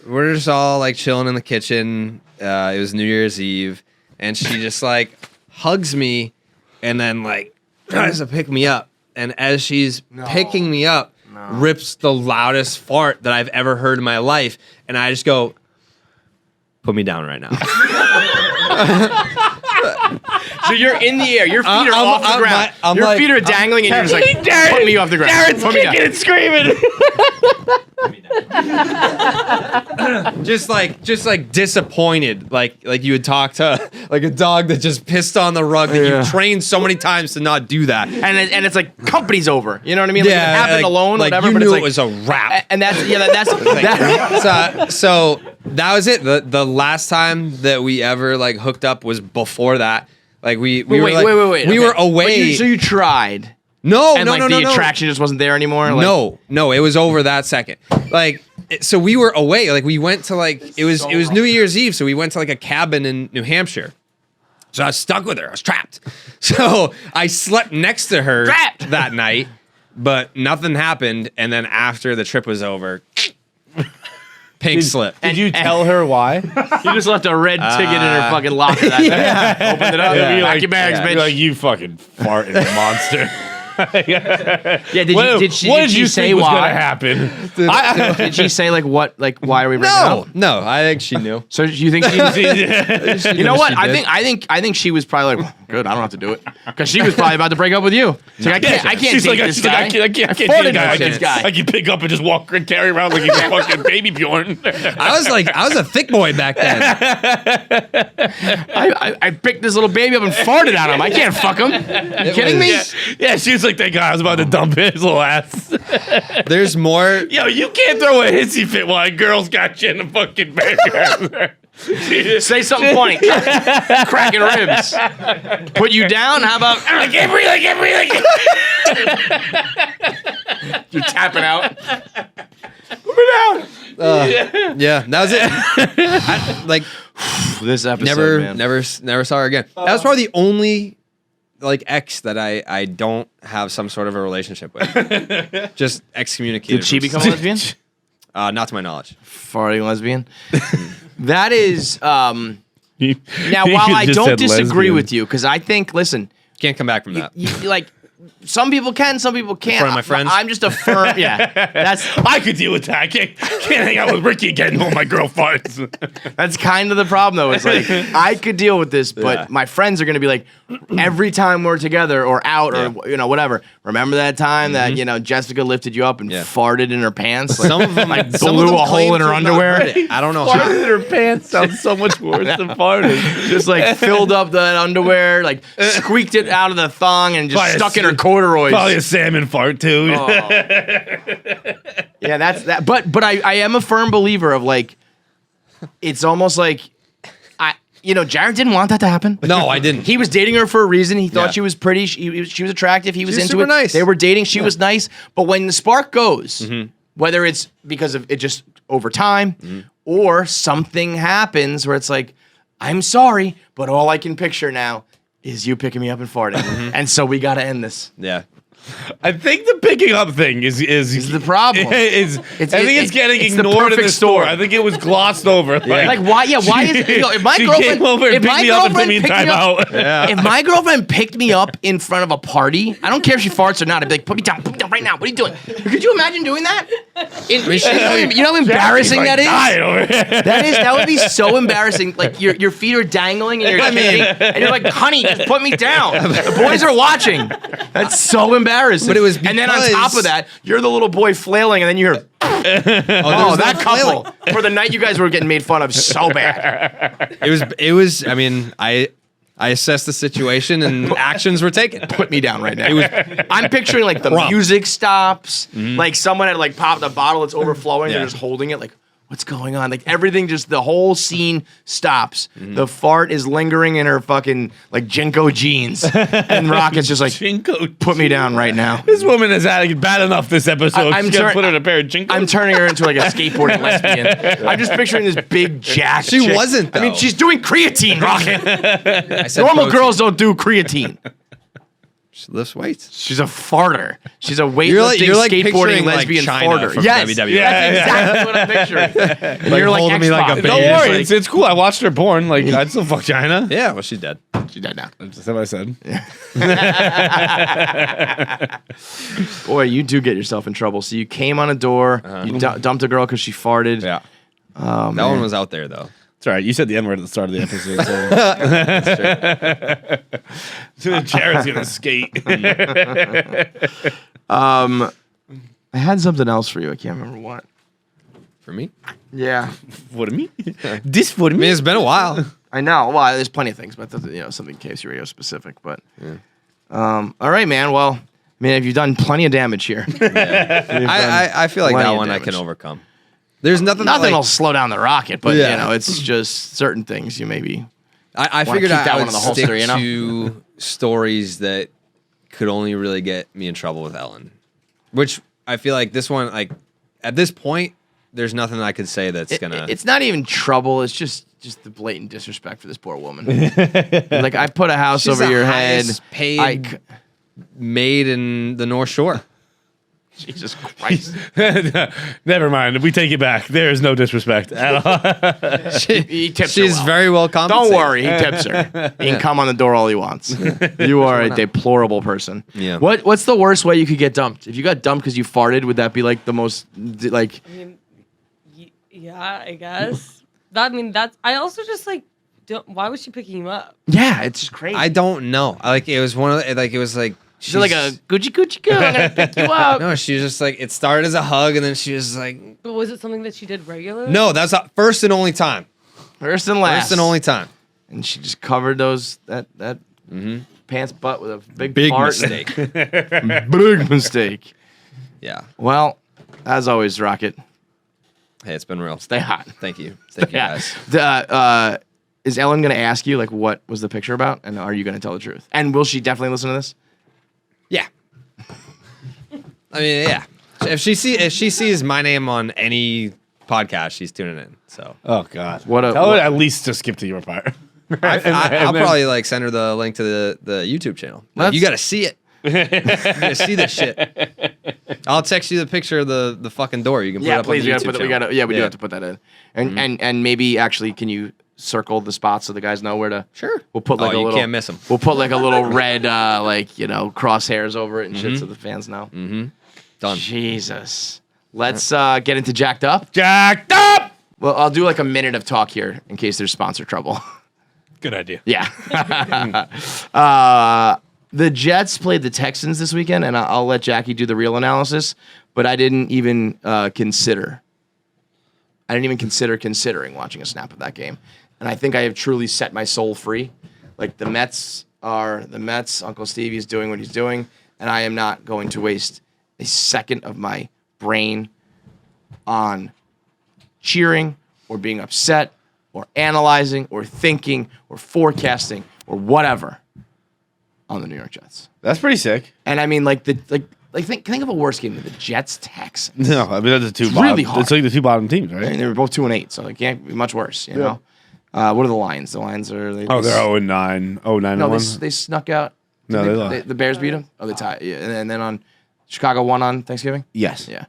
we're just all like chilling in the kitchen. It was New Year's Eve, and she just like hugs me and then like tries to pick me up. And as she's picking me up, rips the loudest fart that I've ever heard in my life. And I just go, put me down right now. So you're in the air. Your feet are off the ground. I'm Your like- feet are dangling, and you're just like, put me off the ground. Darren's Put me kicking down. and screaming. just like disappointed, like you would talk to like a dog that just pissed on the rug that you trained so many times to not do that. And it's like company's over. You know what I mean? Like, if it happened like, alone, like whatever. you But knew it's like, it was a wrap. and that's that. So that was it. The last time that we ever like hooked up was before that. Like we were like, wait. we okay. were away. So you tried, no, and no, like no, the no, attraction just wasn't there anymore. Like, no, it was over that second. Like, so we were away. Like, we went to like it was New Year's Eve, so we went to like a cabin in New Hampshire. So I was stuck with her. I was trapped. So I slept next to her that night, but nothing happened. And then after the trip was over, pink slip. Did you tell her why? you just left a red ticket in her fucking locker that night. Opened it up. Yeah. Pack your bags, bitch. You're like, you fucking farting monster. Yeah, did you, What did she, what did she you say think was why? gonna happen? Did she say like what? Like why are we breaking up? No, I think she knew. So you think she? You know what? She I did. think she was probably like, good. I don't have to do it because she was probably about to break up with you. She's like, I can't She's take like, this she's guy. like, I can't take afford this guy. I can pick up and just walk and carry around like he's a fucking baby Bjorn. I was a thick boy back then. I picked this little baby up and farted at him. I can't fuck him. You kidding me? Yeah, she was like that guy. I was about to dump his little ass. There's more. Yo, you can't throw a hissy fit while a girl's got you in the fucking background. Say something funny. Cracking ribs. Put you down? How about I can't breathe. I can't breathe. you're tapping out? Yeah, that was it. This episode, never, man. never saw her again. That was probably the only ex that I don't have some sort of a relationship with. Just excommunicated. Did she from become a society. lesbian? Not to my knowledge. Farting lesbian. That is now. You While I just don't said disagree lesbian. with you, because I think, listen, Can't come back from that. you, like some people can, some people can't. front of my friends? I'm just a firm. Yeah, that's I could deal with that. I can't hang out with Ricky again when my girl farts. that's kind of the problem, though. It's like I could deal with this, but Yeah. my friends are gonna be like, every time we're together or out or whatever. Remember that time that Jessica lifted you up and Yeah. farted in her pants? Like, Some of them like some of blew them a hole claim in her to have not underwear. heard it. I don't know. Farting in her pants sounds so much worse than farting. Just like filled up that underwear, like squeaked it out of the thong and just Probably stuck in her corduroys. Probably a salmon fart too. Yeah, that's that. But I am a firm believer of like, it's almost like, Jared didn't want that to happen. No, I didn't. He was dating her for a reason. He thought Yeah. she was pretty. She was attractive. He was was into super it. nice. They were dating. She was nice. But when the spark goes, whether it's because of it just over time or something happens where it's like, I'm sorry, but all I can picture now is you picking me up and farting. And so we got to end this. Yeah. I think the picking up thing is the problem. I think it's getting it's the ignored in perfect the store. storm. I think it was glossed over. Like why? Yeah, why is it? If my she girlfriend came over and if picked my me up and put girlfriend me in picked me up, timeout. if my girlfriend picked me up in front of a party, I don't care if she farts or not. I'd be like, put me down right now. What are you doing? Could you imagine doing that? You know how embarrassing that is. Dying over here. That would be so embarrassing. Like your feet are dangling and you're kicking, and you're like, honey, just put me down. The boys are watching. That's so embarrassing. But it was and then on because- top of that, you're the little boy flailing, and then you hear. Oh, that couple for the night you guys were getting made fun of so bad. It was. I mean, I assessed the situation and actions were taken. Put me down right now. I'm picturing like the music stops, like someone had like popped a bottle, it's overflowing, Yeah. they're just holding it like, what's going on? Like everything just, the whole scene stops. The fart is lingering in her fucking like Jinko jeans. And Rocket's just like, Jinko put me down right now. This woman has had it bad enough this episode. I'm She's gonna turn- put her in a pair of Jinkos. I'm turning her into like a skateboarding lesbian. I'm just picturing this big jack. She chick. wasn't, I mean, though. she's doing creatine, Rocket. I said Normal protein. girls don't do creatine. She lifts weights. She's a farter. She's a weightlifting, You're like skateboarding, picturing, like, lesbian China farter. from Yes, WWE. that's exactly what I'm picturing. You're like holding me like a Xbox. baby. Don't It's worry, it's cool. I watched her born. Like I'd still fuck China. Yeah, well, she's dead. She's dead now. That's what I said. Boy, you do get yourself in trouble. So you came on a door, you dumped a girl because she farted. Yeah. Oh, That one was out there though. It's all right. You said the N word at the start of the episode. So Jared's gonna skate. I had something else for you. I can't remember what. For me. Yeah. For me? This for I mean, me? it's been a while. I know. Well, there's plenty of things, but something KC Radio specific. But all right, man. Well, I mean, you've done plenty of damage here. I feel like plenty that of one I damage. can overcome. There's nothing. Nothing that, will like, slow down the rocket, but Yeah. it's just certain things you maybe. I wanna figured keep I that would one in the holster, stick you know? to stories that could only really get me in trouble with Ellyn, which I feel like this one, like at this point, there's nothing I could say that's gonna. It's not even trouble. It's just the blatant disrespect for this poor woman. Like I put a house She's over the your head. highest paid maid in the North Shore. Jesus Christ. Never mind. We take it back. There is no disrespect at all. He tips her She's well. very well compensated. Don't worry, he tips her. He can come on the door all he wants. You are a deplorable person. Yeah. What's the worst way you could get dumped? If you got dumped because you farted, would that be like the most like? I mean, yeah, I guess. That's. I also just like. Why was she picking you up? Yeah, it's crazy. I don't know. Like it was one of the, like it was like She's like a Gucci girl. I'm gonna pick you up. No, she was just like it started as a hug and then she was like But was it something that she did regularly? no, that's not, first and only time. First and last. First and only time. And she just covered that pants butt with a big fart. mistake. Big mistake. Yeah. Well, as always, Rocket, Hey, it's been real. stay hot. Thank you. Thank you Yeah. guys. Is Ellyn going to ask you, like, what was the picture about? And are you going to tell the truth? And will she definitely listen to this? Yeah. I mean, yeah. If she sees my name on any podcast, she's tuning in. So Oh God. Tell her at least to skip to your part. I'll probably like send her the link to the YouTube channel. Like, you got to see it. You got to see this shit. I'll text you the picture of the fucking door. You can put it up please. on the YouTube We channel. do have to put that in. And maybe actually, can you circle the spots so the guys know where to? Sure. We'll put like Oh, a you little. can't miss 'em. We'll put like a little red, crosshairs over it and shit, so the fans know. Done. Jesus. Let's get into Jacked Up. Jacked up. Well, I'll do like a minute of talk here in case there's sponsor trouble. Good idea. Yeah. The Jets played the Texans this weekend, and I'll let Jackie do the real analysis, but I didn't even consider considering watching a snap of that game. And I think I have truly set my soul free. Like, the Mets are the Mets. Uncle Stevie is doing what he's doing, and I am not going to waste a second of my brain on cheering or being upset or analyzing or thinking or forecasting or whatever on the New York Jets. That's pretty sick. And I mean, think of a worse game than the Jets Texans. No, I mean that's the two. It's bottom, really hard. It's like the two bottom teams, I mean, right? they were both 2-8, so it can't be much worse. You know. What are the Lions? The Lions are. They're 0-9. 0-9 No, one. they snuck out. No, they lost. The Bears beat them. Oh, they tied. Yeah, and then on Chicago won on Thanksgiving. Yes. Yeah.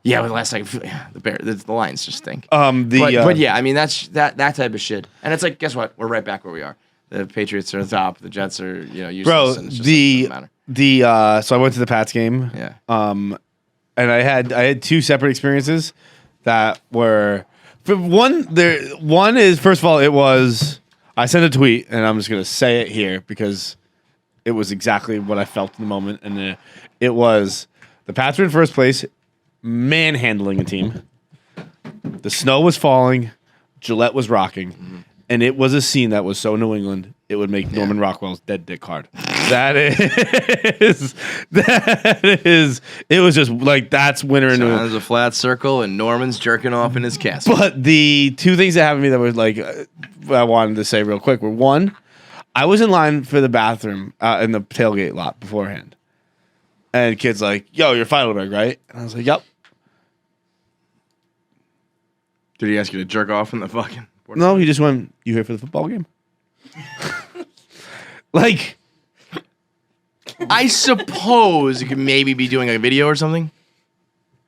Yeah, with the last second, the Lions just stink. But yeah, I mean that's that type of shit. And it's like, guess what? We're right back where we are. The Patriots are at the top. The Jets are, useless. bro, And it's just doesn't matter. so I went to the Pats game. Yeah. And I had two separate experiences that were one is, first of all, it was, I sent a tweet and I'm just gonna say it here because it was exactly what I felt in the moment, and it was the Pats were in first place, manhandling a team. The snow was falling, Gillette was rocking, and it was a scene that was so New England it would make Norman Rockwell's dead dick hard. It was just like, that's winter in New England. There's a flat circle and Norman's jerking off in his castle. But the two things that happened to me that were like, I wanted to say real quick were, one, I was in line for the bathroom in the tailgate lot beforehand. And the kid's like, yo, you're Feidelberg, right? And I was like, yep. Did he ask you to jerk off in the fucking? No, he just went, you here for the football game? Like, I suppose you could maybe be doing a video or something.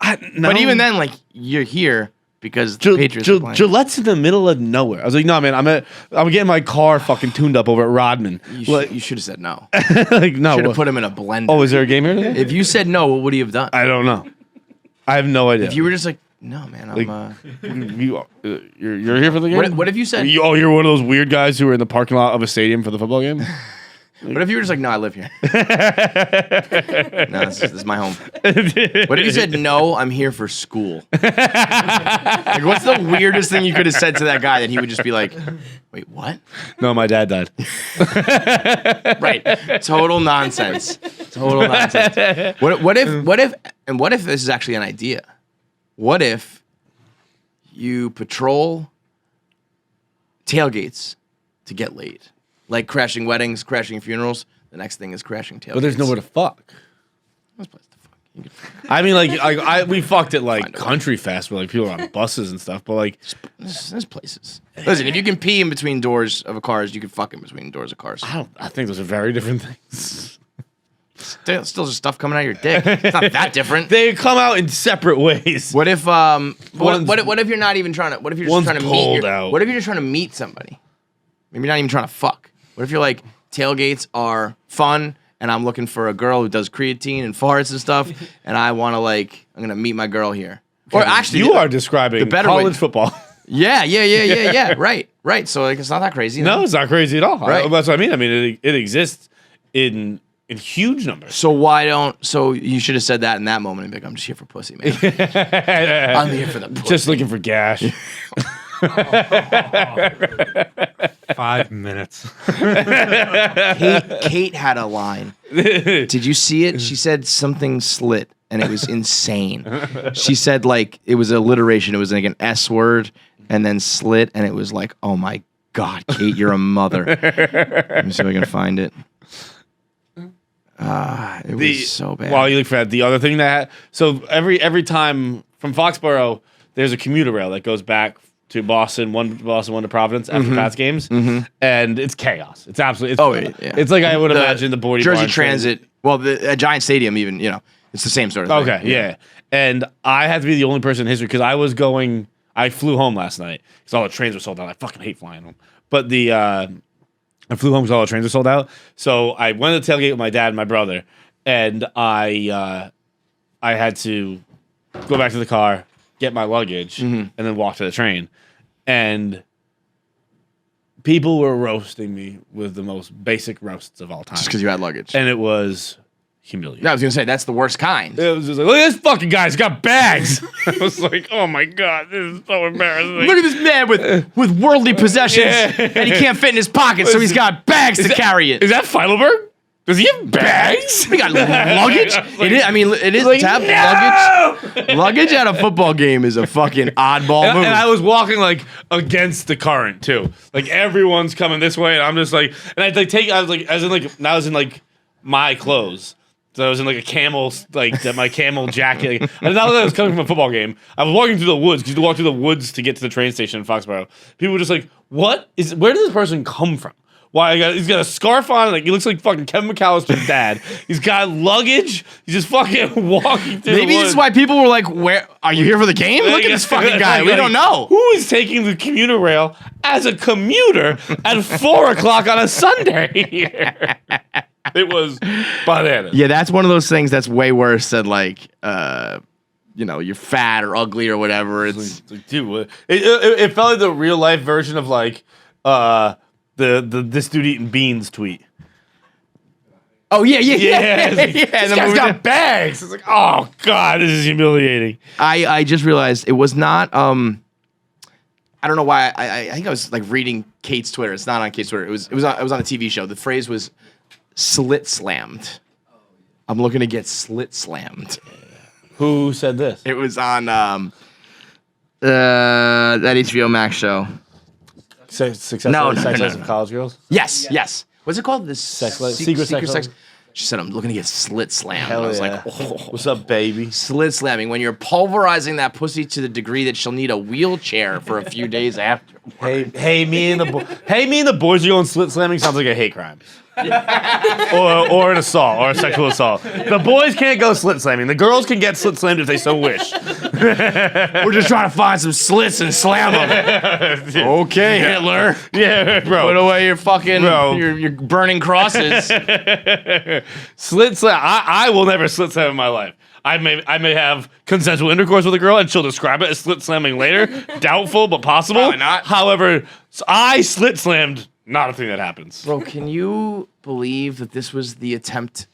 no. But even then, like, you're here because the Patriots are playing. Gillette's in the middle of nowhere. I was like, no, man, I'm getting my car fucking tuned up over at Rodman. You should have said no. Like, no. Should have put him in a blender. Oh, is there a game here today? If you said no, what would he have done? I don't know. I have no idea. If you were just like, no, man, I'm. You're here for the game? What if you said? You're one of those weird guys who are in the parking lot of a stadium for the football game? What if you were just like, no, I live here. No, this is my home. What if you said, no, I'm here for school? Like, what's the weirdest thing you could have said to that guy that he would just be like, wait, what? No, my dad died. Right. Total nonsense. Total nonsense. What if this is actually an idea? What if you patrol tailgates to get laid? Like crashing weddings, crashing funerals. The next thing is crashing tailgates. But there's nowhere to fuck. There's place to fuck. You can fuck. I mean, like, we fucked at, like, Country Fest where, like, people are on buses and stuff, but, like... There's places. Listen, if you can pee in between doors of cars, you can fuck in between doors of cars. I think those are very different things. still just stuff coming out of your dick. It's not that different. They come out in separate ways. What if what if you're not even trying to? What if you're just One's trying to pulled meet? out. What if you're just trying to meet somebody? Maybe you're not even trying to fuck. What if you're like tailgates are fun, and I'm looking for a girl who does creatine and farts and stuff, and I want to I'm gonna meet my girl here. Or actually, you are describing the better college way- football. Yeah. Right. So it's not that crazy. No, it's not crazy at all. Right. That's what I mean. I mean, it exists in huge numbers. So why don't? So you should have said that in that moment. And be like, I'm just here for pussy, man. I'm here for the pussy. Just looking for gash. 5 minutes. Kate had a line. Did you see it? She said something slit, and it was insane. She said it was alliteration. It was like an S word, and then slit, and it was like, oh my God, Kate, you're a mother. Let me see if I can find it. It was so bad. While you look for that, the other thing so every time from Foxborough, there's a commuter rail that goes back to Boston, one to Providence after Pats games, and it's chaos. It's absolutely. It's like I would imagine the Bordy Jersey Barn Transit. Well, a Giant Stadium, even it's the same sort of thing. Okay, yeah. And I had to be the only person in history because I flew home last night because all the trains were sold out. I fucking hate flying home. But I flew home because all the trains were sold out. So I went to the tailgate with my dad and my brother, and I had to go back to the car, get my luggage, and then walk to the train. And people were roasting me with the most basic roasts of all time. Just because you had luggage. And it was humiliating. Yeah, I was gonna say that's the worst kind. It was just like, look at this fucking guy. He's got bags. I was like, oh my God, this is so embarrassing. Look at this man with worldly possessions, and he can't fit in his pockets, so he's got bags to carry it. Is that Feidelberg? Does he have bags? We got luggage. It is to have luggage. Luggage at a football game is a fucking oddball move. And I was walking against the current too. Like everyone's coming this way, and I'm just like, and I was in my clothes. So I was in a camel, my camel jacket. And now that I was coming from a football game, I was walking through the woods because you walk through the woods to get to the train station in Foxborough. People were just like, where does this person come from? Why he's got a scarf on, he looks like fucking Kevin McAllister's dad. He's got luggage. He's just fucking walking through the Maybe woods. this is why people were like, "Where are you here for the game? Look at this fucking guy. We don't know who is taking the commuter rail as a commuter at 4:00 on a Sunday." It was bananas. Yeah, that's one of those things that's way worse than you're fat or ugly or whatever. It's Dude, it felt like the real life version of the this dude eating beans tweet. Oh yeah. This guy's got bags. It's like, oh God, this is humiliating. I just realized it was not. I don't know why. I think I was reading Kate's Twitter. It's not on Kate's Twitter. It was on a TV show. The phrase was slit slammed. I'm looking to get slit slammed. Who said this? It was on that HBO Max show. Successful sex lives of college girls? Yes. What's it called? This Secret sex. She said, I'm looking to get slit slammed. Hell I was yeah. like, oh. What's up, baby? Slit slamming. When you're pulverizing that pussy to the degree that she'll need a wheelchair for a few days after. Hey, me and the boys are going slit slamming sounds like a hate crime. or an assault or a sexual assault. The boys can't go slit slamming. The girls can get slit slammed if they so wish. We're just trying to find some slits and slam them. Okay, Hitler. Yeah, bro. Put away your fucking your burning crosses. Slit slam. I will never slit slam in my life. I may have consensual intercourse with a girl and she'll describe it as slit slamming later. Doubtful, but possible. Probably not. However, I slit slammed. Not a thing that happens. Bro, can you believe that this was the attempt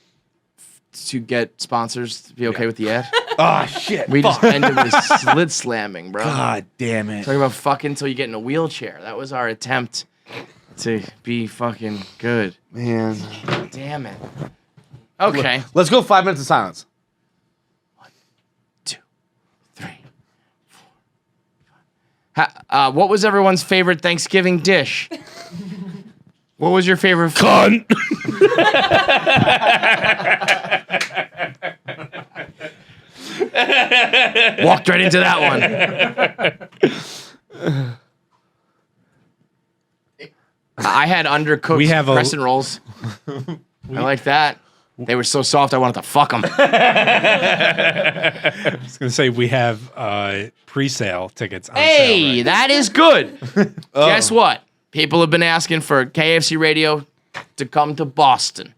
to get sponsors to be okay with the ad? Oh, shit. We just ended with slit slamming, bro. God damn it. Talking about fucking until you get in a wheelchair. That was our attempt to be fucking good. Man. Damn it. Okay. Let's go 5 minutes of silence. 1, 2, 3, 4. What was everyone's favorite Thanksgiving dish? What was your favorite food? Cunt. Walked right into that one. I had undercooked crescent rolls. I like that. They were so soft, I wanted to fuck them. I was going to say we have pre-sale tickets on sale. Hey, Right? that is good. Guess what? People have been asking for KFC Radio to come to Boston.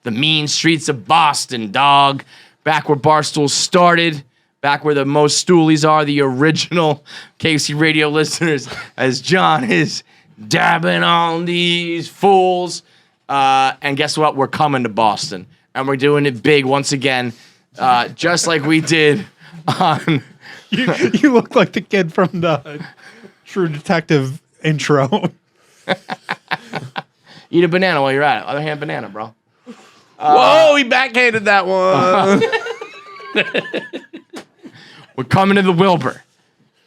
The mean streets of Boston, dog. Back where Barstool started. Back where the most stoolies are, the original KFC Radio listeners, as John is dabbing on these fools. And guess what? We're coming to Boston. And we're doing it big once again, just like we did on... You look like the kid from the True Detective intro. Eat a banana while you're at it. Other hand banana, bro. Whoa, he backhanded that one. We're coming to the Wilbur.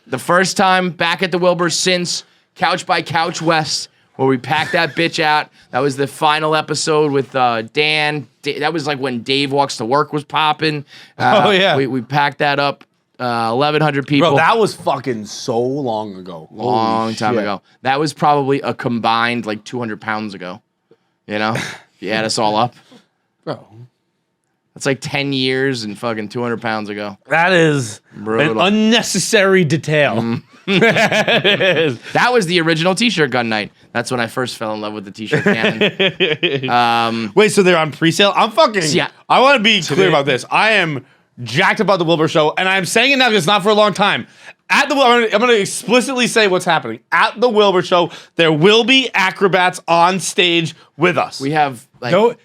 The first time back at the Wilbur since Couch by Couch West, where we packed that bitch out. That was the final episode with Dan. That was like when Dave Walks to Work was popping. Oh, yeah. We packed that up. 1,100 people. Bro, that was fucking so long ago. Long Holy time shit. ago. That was probably a combined like 200 pounds ago. You know? If you add us all up. Bro. That's like 10 years and fucking 200 pounds ago. That is Brutal. an unnecessary detail. That was the original T-shirt gun night. That's when I first fell in love with the T-shirt cannon. Wait, so they're on pre-sale? I'm fucking... Yeah. I want to be clear about this. I am jacked about the Wilbur show, and I'm saying it now because it's not for a long time. At the I'm going to explicitly say what's happening. At the Wilbur show, there will be acrobats on stage with us. We have like... No,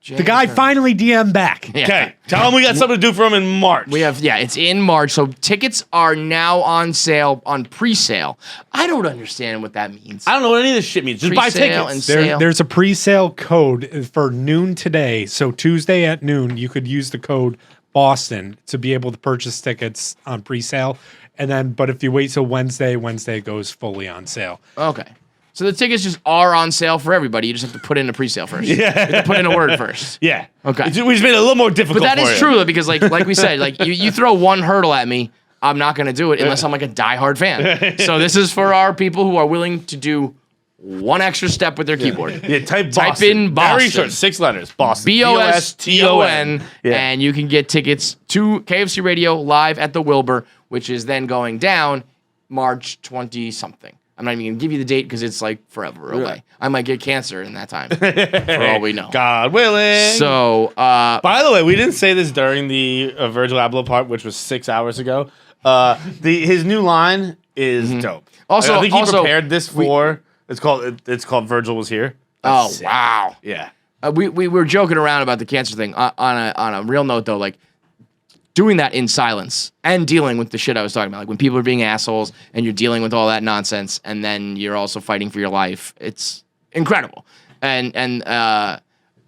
the guy finally DM'd back. Yeah. Okay, tell him we got something to do for him in March. We have, it's in March. So tickets are now on sale, on pre-sale. I don't understand what that means. I don't know what any of this shit means. Just buy Pre-sale tickets. and sale. There's a pre-sale code for noon today. So Tuesday at noon, you could use the code Boston to be able to purchase tickets on pre-sale. And then, but if you wait till Wednesday goes fully on sale. Okay. So the tickets just are on sale for everybody. You just have to put in a pre-sale first. You have to put in a word first. Yeah. Okay. We just made it a little more difficult. But that for is you. true, though, because like we said, like you throw one hurdle at me, I'm not going to do it unless I'm like a diehard fan. So this is for our people who are willing to do one extra step with their keyboard. Yeah, type in Boston. Very short, 6 letters. Boston. BOSTON. Yeah. And you can get tickets to KFC Radio live at the Wilbur, which is then going down March 20-something. I'm not even going to give you the date because it's like forever away. I might get cancer in that time, for all we know. God willing. So, by the way, we didn't say this during the Virgil Abloh part, which was 6 hours ago. His new line is dope. Also- I think he also, prepared this for. It's called Virgil Was Here. oh, sick. wow. Yeah. We were joking around about the cancer thing. On a real note, though, like, doing that in silence and dealing with the shit I was talking about, like when people are being assholes and you're dealing with all that nonsense and then you're also fighting for your life, it's incredible. And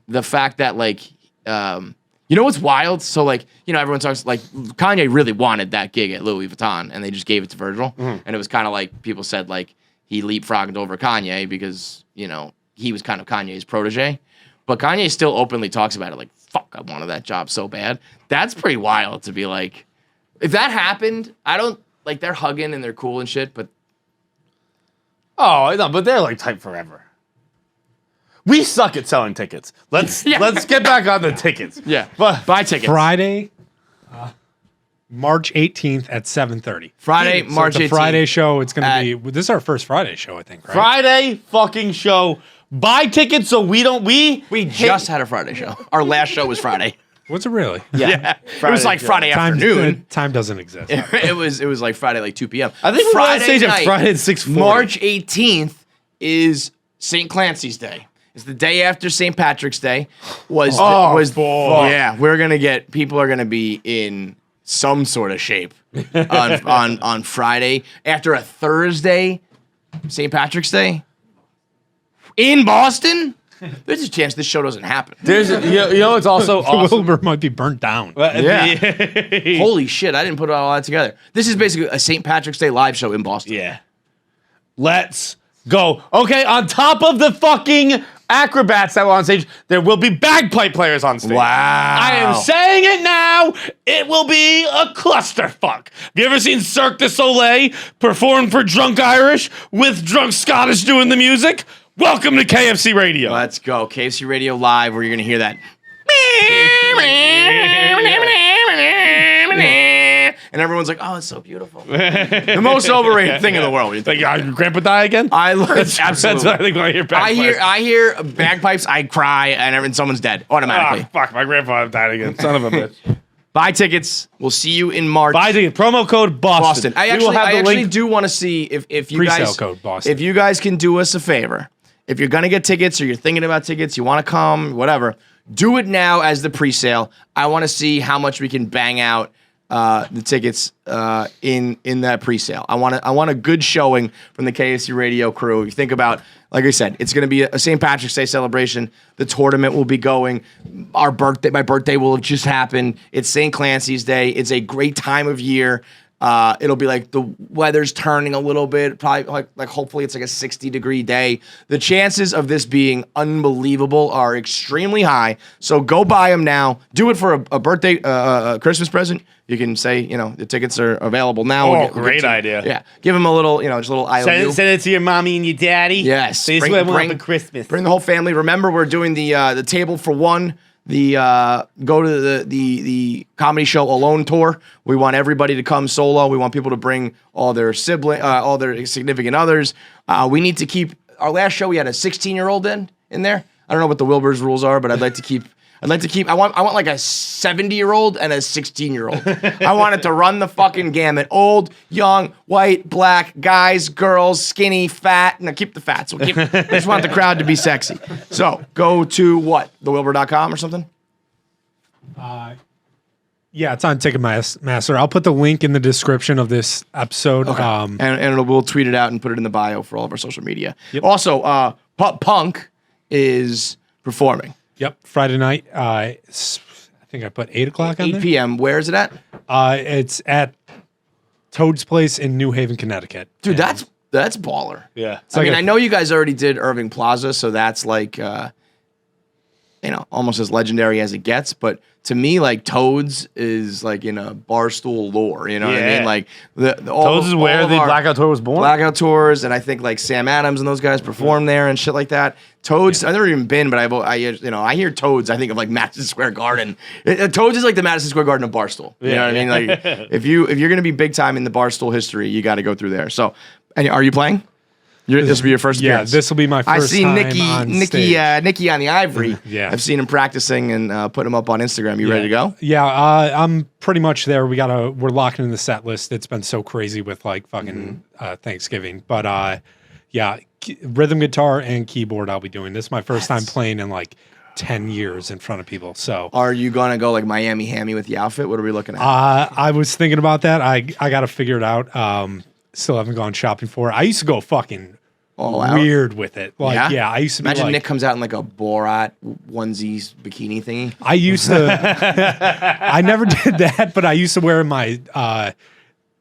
the fact that like, you know what's wild? So like, you know, everyone talks like Kanye really wanted that gig at Louis Vuitton and they just gave it to Virgil. And it was kind of like people said like he leapfrogged over Kanye because, you know, he was kind of Kanye's protege. But Kanye still openly talks about it like, fuck, I wanted that job so bad. That's pretty wild to be like, if that happened, I don't, like, they're hugging and they're cool and shit, but. Oh, no, but they're like type forever. We suck at selling tickets. Let's get back on the tickets. Yeah. But Buy tickets. Friday, March 18th at 7:30. Friday, So March it's a 18th. Friday show. It's going to be, this is our first Friday show, I think, right? Friday fucking show. Buy tickets so we just had a Friday show. Our last show was Friday. Was it really? Yeah. It was like Friday afternoon. Time doesn't exist. It was like Friday, like 2 p.m. I think we're on stage at night, Friday at 6:40. March 18th is St. Clancy's Day. It's the day after St. Patrick's Day. Yeah, people are gonna be in some sort of shape on Friday after a Thursday, St. Patrick's Day in Boston. There's a chance this show doesn't happen. You know it's also The awesome. Wilbur might be burnt down. Yeah. Holy shit! I didn't put all that together. This is basically a St. Patrick's Day live show in Boston. Yeah. Let's go. Okay, on top of the fucking acrobats that were on stage, there will be bagpipe players on stage. Wow. I am saying it now. It will be a clusterfuck. Have you ever seen Cirque du Soleil perform for drunk Irish with drunk Scottish doing the music? Welcome to KFC Radio. Let's go. KFC Radio Live, where you're going to hear that And everyone's like, "Oh, it's so beautiful." The most overrated thing in the world. Like, your grandpa die again? Absolutely. That's what I think when I hear bagpipes. I hear bagpipes, I cry, and someone's dead automatically. Fuck, my grandpa died again. Son of a bitch. Buy tickets. We'll see you in March. Buy ticket. Promo code Boston. I We will have the actually link. do want to see if you Pre-sale guys code Boston. if you guys can do us a favor. If you're gonna get tickets or you're thinking about tickets, you want to come, whatever, do it now as the pre-sale. I want to see how much we can bang out the tickets in that pre-sale. I want a good showing from the KFC Radio crew. If you think about, like I said, it's going to be a St. Patrick's Day celebration. The tournament will be going. My birthday will have just happened. It's St. Clancy's Day. It's a great time of year. It'll be like the weather's turning a little bit. Probably like hopefully it's like a 60-degree day. The chances of this being unbelievable are extremely high. So go buy them now. Do it for a birthday, a Christmas present. You can say, the tickets are available now. Oh, great idea. Yeah, give them a little, just a little IOU. Send it to your mommy and your daddy. Yes, This is what I want for Christmas. Bring the whole family. Remember, we're doing the table for one. Go to the comedy show Alone tour. We want everybody to come solo. We want people to bring all their all their significant others. We need to keep our last show. We had a 16-year-old in there. I don't know what the Wilbur's rules are, but I'd like to keep. I want like a 70-year-old and a 16-year-old. I want it to run the fucking gamut. Old, young, white, black, guys, girls, skinny, fat. No, keep the fats. I just want the crowd to be sexy. So go to what? TheWilbur.com or something? Yeah, it's on Ticketmaster. I'll put the link in the description of this episode. Okay. And we'll tweet it out and put it in the bio for all of our social media. Yep. Also, Pup Punk is performing. Yep, Friday night. I think I put 8 o'clock on 8 there. p.m. Where is it at? It's at Toad's Place in New Haven, Connecticut. Dude, And that's baller. Yeah. I know you guys already did Irving Plaza, so that's like, almost as legendary as it gets. But to me, like Toads is like in a Barstool lore. You know what I mean? Like Toads is where the Blackout Tour was born. Blackout tours, and I think like Sam Adams and those guys perform there and shit like that. Toads, I've never even been, but I hear Toads, I think of like Madison Square Garden. Toads is like the Madison Square Garden of Barstool. You know what I mean? Like if you're gonna be big time in the Barstool history, you got to go through there. So, and are you playing? This will be your first appearance. Yeah, this will be my first I see time Nikki on the Ivory. Yeah. I've seen him practicing and put him up on Instagram. You ready to go? Yeah, I'm pretty much there. We're locking in the set list. It's been so crazy with like fucking Thanksgiving. But rhythm guitar and keyboard I'll be doing. This is my first time playing in like 10 years in front of people. So are you gonna go like Miami Hammy with the outfit? What are we looking at? I was thinking about that. I got to figure it out. Still haven't gone shopping for it. I used to go fucking all out. Weird with it. Like, yeah, I used to imagine be like, Nick comes out in like a Borat onesie bikini thingy. I used to. I never did that, but I used to wear my.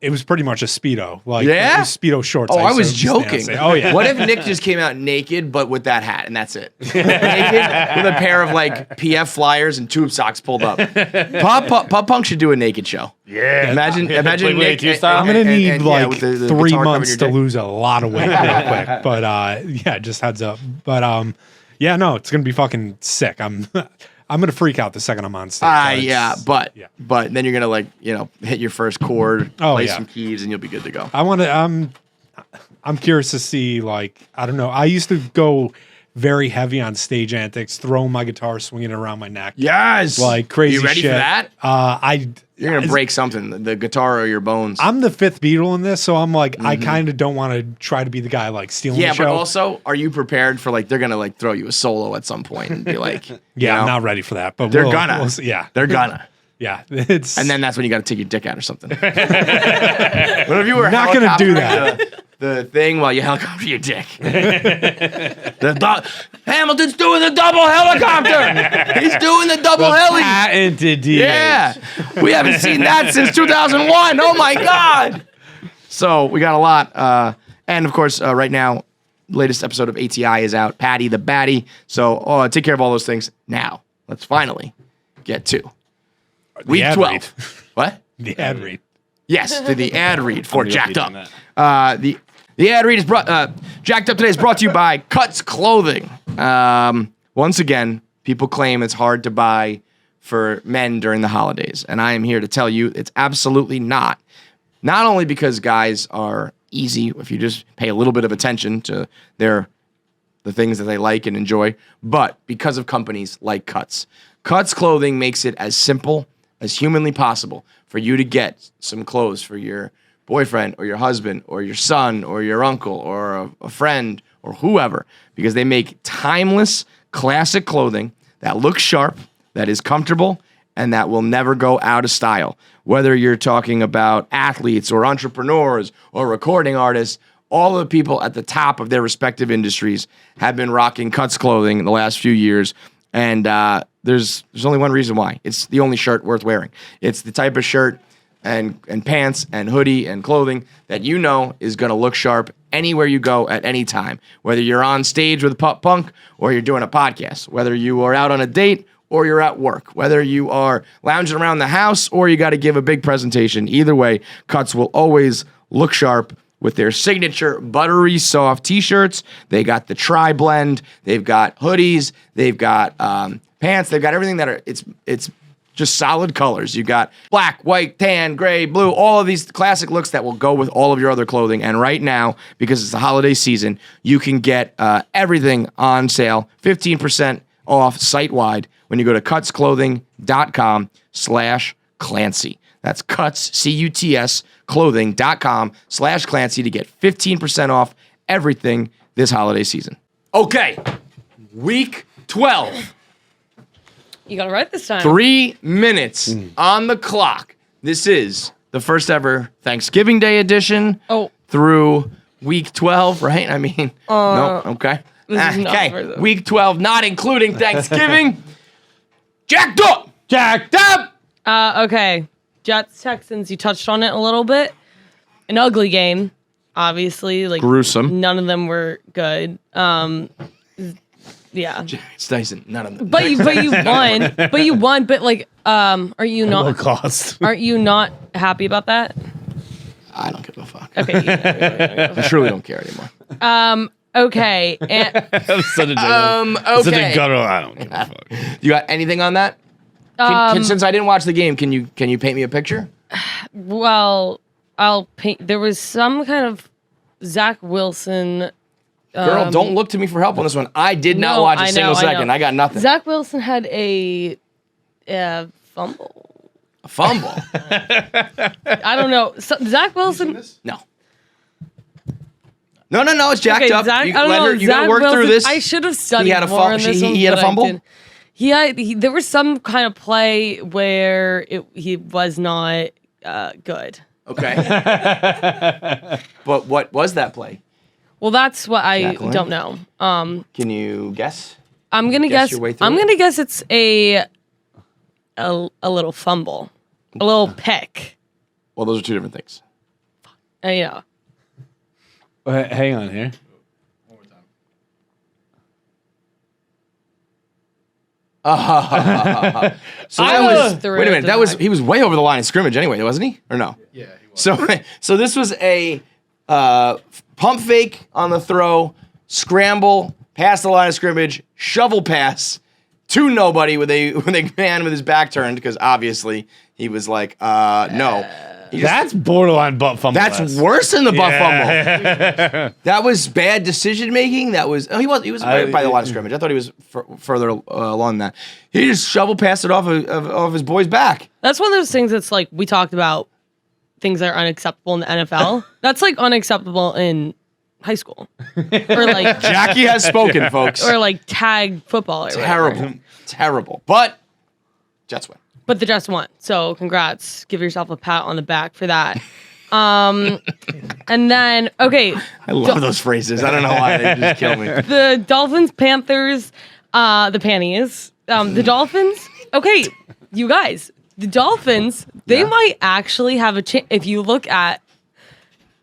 It was pretty much a Speedo, like yeah? it was Speedo shorts. Oh, I was joking. Oh yeah. What if Nick just came out naked, but with that hat, and that's it? Naked with a pair of like PF flyers and tube socks pulled up. Pop Punk should do a naked show. Yeah. Imagine Nick. I'm gonna need like the 3 months to dick. lose a lot of weight real quick. But yeah, just heads up. But yeah, no, it's gonna be fucking sick. I'm gonna freak out the second I'm on stage. Yeah, but then you're gonna like hit your first chord, play some keys, and you'll be good to go. I'm curious to see, like, I don't know. I used to go very heavy on stage antics, throwing my guitar, swinging it around my neck. Yes, like crazy. You ready shit. for that? You're gonna break something, the guitar or your bones. I'm the fifth Beatle in this, so I'm like, I kind of don't want to try to be the guy like stealing. Yeah, the show. but also, are you prepared for like they're gonna like throw you a solo at some point and be like, yeah, I'm not ready for that, but they're we'll gonna, yeah, they're gonna. Yeah, it's and then that's when you got to take your dick out or something. What if you were not gonna do that? The thing while you helicopter your dick. Hamilton's doing the double helicopter. He's doing the double heli. Patented DH. Yeah, we haven't seen that since 2001. Oh my god. So we got a lot, and of course, right now, latest episode of ATI is out. Patty the Batty. So take care of all those things now. Let's finally get to week 12. What? The ad read. Yes, to the ad read for Jacqued Up. The ad read is Jacqued Up today is brought to you by Cuts Clothing. Once again, people claim it's hard to buy for men during the holidays. And I am here to tell you it's absolutely not. Not only because guys are easy if you just pay a little bit of attention to the things that they like and enjoy, but because of companies like Cuts. Cuts Clothing makes it as simple as humanly possible for you to get some clothes for your boyfriend or your husband or your son or your uncle or a friend or whoever, because they make timeless, classic clothing that looks sharp, that is comfortable, and that will never go out of style. Whether you're talking about athletes or entrepreneurs or recording artists, all of the people at the top of their respective industries have been rocking Cuts clothing in the last few years. And there's only one reason why. It's the only shirt worth wearing. It's the type of shirt and pants and hoodie and clothing that you know is going to look sharp anywhere you go at any time. Whether you're on stage with Pup Punk or you're doing a podcast. Whether you are out on a date or you're at work, whether you are lounging around the house or you got to give a big presentation. Either way, Cuts will always look sharp with their signature buttery soft t-shirts. They got the tri-blend. They've got hoodies. They've got pants. They've got everything that are, it's just solid colors. You got black, white, tan, gray, blue, all of these classic looks that will go with all of your other clothing. And right now, because it's the holiday season, you can get everything on sale, 15% off site-wide when you go to cutsclothing.com/Clancy. That's Cuts, C-U-T-S, clothing.com/Clancy to get 15% off everything this holiday season. Okay, week 12. You got it right this time. 3 minutes on the clock. This is the first ever Thanksgiving Day edition through week 12, right? I mean, no, okay. Okay, week 12, not including Thanksgiving. Jacked up! Jacked up! Okay. Jets, Texans, you touched on it a little bit. An ugly game, obviously. Like gruesome. None of them were good. Yeah. It's Dyson, none of them. But you won. But you won. But like, are you not? cost. Aren't you not happy about that? I don't give a fuck. Okay. I truly don't care anymore. Okay. And, Such a Okay. Such a guttural. I don't give a fuck. You got anything on that? Since I didn't watch the game, can you paint me a picture? well, I'll paint. There was some kind of Zach Wilson. Girl, don't look to me for help on this one. I did not watch a single second. I got nothing. Zach Wilson had a fumble. A fumble? I don't know. So, Zach Wilson. No. No, it's jacked Okay, up. Zach, You I don't know. you got to work Wilson, through this. I should have studied He had a more on this one, he had a but I fumble? didn't. There was some kind of play where he was not good. Okay. But what was that play? Well, that's what I Jacqueline? don't know. Can you guess? I'm gonna Guess guess. your way through I'm it? gonna guess it's a little fumble, a little pick. Well, those are two different things. Yeah. Hang on here. So that was threw wait a it minute. That was he was way over the line of scrimmage anyway, wasn't he? Or no? Yeah, he was. So this was a pump fake on the throw, scramble, past the line of scrimmage, shovel pass to nobody with a man with his back turned because obviously he was like, no. That's borderline butt fumble. That's worse than the butt fumble. That was bad decision making. That was he was right by the line of scrimmage. I thought he was further along that. He just shovel passed it off of his boy's back. That's one of those things that's like we talked about things that are unacceptable in the NFL. That's like unacceptable in high school. Or like Jackie has spoken, folks. or like tag football or whatever. Terrible. But Jets win. But the Jets won. So congrats. Give yourself a pat on the back for that. And then okay. I love those phrases. I don't know why they just kill me. The Dolphins, Panthers, the panties. The Dolphins. Okay, you guys. The Dolphins, they might actually have a chance if you look at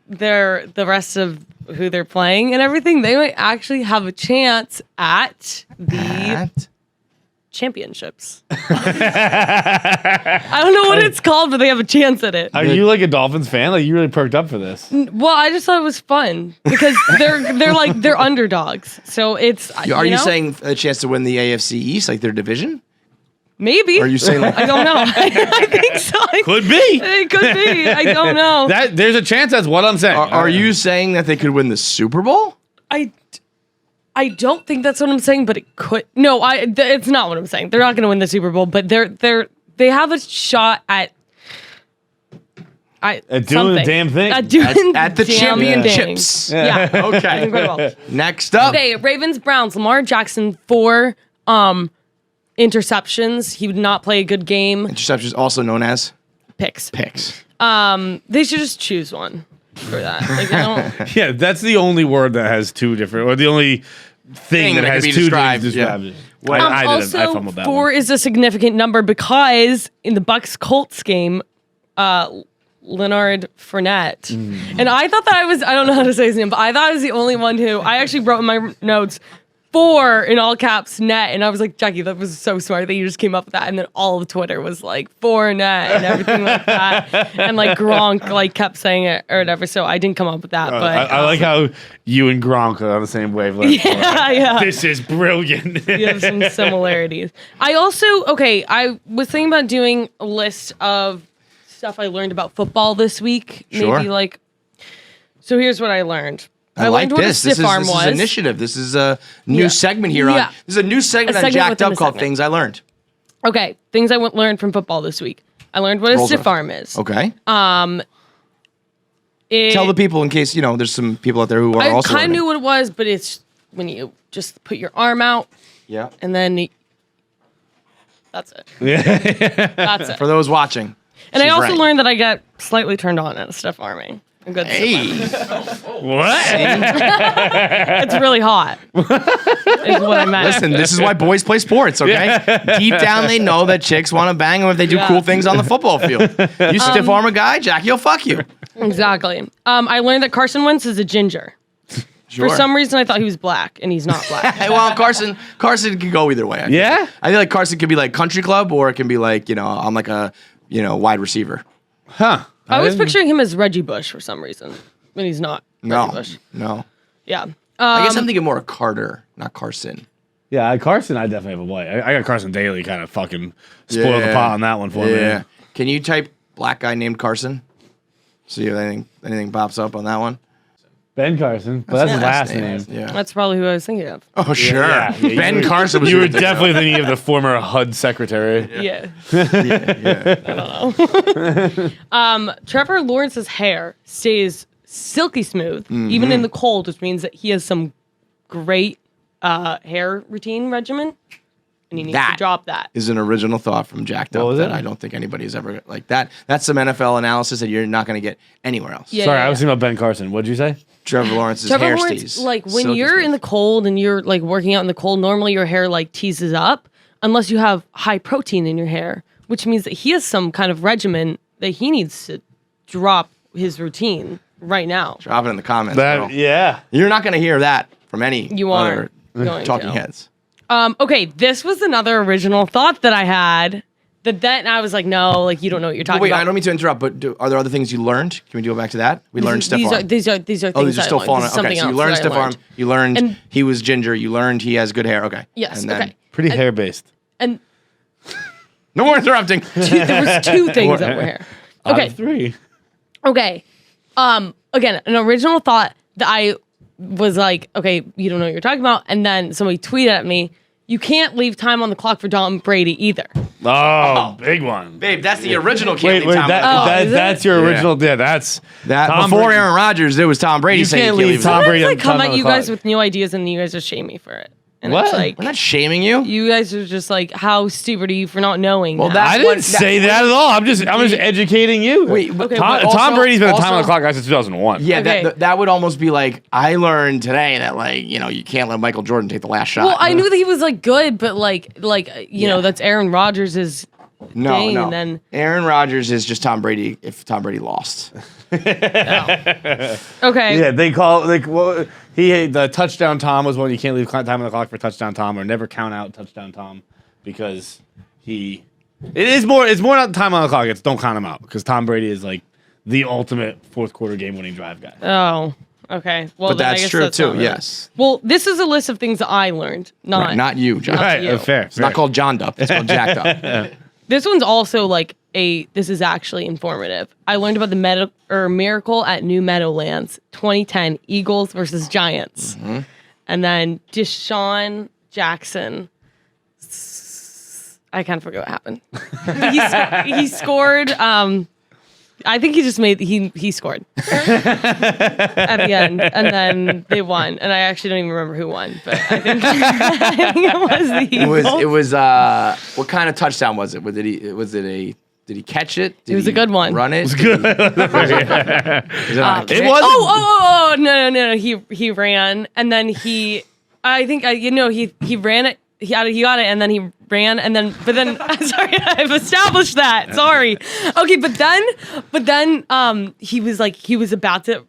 the rest of who they're playing and everything, they might actually have a chance at the championships. I don't know what it's called, but they have a chance at it. Are you like a Dolphins fan? Like you really perked up for this? Well, I just thought it was fun because they're underdogs. So it's Are you saying a chance to win the AFC East, like their division? Maybe. Are you saying that? I don't know. I think so. Could be. It could be. I don't know. There's a chance that's what I'm saying. Are you saying that they could win the Super Bowl? I don't think that's what I'm saying, but it could. No, it's not what I'm saying. They're not going to win the Super Bowl, but they have a shot at doing something. the damn thing? At doing At the damn championships. thing. Yeah. Okay. Incredible. Next up. Okay, Ravens Browns. Lamar Jackson 4 interceptions. He would not play a good game. Interceptions also known as Picks. picks. They should just choose one for that. Like I don't. Yeah, that's the only word that has two different, or the only thing that that has can be two described, described. yeah. I Also, fumbled that 4 one. is a significant number because in the Bucks Colts game, Leonard Fournette, and I thought that I don't know how to say his name, but I thought I was the only one who I actually wrote in my notes 4 in all caps net, and I was like, Jackie, that was so smart that you just came up with that, and then all of Twitter was like 4 net and everything like that, and like Gronk like kept saying it or whatever, so I didn't come up with that, but I like how you and Gronk are on the same wavelength. yeah. This is brilliant. You have some similarities. I was thinking about doing a list of stuff I learned about football this week. Sure. Maybe like, so here's what I learned. I like learned what this. a stiff arm this was. is initiative. This is a new segment here on. Yeah. This is a new segment A on segment Jacked within Up a called segment. Things I Learned. Okay, things I learned from football this week. I learned what a Rolls stiff off. arm is. Okay. It- Tell the people in case there's some people out there who are I also. kind of learning. knew what it was, but it's when you just put your arm out Yeah. and then that's it. That's it. For those watching. And I she's also right. learned that I got slightly turned on at stiff arming. A good stiff Hey. What? It's really hot. Is what I meant. Listen, this is why boys play sports, okay? Deep down, they know that chicks want to bang them if they do Yeah. cool things on the football field. You stiff arm a guy, Jackie will fuck you. Exactly. I learned that Carson Wentz is a ginger. Sure. For some reason, I thought he was black, and he's not black. Hey, well, Carson could go either way. I feel. Yeah? I feel like Carson could be like country club, or it can be like, I'm like a, wide receiver. Huh. I was didn't- picturing him as Reggie Bush for some reason, when he's not Reggie Bush. No. Yeah. I guess I'm thinking more of Carter, not Carson. Yeah, Carson, I definitely have a boy. I got Carson Daly kind of fucking spoil the Yeah. pot on that one for me. Can you type black guy named Carson? See if anything pops up on that one. Ben Carson, but that's his last name. Yeah. That's probably who I was thinking of. Oh, sure. Yeah, yeah, Ben Carson was You were your pick. definitely thinking of the former HUD secretary. Yeah. Yeah. Trevor Lawrence's hair stays silky smooth, even in the cold, which means that he has some great hair routine regimen, and he needs That to drop that. Is an original thought from Jacked What Up was that it? I don't think anybody's ever like that. That's some NFL analysis that you're not going to get anywhere else. Yeah, Sorry, yeah, I was yeah. thinking about Ben Carson. What'd you say? Trevor Lawrence's Trevor hair Lawrence, stays like when silky you're smooth. in the cold and you're like working out in the cold, normally your hair like teases up unless you have high protein in your hair, which means that he has some kind of regimen that he needs to drop his routine right now. Drop it in the comments. bro. Yeah. You're not going to hear that from any You other aren't going talking to. heads. Okay, this was another original thought that I had. That then I was like, no, like you don't know what you're talking Wait, about. I don't mean to interrupt, but are there other things you learned? Can we go back to that? We learned stiff these arm. are these are things Oh, these are I still learned. falling. This is Okay, something so you else learned that I stiff arm. learned. You learned And- he was ginger. You learned he has good hair. Okay. Yes. And then, Okay. Pretty hair based. And No more interrupting. there was 2 things that were here. Okay. 3. Okay. Again, an original thought that I was like, okay, you don't know what you're talking about, and then somebody tweeted at me, you can't leave time on the clock for Tom Brady either. Oh, big one. Babe, that's the original Wait, Can't Leave Tom on the Clock. is it? that's your Yeah. original. Yeah, that's That Tom before Brady. Aaron Rodgers, there was Tom Brady You saying can't you leave Tom Sometimes Brady I on come time at on you the guys clock. with new ideas and you guys just shame me for it. And What? it's like, We're not shaming you. you guys are just like, how stupid are you for not knowing? Well, that? that's I didn't say that at all. I'm just educating you. Wait, but Okay, Tom, but Tom Brady's been a time on the also- clock guy since 2001. Yeah, Okay. that would almost be like I learned today that you can't let Michael Jordan take the last shot. Well, I knew that he was like good, but like you know, that's Aaron Rodgers' no, thing, no. and then Aaron Rodgers is just Tom Brady if Tom Brady lost. okay. Yeah, they call the touchdown Tom was when you can't leave time on the clock for touchdown Tom or never count out touchdown Tom because it's more not time on the clock, it's don't count him out because Tom Brady is like the ultimate fourth quarter game winning drive guy. Oh, Okay. Well, But then I that's guess true that's too. not really- Yes. Well, this is a list of things that I learned, Not you, John. Right. you. Fair. It's not called John Dup. It's called Jacked Up. This one's also like this is actually informative. I learned about the miracle at New Meadowlands 2010 Eagles versus Giants. Mm-hmm. And then Deshaun Jackson. I kind of forget what happened. he scored. I think he just he scored at the end, and then they won. And I actually don't even remember who won, but I think, I think it was the Eagles. It was what kind of touchdown was it? Did he catch it? Did It was he a good one. Run it? It was good. It was. Oh, no. He ran, and then he ran it. He got it, and then he ran, and then, but then, sorry, I've established that. Sorry. Okay, but then, he was about to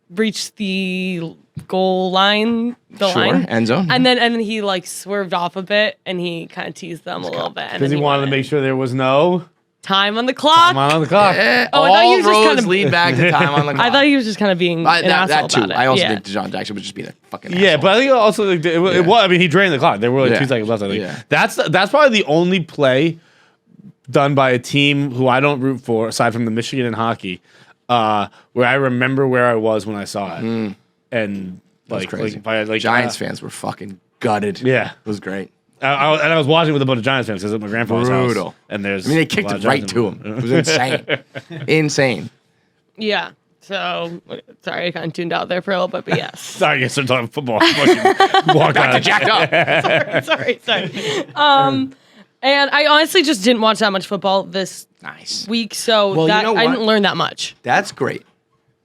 reach the goal line, line, end zone. and then he like swerved off a bit, and he kind of teased them a little bit. And Because then he wanted to make sure there was no time on the clock. time on the clock. Oh, I thought All he was just roads kind of lead back to time on the clock. I thought he was just kind of being an asshole that too. about it. I also Yeah. think Deshaun Jackson was just being a fucking Yeah, asshole. but I think also like, it was. I mean, he drained the clock. There were like Yeah. 2 seconds left. I think Yeah. that's probably the only play done by a team who I don't root for, aside from the Michigan in hockey, where I remember where I was when I saw it, and like crazy. if I, like Giants fans were fucking gutted. Yeah. It was great. I was watching with a bunch of Giants fans because at my grandfather's Brutal. house, and there's. I mean, they kicked a lot it of right Giants to in- him. It was insane. Insane. Yeah. So sorry, I kind of tuned out there for a little bit, but yes. Sorry, I guess I'm talking football. Walk Back to on. Jacked Up. sorry. And I honestly just didn't watch that much football this Nice. week, so Well, you that know I what? didn't learn that much. That's great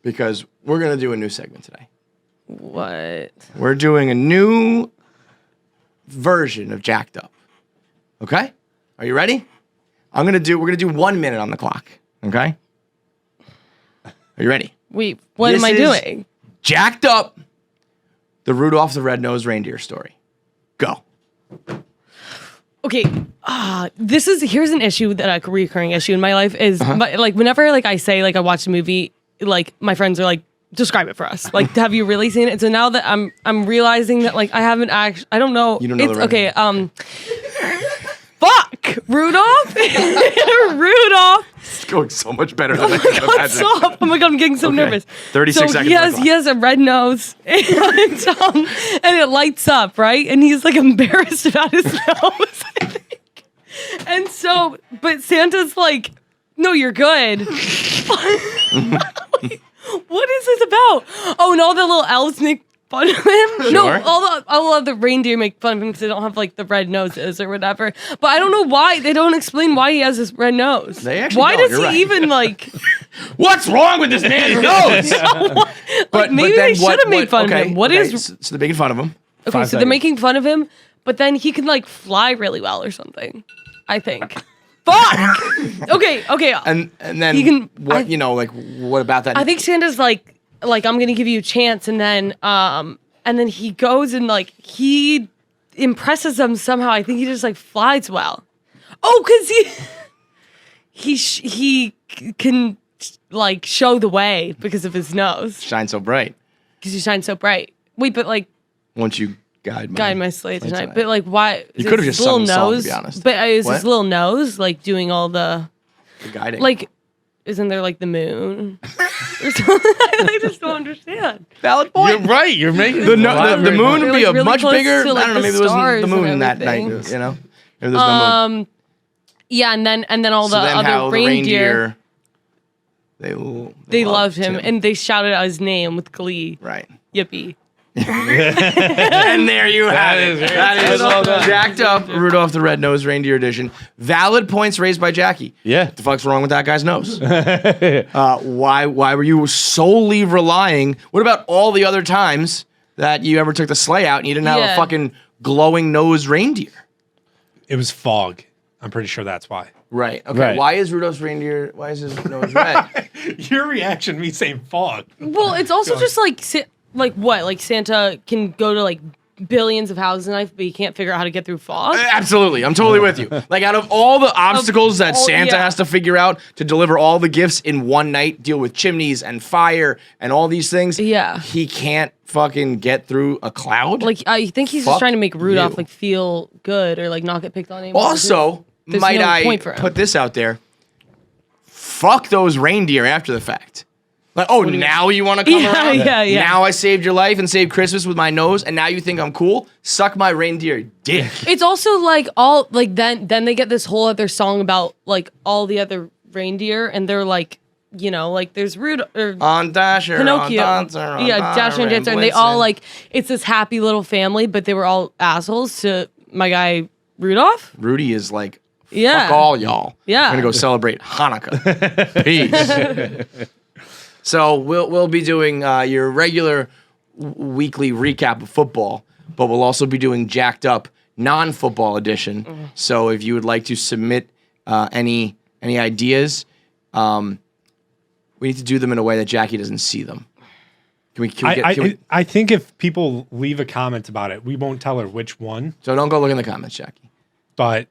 because we're going to do a new segment today. What? We're doing a new version of Jacked Up. Okay? Are you ready? We're going to do 1 minute on the clock. Okay? Are you ready? Wait, what This am I is doing? Jacked Up, the Rudolf the Red-Nosed Reindeer story. Go. Okay, here's an issue that a recurring issue in my life is like whenever like I say like I watched a movie, like my friends are like, describe it for us. Like, have you really seen it? And so now that I'm realizing that like I haven't actually, I don't know. You don't know it's the okay. Fuck Rudolph. Rudolph. It's going so much better than I could God, imagine. stop. Oh my God, I'm getting so Okay. nervous. 36 so seconds. he has a red nose and it lights up, right? And he's like embarrassed about his nose, I think. And so, but Santa's like, no, you're good. What is this about? Oh, and all the little elves make fun of him. No, all of the reindeer make fun of him because they don't have like the red noses or whatever. But I don't know why they don't explain why he has this red nose. They actually why don't, does he you're right. even like? What's wrong with this man's nose? Like, maybe they should have made fun of him. What is? So they're making fun of him. Okay, 5 so they're seconds. making fun of him, but then he can like fly really well or something. I think. Fuck. Okay. And then He can- what about that? I think Santa's like I'm gonna give you a chance, and then he goes and like he impresses them somehow. I think he just like flies well. Oh, because he can like show the way because of his nose shine so bright. because he shines so bright. Wait, but like Won't you guide my sleigh tonight. tonight. But like, why? You is could've his just sung little the song, to nose. be honest. But is What? his little nose like doing all the guiding? like? Isn't there like the moon or something? I just don't understand. valid point. You're right. You're making The moon They're, would be like, a really much close bigger. to, like, I don't know. the Maybe it wasn't stars the and moon that night. everything. You know, maybe there's no moon. Yeah, and then all So the then other how the reindeer, they loved him and they shouted out his name with glee. right. Yippee! And there you have it. That is Jacked Up Rudolph the Red-Nosed Reindeer edition. Valid points raised by Jackie. Yeah. What the fuck's wrong with that guy's nose? Why were you solely relying? What about all the other times that you ever took the sleigh out and you didn't have a Yeah. fucking glowing nose reindeer? It was fog. I'm pretty sure that's why. Right. Okay. Right. Why is Rudolph's reindeer? Why is his nose red? Your reaction, me saying fog. Well, it's also just like what? Like Santa can go to like billions of houses in life, but you can't figure out how to get through fog. Absolutely. I'm totally with you. Like, out of all the obstacles that Santa has to figure out to deliver all the gifts in one night, deal with chimneys and fire and all these things, he can't fucking get through a cloud. Like, I think he's just trying to make Rudolph like feel good or like not get picked on anymore. Also, might I put this out there? Fuck those reindeer after the fact. Like, oh, now you want to come around? Yeah. Now I saved your life and saved Christmas with my nose, and now you think I'm cool? Suck my reindeer dick. It's also like all like then they get this whole other song about like all the other reindeer, and they're like, you know, like there's Rudolph on Dasher, Pinocchio, on Dancer, on Dasher and Dancer, and they all like it's this happy little family, but they were all assholes to my guy Rudolph. Rudy is like, fuck all y'all. Yeah, I'm gonna go celebrate Hanukkah. Peace. So we'll be doing your regular weekly recap of football, but we'll also be doing Jacked Up non-football edition. So if you would like to submit any ideas, we need to do them in a way that Jackie doesn't see them. I think if people leave a comment about it, we won't tell her which one. So don't go look in the comments, Jackie. But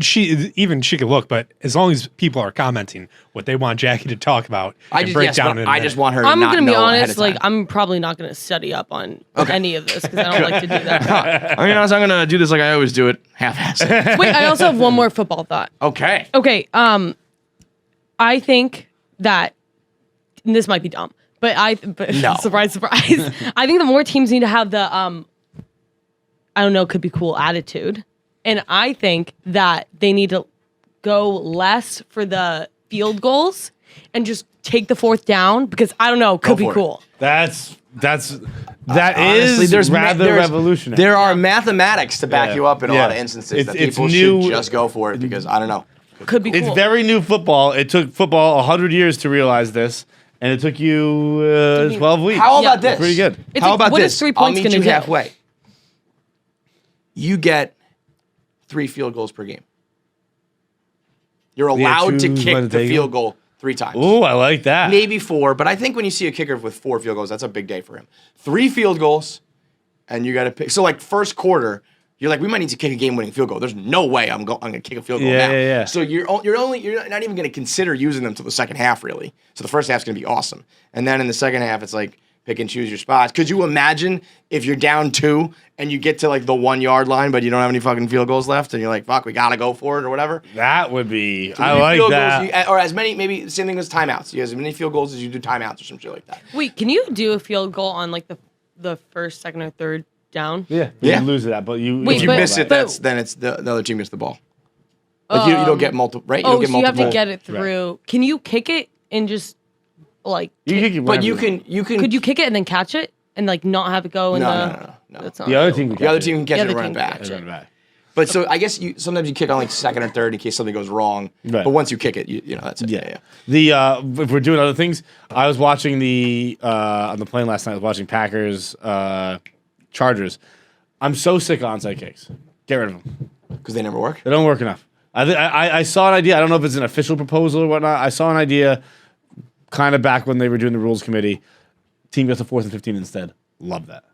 she could look. But as long as people are commenting what they want Jackie to talk about, I just want her. I'm going to be honest. Like I'm probably not going to study up on any of this because I don't like to do that. I mean, I'm going to do this like I always do it, half-assed. Wait, I also have one more football thought. Okay. I think that and this might be dumb, but no. surprise. I think the more teams need to have the I don't know, could be cool attitude. And I think that they need to go less for the field goals and just take the fourth down because I don't know, could be cool. That Honestly, is rather revolutionary. There are mathematics to back you up in a lot of instances that people should just go for it because I don't know. Could be cool. It's very new football. It took football 100 years to realize this, and it took you 12 weeks. How about this? Pretty good. How about what this? Is 3 points I'll meet you do? halfway. You get 3 field goals per game. You're allowed to kick the field goal 3 times. Ooh, I like that. Maybe 4, but I think when you see a kicker with 4 field goals, that's a big day for him. 3 field goals, and you got to pick. So, like, first quarter, you're like, we might need to kick a game-winning field goal. There's no way I'm going to kick a field goal now. Yeah. So you're not even going to consider using them till the second half, really. So the first half's going to be awesome, and then in the second half, it's like pick and choose your spots. Could you imagine if you're down 2 and you get to like the 1 yard line, but you don't have any fucking field goals left, and you're like, fuck, we gotta go for it or whatever? That would be. So I like that. or as many, maybe same thing as timeouts. You have as many field goals as you do timeouts or some shit like that. Wait, can you do a field goal on like the first, second, or third down? Yeah. You lose that, but you. Wait, if you miss it, then it's the other team gets the ball. Like you don't get multiple, right? You don't get so you multiple. have to get it through. Right. Can you kick it and just like? But you can. Could you kick it and then catch it and like not have it go in No. That's not the other team can catch it and run it back. But so I guess sometimes you kick on like second or third in case something goes wrong. Right. But once you kick it, you know that's it. Yeah. If we're doing other things, I was watching on the plane last night. I was watching Packers Chargers. I'm so sick of onside kicks. Get rid of them because they never work. They don't work enough. I saw an idea. I don't know if it's an official proposal or whatnot. I saw an idea kind of back when they were doing the rules committee. Team gets a 4th and 15 instead. Love that.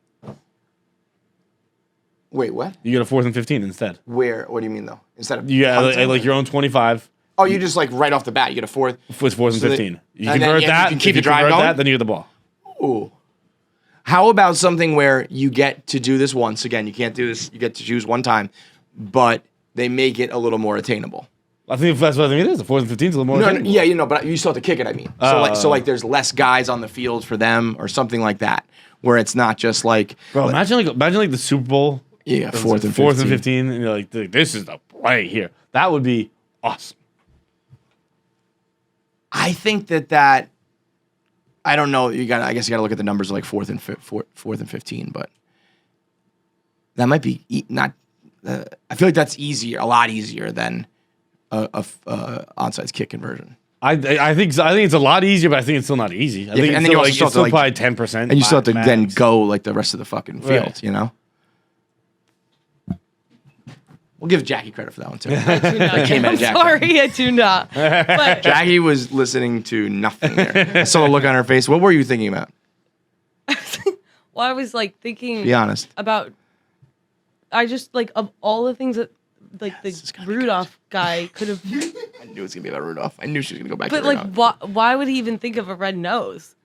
Wait, what? You get a 4th and 15 instead. Where? What do you mean though? Instead of like your own 25. Oh, you just like right off the bat, you get a 4th. It's 4th and 15. You and convert then, that. You can keep the drive going. Then you get the ball. Ooh. How about something where you get to do this once again? You can't do this. You get to choose one time, but they make it a little more attainable. I think that's what I think it is. The 4th and 15 is a little more attainable. Yeah, but you still have to kick it. I mean, so there's less guys on the field for them or something like that, where it's not just like. Bro, imagine like the Super Bowl. Yeah, 4th and 15, and you're like, this is the play here. That would be awesome. I think that I don't know. I guess you got to look at the numbers of like 4th and 15, but that might be not. I feel like that's a lot easier than a onside kick conversion. I think it's a lot easier, but I think it's still not easy. I think and then you it's still probably 10%, and you still have to then go like the rest of the fucking field. Right. You know. We'll give Jackie credit for that one too. I do not. I'm sorry, I do not. But Jackie was listening to nothing there. I saw the look on her face. What were you thinking about? Well, I was like thinking. Be honest. About I just like of all the things that like the Rudolph guy could have. I knew it was gonna be about Rudolph. I knew she was gonna go back But to like, Rudolph. why would he even think of a red nose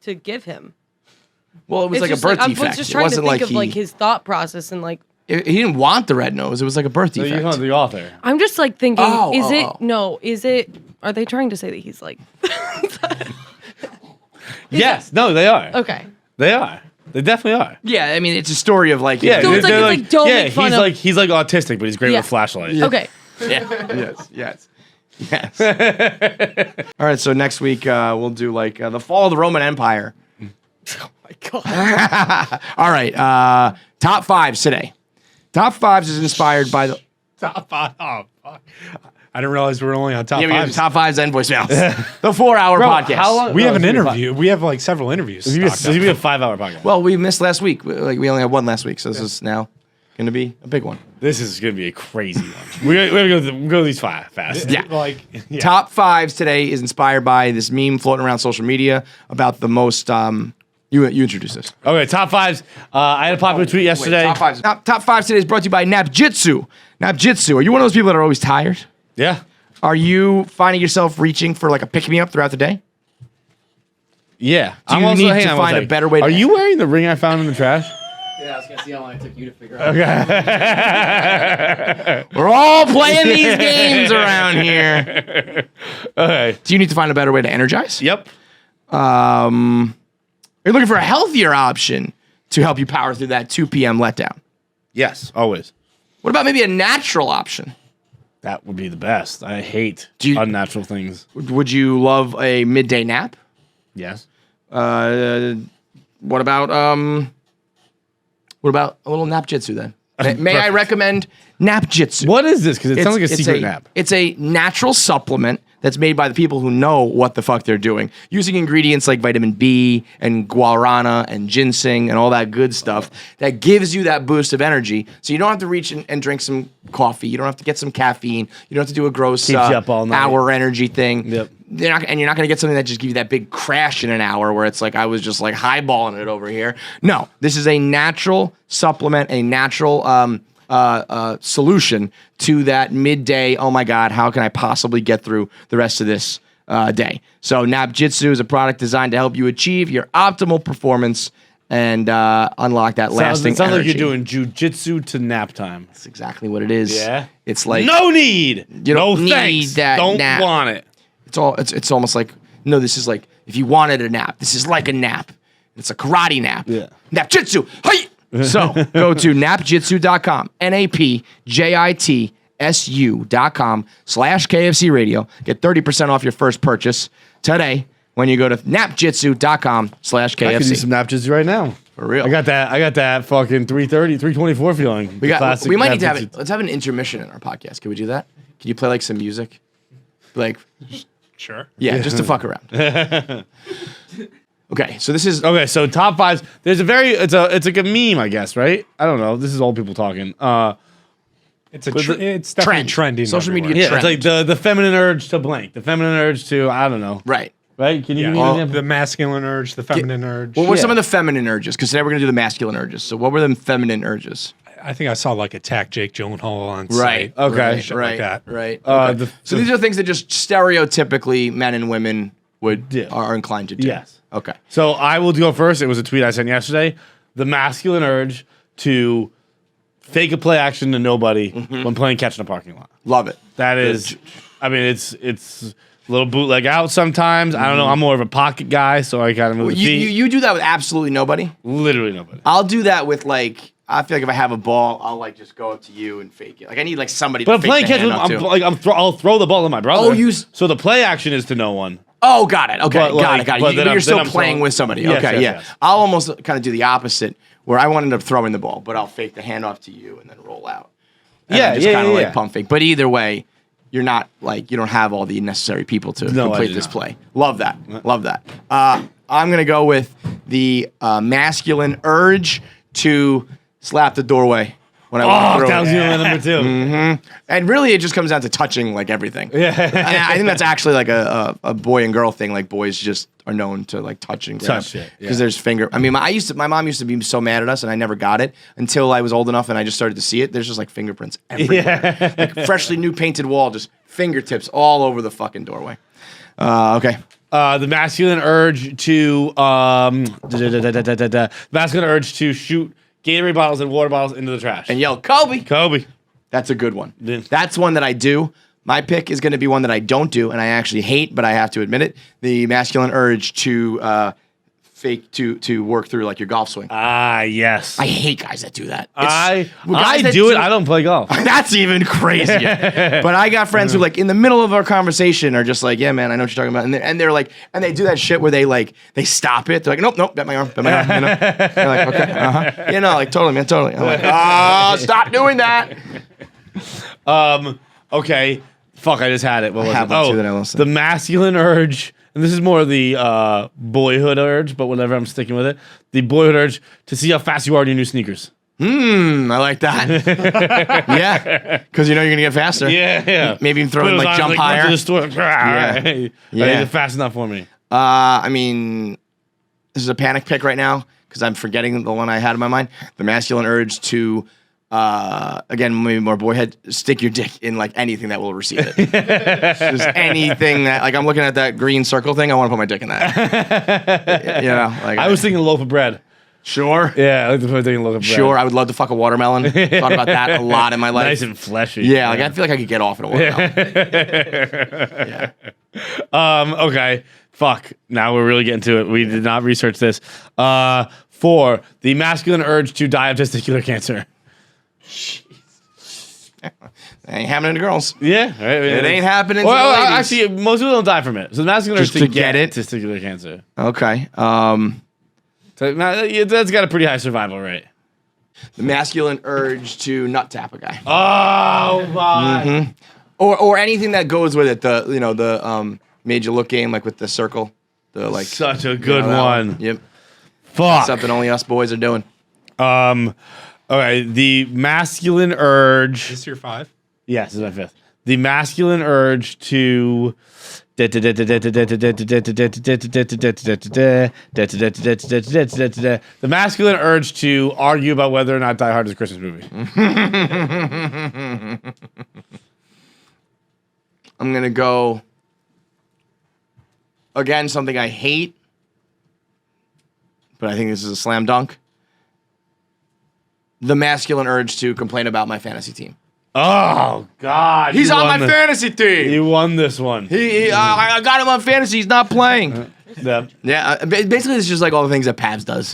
to give him? Well, it was It's like a just birth I'm defect. just It trying to wasn't think like of like his thought process and like. he didn't want the red nose. It was like a birth So defect. you're the author. I'm just like thinking, Oh, is oh, it oh. no? Is it? Are they trying to say that he's like? Yes. No, they are. Okay. They are. They definitely are. Yeah, I mean, it's a story of like, Yeah, So it's they're like, don't yeah, make fun he's of- like he's like autistic, but he's great Yeah. with a flashlight. Okay. yes. All right, so next week we'll do like the fall of the Roman Empire. Oh my god. All right, top fives today. Top fives is inspired by the Top five. Oh, fuck. I didn't realize we were only on top we have five. top fives and voicemails. The 4-hour Bro, podcast. how long- We No, have an it's gonna be interview. We have like several interviews. It's gonna stocked be up. a 5-hour podcast. Well, we missed last week. Like we only had one last week, so this is now going to be a big one. This is gonna be a crazy one. We're gonna go these fast. Yeah. Like, yeah. Top fives today is inspired by this meme floating around social media about the most. You introduce this. Okay, top fives. I had a popular tweet yesterday. Top fives. Top fives today is brought to you by Napjitsu. Napjitsu. Are you one of those people that are always tired? Yeah. Are you finding yourself reaching for like a pick me up throughout the day? Yeah. Do you need to find a better way to- Are you wearing the ring I found in the trash? Yeah, I was gonna see how long it took you to figure out. We're all playing these games around here. Okay. Do you need to find a better way to energize? Yep. Are you looking for a healthier option to help you power through that 2 p.m. letdown? Yes. Always. What about maybe a natural option? That would be the best. I hate Do you- unnatural things. Would you love a midday nap? Yes. What about a little Napjitsu then? May I recommend Napjitsu? What is this? Because it sounds like a It's secret nap. It's a natural supplement that's made by the people who know what the fuck they're doing, using ingredients like vitamin B and guarana and ginseng and all that good stuff that gives you that boost of energy. So you don't have to reach and drink some coffee. You don't have to get some caffeine. You don't have to do a gross Keeps you up all night. hour energy thing. Yep. You're not going to get something that just gives you that big crash in an hour where it's like I was just like highballing it over here. No, this is a natural supplement, a natural solution to that midday. Oh my God, how can I possibly get through the rest of this day? So Napjitsu is a product designed to help you achieve your optimal performance and unlock that lasting It sounds like energy. you're doing jujitsu to nap time. That's exactly what it is. Yeah. It's like No need. You don't no need thanks. that Don't nap. want it. It's almost like, no, this is like if you wanted a nap, this is like a nap. It's a karate nap. Yeah. Napjitsu. Hey! So go to napjitsu.com, napjitsu.com/KFC radio. Get 30% off your first purchase today when you go to napjitsu.com/KFC. I could do some nap jujitsu right now. For real. I got that fucking 330, 324 feeling. We Classic might nap need to have jujitsu. it. Let's have an intermission in our podcast. Can we do that? Can you play like some music? Like, Sure. yeah, just to fuck around. Okay, so this is Okay, so top fives. There's it's like a meme, I guess, right? I don't know. This is old people talking. It's it's definitely trend. trending. Social everywhere. media Yeah, it's trend. like the feminine urge to blank. The feminine urge to I don't know. right. Right? Can you give me Yeah. an example? The masculine urge, the feminine urge. What were Yeah. some of the feminine urges? Because today we're gonna do the masculine urges. So what were the feminine urges? I think I saw like attack Jake Gyllenhaal on Right. site. Okay. Shit right. like that. Right. Uh, Okay. the- So these are things that just stereotypically men and women are inclined to do. Yes. Okay. So I will go first. It was a tweet I sent yesterday. The masculine urge to fake a play action to nobody when playing catch in a parking lot. Love it. That is, I mean, it's a little bootleg out sometimes. I don't know. I'm more of a pocket guy, so I kind of move the feet. You do that with absolutely nobody? Literally nobody. I'll do that with like I feel like if I have a ball, I'll like just go up to you and fake it. Like I need like somebody But to I'm fake playing the catch. hand up to. I'll throw the ball to my brother. Oh, so the play action is to no one. Oh, got it. Okay, But, like, got it. but then You're I'm- still then I'm playing throwing- with somebody. Yes, Okay, yes, yeah. yes. I'll almost kind of do the opposite, where I won't end up throwing the ball, but I'll fake the handoff to you and then roll out. And Yeah, then just yeah, kind of yeah, like yeah. pump fake. But either way, you're not like you don't have all the necessary people to No, I complete do this not. play. Love that. Love that. I'm gonna go with the masculine urge to slap the doorway when I went through that it. was my number 2. And really, it just comes down to touching like everything. Yeah, I think that's actually like a boy and girl thing. Like boys just are known to like touch and grab Touch it, because there's finger. I mean, my mom used to be so mad at us, and I never got it until I was old enough, and I just started to see it. There's just like fingerprints everywhere, like freshly new painted wall, just fingertips all over the fucking doorway. Okay. The masculine urge to masculine urge to shoot Gatorade bottles and water bottles into the trash. And yell, Kobe. Kobe. That's a good one. Yeah. That's one that I do. My pick is going to be one that I don't do, and I actually hate, but I have to admit it. The masculine urge to fake to work through like your golf swing. Ah, yes. I hate guys that do that. I guys that do it. I don't play golf. That's even crazier. But I got friends who like in the middle of our conversation are just like, yeah, man, I know what you're talking about. And they're like, and they do that shit where they stop it. They're like, nope, bet my arm. You know? They're like, okay, like totally, man, totally. I'm like, stop doing that. Okay. Fuck, I just had it. What was I have it? one too that I lost. The masculine urge, and this is more the boyhood urge, but whatever, I'm sticking with it. The boyhood urge to see how fast you are in your new sneakers. I like that. Yeah, because you know you're gonna get faster. Yeah. Maybe even throw Put in those like on, jump run higher. to the store. Yeah. It's fast enough for me. I mean, this is a panic pick right now because I'm forgetting the one I had in my mind. The masculine urge to, again, maybe more boyhead, stick your dick in like anything that will receive it. Just anything that, like, I'm looking at that green circle thing. I want to put my dick in that. Like I was thinking a loaf of bread. Sure. Yeah, I like to put a loaf of bread. Sure. I would love to fuck a watermelon. Thought about that a lot in my life. Nice and fleshy. Yeah, like I feel like I could get off at a watermelon. Yeah. Okay. Fuck. Now we're really getting to it. We did not research this. 4, the masculine urge to die of testicular cancer. It ain't happening to girls. Yeah. Right. It ain't happening to Well, the ladies. actually, most people don't die from it. So the masculine urge Just to get it? testicular cancer. Okay. So that's got a pretty high survival rate. The masculine urge to nut tap a guy. Oh my! Or anything that goes with it. The made you look game, like with the circle. The like Such a good that one. Yep. Fuck. Something only us boys are doing. Okay. The masculine urge. Is this your 5? Yes, this is my 5th. The masculine urge to. The masculine urge to argue about whether or not Die Hard is a Christmas movie. I'm gonna go again. Something I hate, but I think this is a slam dunk. The masculine urge to complain about my fantasy team. Oh God! He's you on won my this. fantasy team. You won this one. I got him on fantasy. He's not playing. Yep. Yeah, basically it's just like all the things that Pabs does.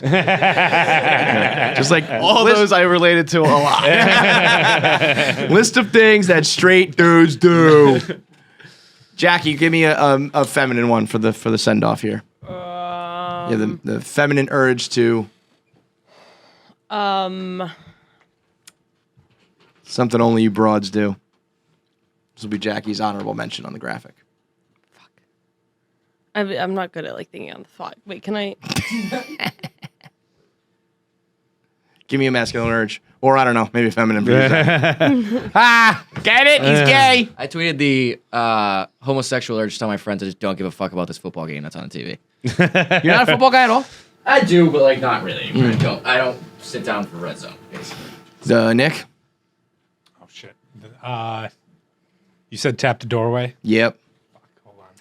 Just like All those I related to a lot. list of things that straight dudes do. Jackie, give me a feminine one for the send off here. The feminine urge to something only you broads do. This will be Jackie's honorable mention on the graphic. I'm not good at like thinking on the thought. Wait, can I? Give me a masculine urge. Or I don't know, maybe a feminine. Get it? He's gay. I tweeted the homosexual urge to tell my friends I just don't give a fuck about this football game that's on TV. You're not a football guy at all? I do, but like not really. I don't sit down for red zone, basically. Nick? Oh shit. You said tap the doorway. Yep.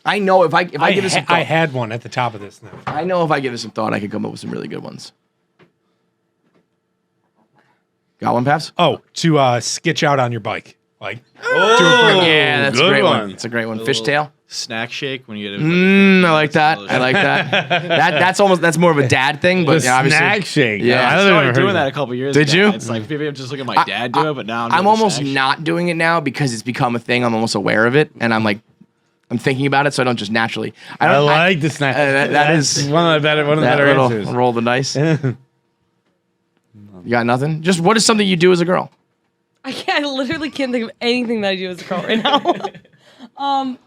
I know if I give it some thought. I had one at the top of this now. I know if I give it some thought, I could come up with some really good ones. Got one, Pabs? Oh, to sketch out on your bike, like. Yeah, that's a good great one. one. It's a great one. Fishtail. Snack shake when you get I like that. I like that. That's more of a dad thing, but The yeah, obviously. snack shake. Yeah. I I don't started even doing heard that a couple years Did ago. you? It's like maybe I'm just looking at my dad do it, but now I'm almost doing the snack not doing it now because it's become a thing. I'm almost aware of it, and I'm thinking about it, so I don't just naturally. I like the snack. That's one of the better that answers. little roll the dice. You got nothing? Just what is something you do as a girl? I literally can't think of anything that I do as a girl right now.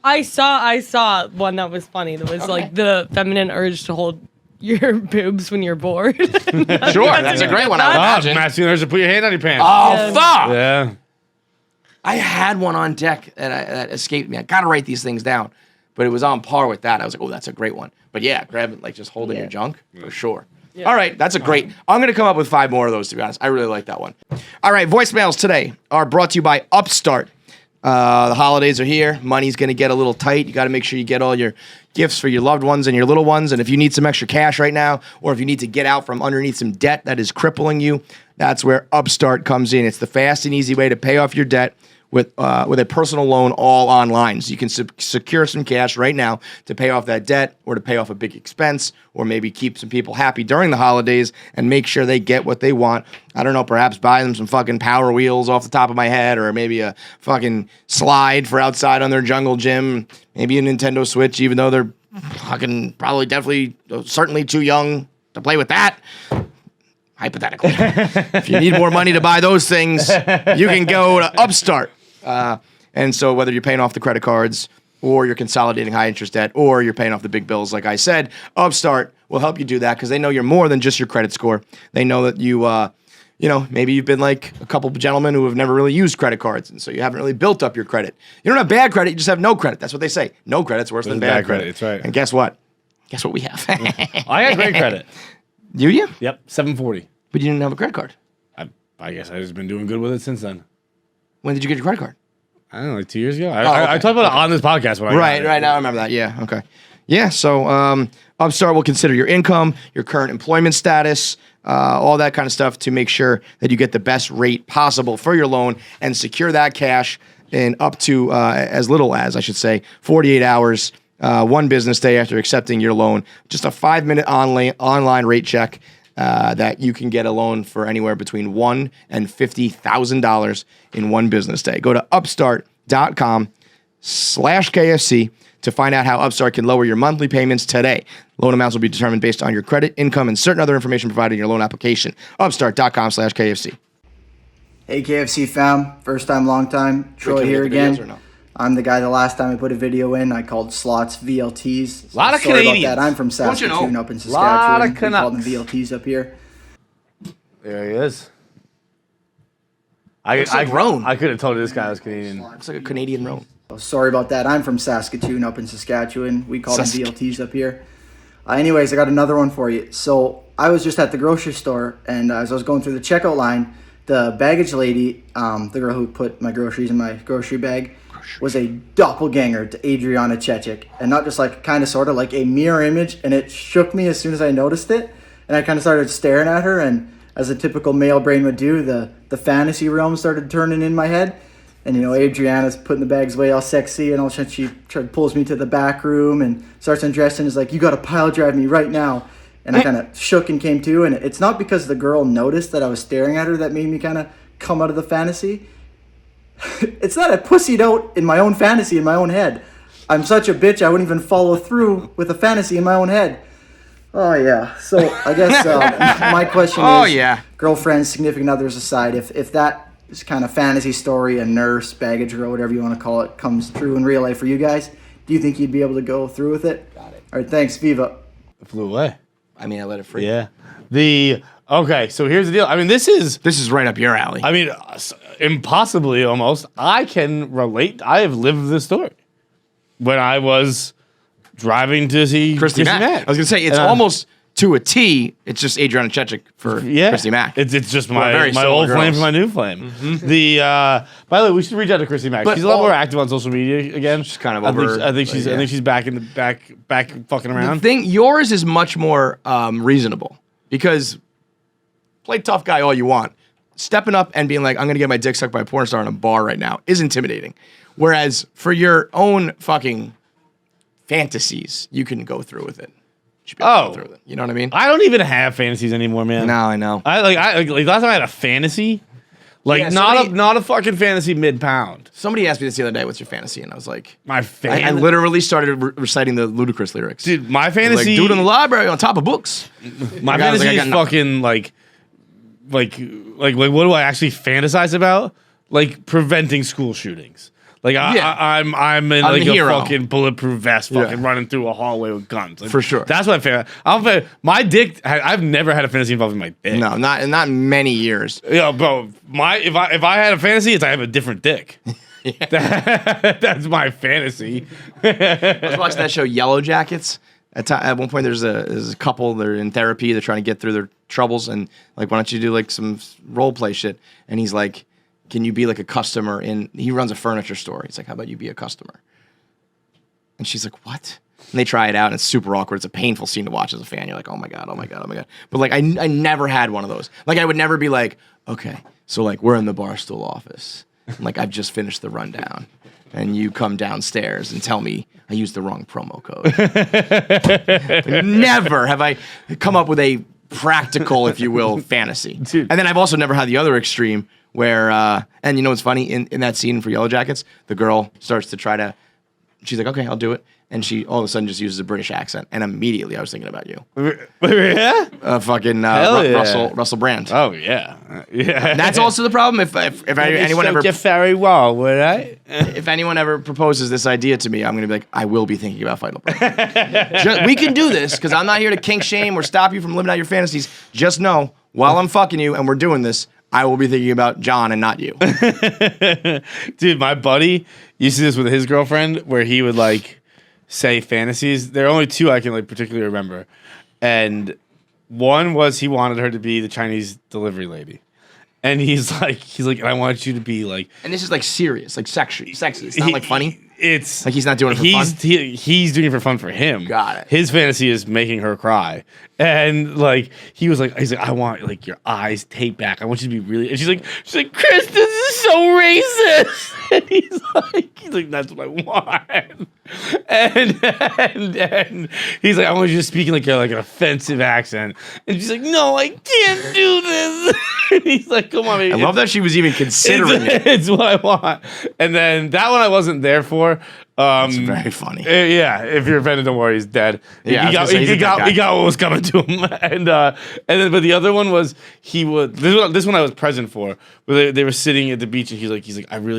I saw one that was funny. That was like the feminine urge to hold your boobs when you're bored. Sure, that's a great one. I would imagine. Masculine urge to put your hand on your pants. Oh, fuck! Yeah. I had one on deck that escaped me. I gotta write these things down, but it was on par with that. I was like, oh, that's a great one. But yeah, grab it, like just holding your junk for sure. All right, that's a great. I'm gonna come up with 5 more of those, to be honest. I really like that one. All right, voicemails today are brought to you by Upstart. The holidays are here. Money's gonna get a little tight. You got to make sure you get all your gifts for your loved ones and your little ones. And if you need some extra cash right now, or if you need to get out from underneath some debt that is crippling you, that's where Upstart comes in. It's the fast and easy way to pay off your debt with a personal loan all online. So you can secure some cash right now to pay off that debt, or to pay off a big expense, or maybe keep some people happy during the holidays and make sure they get what they want. I don't know, perhaps buy them some fucking Power Wheels off the top of my head, or maybe a fucking slide for outside on their jungle gym, maybe a Nintendo Switch, even though they're fucking probably definitely certainly too young to play with that. Hypothetically. If you need more money to buy those things, you can go to Upstart. And so whether you're paying off the credit cards, or you're consolidating high interest debt, or you're paying off the big bills, like I said, Upstart will help you do that, because they know you're more than just your credit score. They know that you, maybe you've been like a couple of gentlemen who have never really used credit cards, and so you haven't really built up your credit. You don't have bad credit, you just have no credit. That's what they say. No credit's worse than bad credit. That's right. And guess what? Guess what we have? I got great credit. Do you? Yep, 740. But you didn't have a credit card. I guess I've just been doing good with it since then. When did you get your credit card? I don't know, like 2 years ago. I okay. talked about it on this podcast. When Right now I remember that. Yeah, okay. Yeah, so Upstart will consider your income, your current employment status, all that kind of stuff to make sure that you get the best rate possible for your loan and secure that cash in up to as little as, 48 hours, 1 business day after accepting your loan. Just a 5-minute online rate check. That you can get a loan for anywhere between $1,000 and $50,000 in 1 business day. Go to upstart.com/KFC to find out how Upstart can lower your monthly payments today. Loan amounts will be determined based on your credit, income, and certain other information provided in your loan application. Upstart.com/KFC. Hey KFC fam, first time, long time. Troy here again. I'm the guy the last time I put a video in, I called slots VLTs. A lot of Sorry Canadians. about that. I'm from Saskatoon up in Saskatchewan. Lot of we call them Canucks. VLTs up here. There he is. Looks like Roan. I could have told you this guy was Canadian. Looks like a Canadian Roan. Oh, sorry about that. I'm from Saskatoon up in Saskatchewan. We call them VLTs up here. Anyways, I got another one for you. So I was just at the grocery store, and as I was going through the checkout line, the baggage lady, the girl who put my groceries in my grocery bag, was a doppelganger to Adriana Chechik, and not just like kind of sort of like a mirror image, and it shook me as soon as I noticed it, and I kind of started staring at her, and as a typical male brain would do, the fantasy realm started turning in my head, and Adriana's putting the bags away all sexy, and all of a sudden she pulls me to the back room and starts undressing, is like, you got to pile drive me right now, and I kind of shook and came to, and it's not because the girl noticed that I was staring at her that made me kind of come out of the fantasy. It's that I pussied out in my own fantasy in my own head. I'm such a bitch I wouldn't even follow through with a fantasy in my own head. Oh yeah. So I guess my question is, girlfriends, significant others aside, if that is kind of fantasy story, a nurse, baggage girl, whatever you want to call it, comes true in real life for you guys, do you think you'd be able to go through with it? Got it. All right, thanks, Viva. It flew away. I mean, I let it free. Yeah. Okay, so here's the deal. I mean, this is right up your alley. I mean, impossibly almost. I can relate. I have lived this story when I was driving to see Christy Mack. I was gonna say it's almost to a T. It's just Adriana Chechik for Christy Mack. It's just my old flame for my new flame. Mm-hmm. By the way, we should reach out to Christy Mack. She's a lot more active on social media again. She's kind of over. I think she's back in the back fucking around. Yours is much more reasonable because. Play tough guy all you want. Stepping up and being like, I'm going to get my dick sucked by a porn star in a bar right now is intimidating. Whereas for your own fucking fantasies, you can go through with it. Go through with it. You know what I mean? I don't even have fantasies anymore, man. No, I know. I last time I had a fantasy, not a fucking fantasy mid-pound. Somebody asked me this the other day, what's your fantasy? And I was like, my fantasy? I literally started reciting the Ludacris lyrics. Dude, my fantasy... Like, dude in the library on top of books. My fantasy is fucking like what do I actually fantasize about? Like preventing school shootings. Like I'm in like the a hero. fucking bulletproof vest, fucking running through a hallway with guns. Like, For sure. That's my fantasy. My dick. I've never had a fantasy involving my dick. No, not many years. Yeah, bro. If I had a fantasy, it's I have a different dick. That's my fantasy. I was watching that show Yellow Jackets. At one point, there's a couple. They're in therapy. They're trying to get through their troubles, and like, why don't you do like some role play shit? And he's like, can you be like a customer he runs a furniture store. He's like, how about you be a customer? And she's like, what? And they try it out, and it's super awkward. It's a painful scene to watch as a fan. You're like, oh my God, oh my God, oh my God. But like, I never had one of those. Like, I would never be like, okay, so like, we're in the Barstool office. And like, I've just finished the rundown. And you come downstairs and tell me I used the wrong promo code. Never have I come up with a practical, if you will, fantasy. Dude. And then I've also never had the other extreme where, and you know what's funny? In that scene for Yellow Jackets, the girl starts to try to, she's like, okay, I'll do it. And she all of a sudden just uses a British accent. And immediately I was thinking about you. Yeah. Fucking Hell yeah. Russell Brand. Oh yeah. Yeah. That's also the problem. If anyone ever very well, would I? if anyone ever proposes this idea to me, I'm going to be like, I will be thinking about Vital Pro. We can do this because I'm not here to kink shame or stop you from living out your fantasies. Just know, while I'm fucking you and we're doing this, I will be thinking about John and not you. Dude, my buddy used to do this with his girlfriend where he would like say fantasies. There are only two I can like particularly remember. And one was he wanted her to be the Chinese delivery lady. And he's like, I want you to be like. And this is like serious, like sexy. It's not like funny. It's like he's not doing it for fun. He's doing it for fun for him. Got it. His fantasy is making her cry, and like he's like, I want like your eyes taped back. I want you to be really. And she's like, Chris, this is so racist. And he's like, that's what I want. And he's like, I want you to speak in like an offensive accent. And she's like, no, I can't do this. And he's like, come on, baby. I love that she was even considering it. It's what I want. And then that one I wasn't there for. It's very funny. Yeah, if you're offended, don't worry, he's dead. Yeah, he got what was coming to him. And then, but the other one was this one I was present for. Where they were sitting at the beach, and he's like,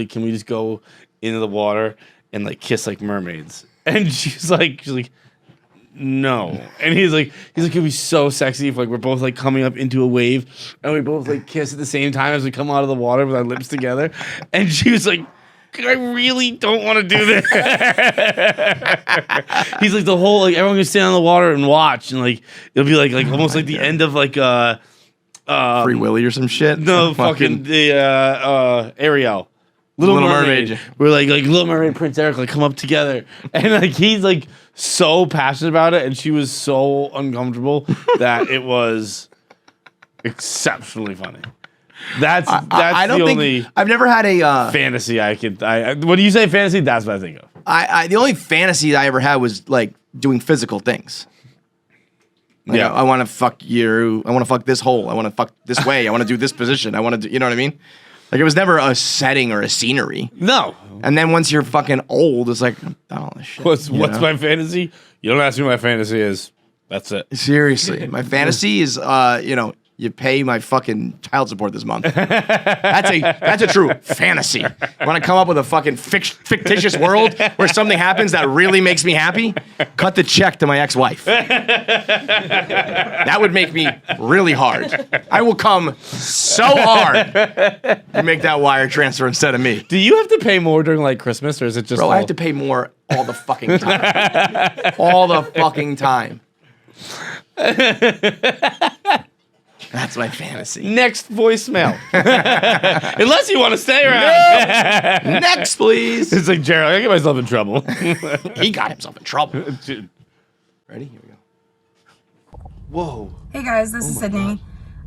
can we just go into the water and like kiss like mermaids? And she's like, no. And he's like, it'd be so sexy if like we're both like coming up into a wave and we both like kiss at the same time as we come out of the water with our lips together. And she was like, I really don't want to do this. He's like, the whole like everyone can stand on the water and watch, and like it'll be like almost like the end of like Free Willy or some shit. No, fucking the Ariel. Little Mermaid. We're like Little Mermaid and Prince Eric like come up together, and like he's like so passionate about it, and she was so uncomfortable that it was exceptionally funny. That's I don't the think only I've never had a fantasy I could. When you say fantasy, that's what I think of. the only fantasy I ever had was like doing physical things. Like, Yeah. I want to fuck you. I want to fuck this hole. I want to fuck this way. I want to do this position. I want to do. You know what I mean? Like it was never a setting or a scenery. No. And then once you're fucking old, it's like I've done all this shit. What's know? my fantasy? You don't ask me what my fantasy is. That's it. Seriously, my fantasy is you pay my fucking child support this month. That's a true fantasy. Want to come up with a fucking fictitious world where something happens that really makes me happy? Cut the check to my ex-wife. That would make me really hard. I will come so hard to make that wire transfer instead of me. Do you have to pay more during like Christmas, or is it just? Bro, I have to pay more all the fucking time. All the fucking time. That's my fantasy. Next voicemail. Unless you want to stay around. No. Next, please. It's like, Gerald, I get myself in trouble. He got himself in trouble. Dude. Ready? Here we go. Whoa. Hey guys, this is Sydney.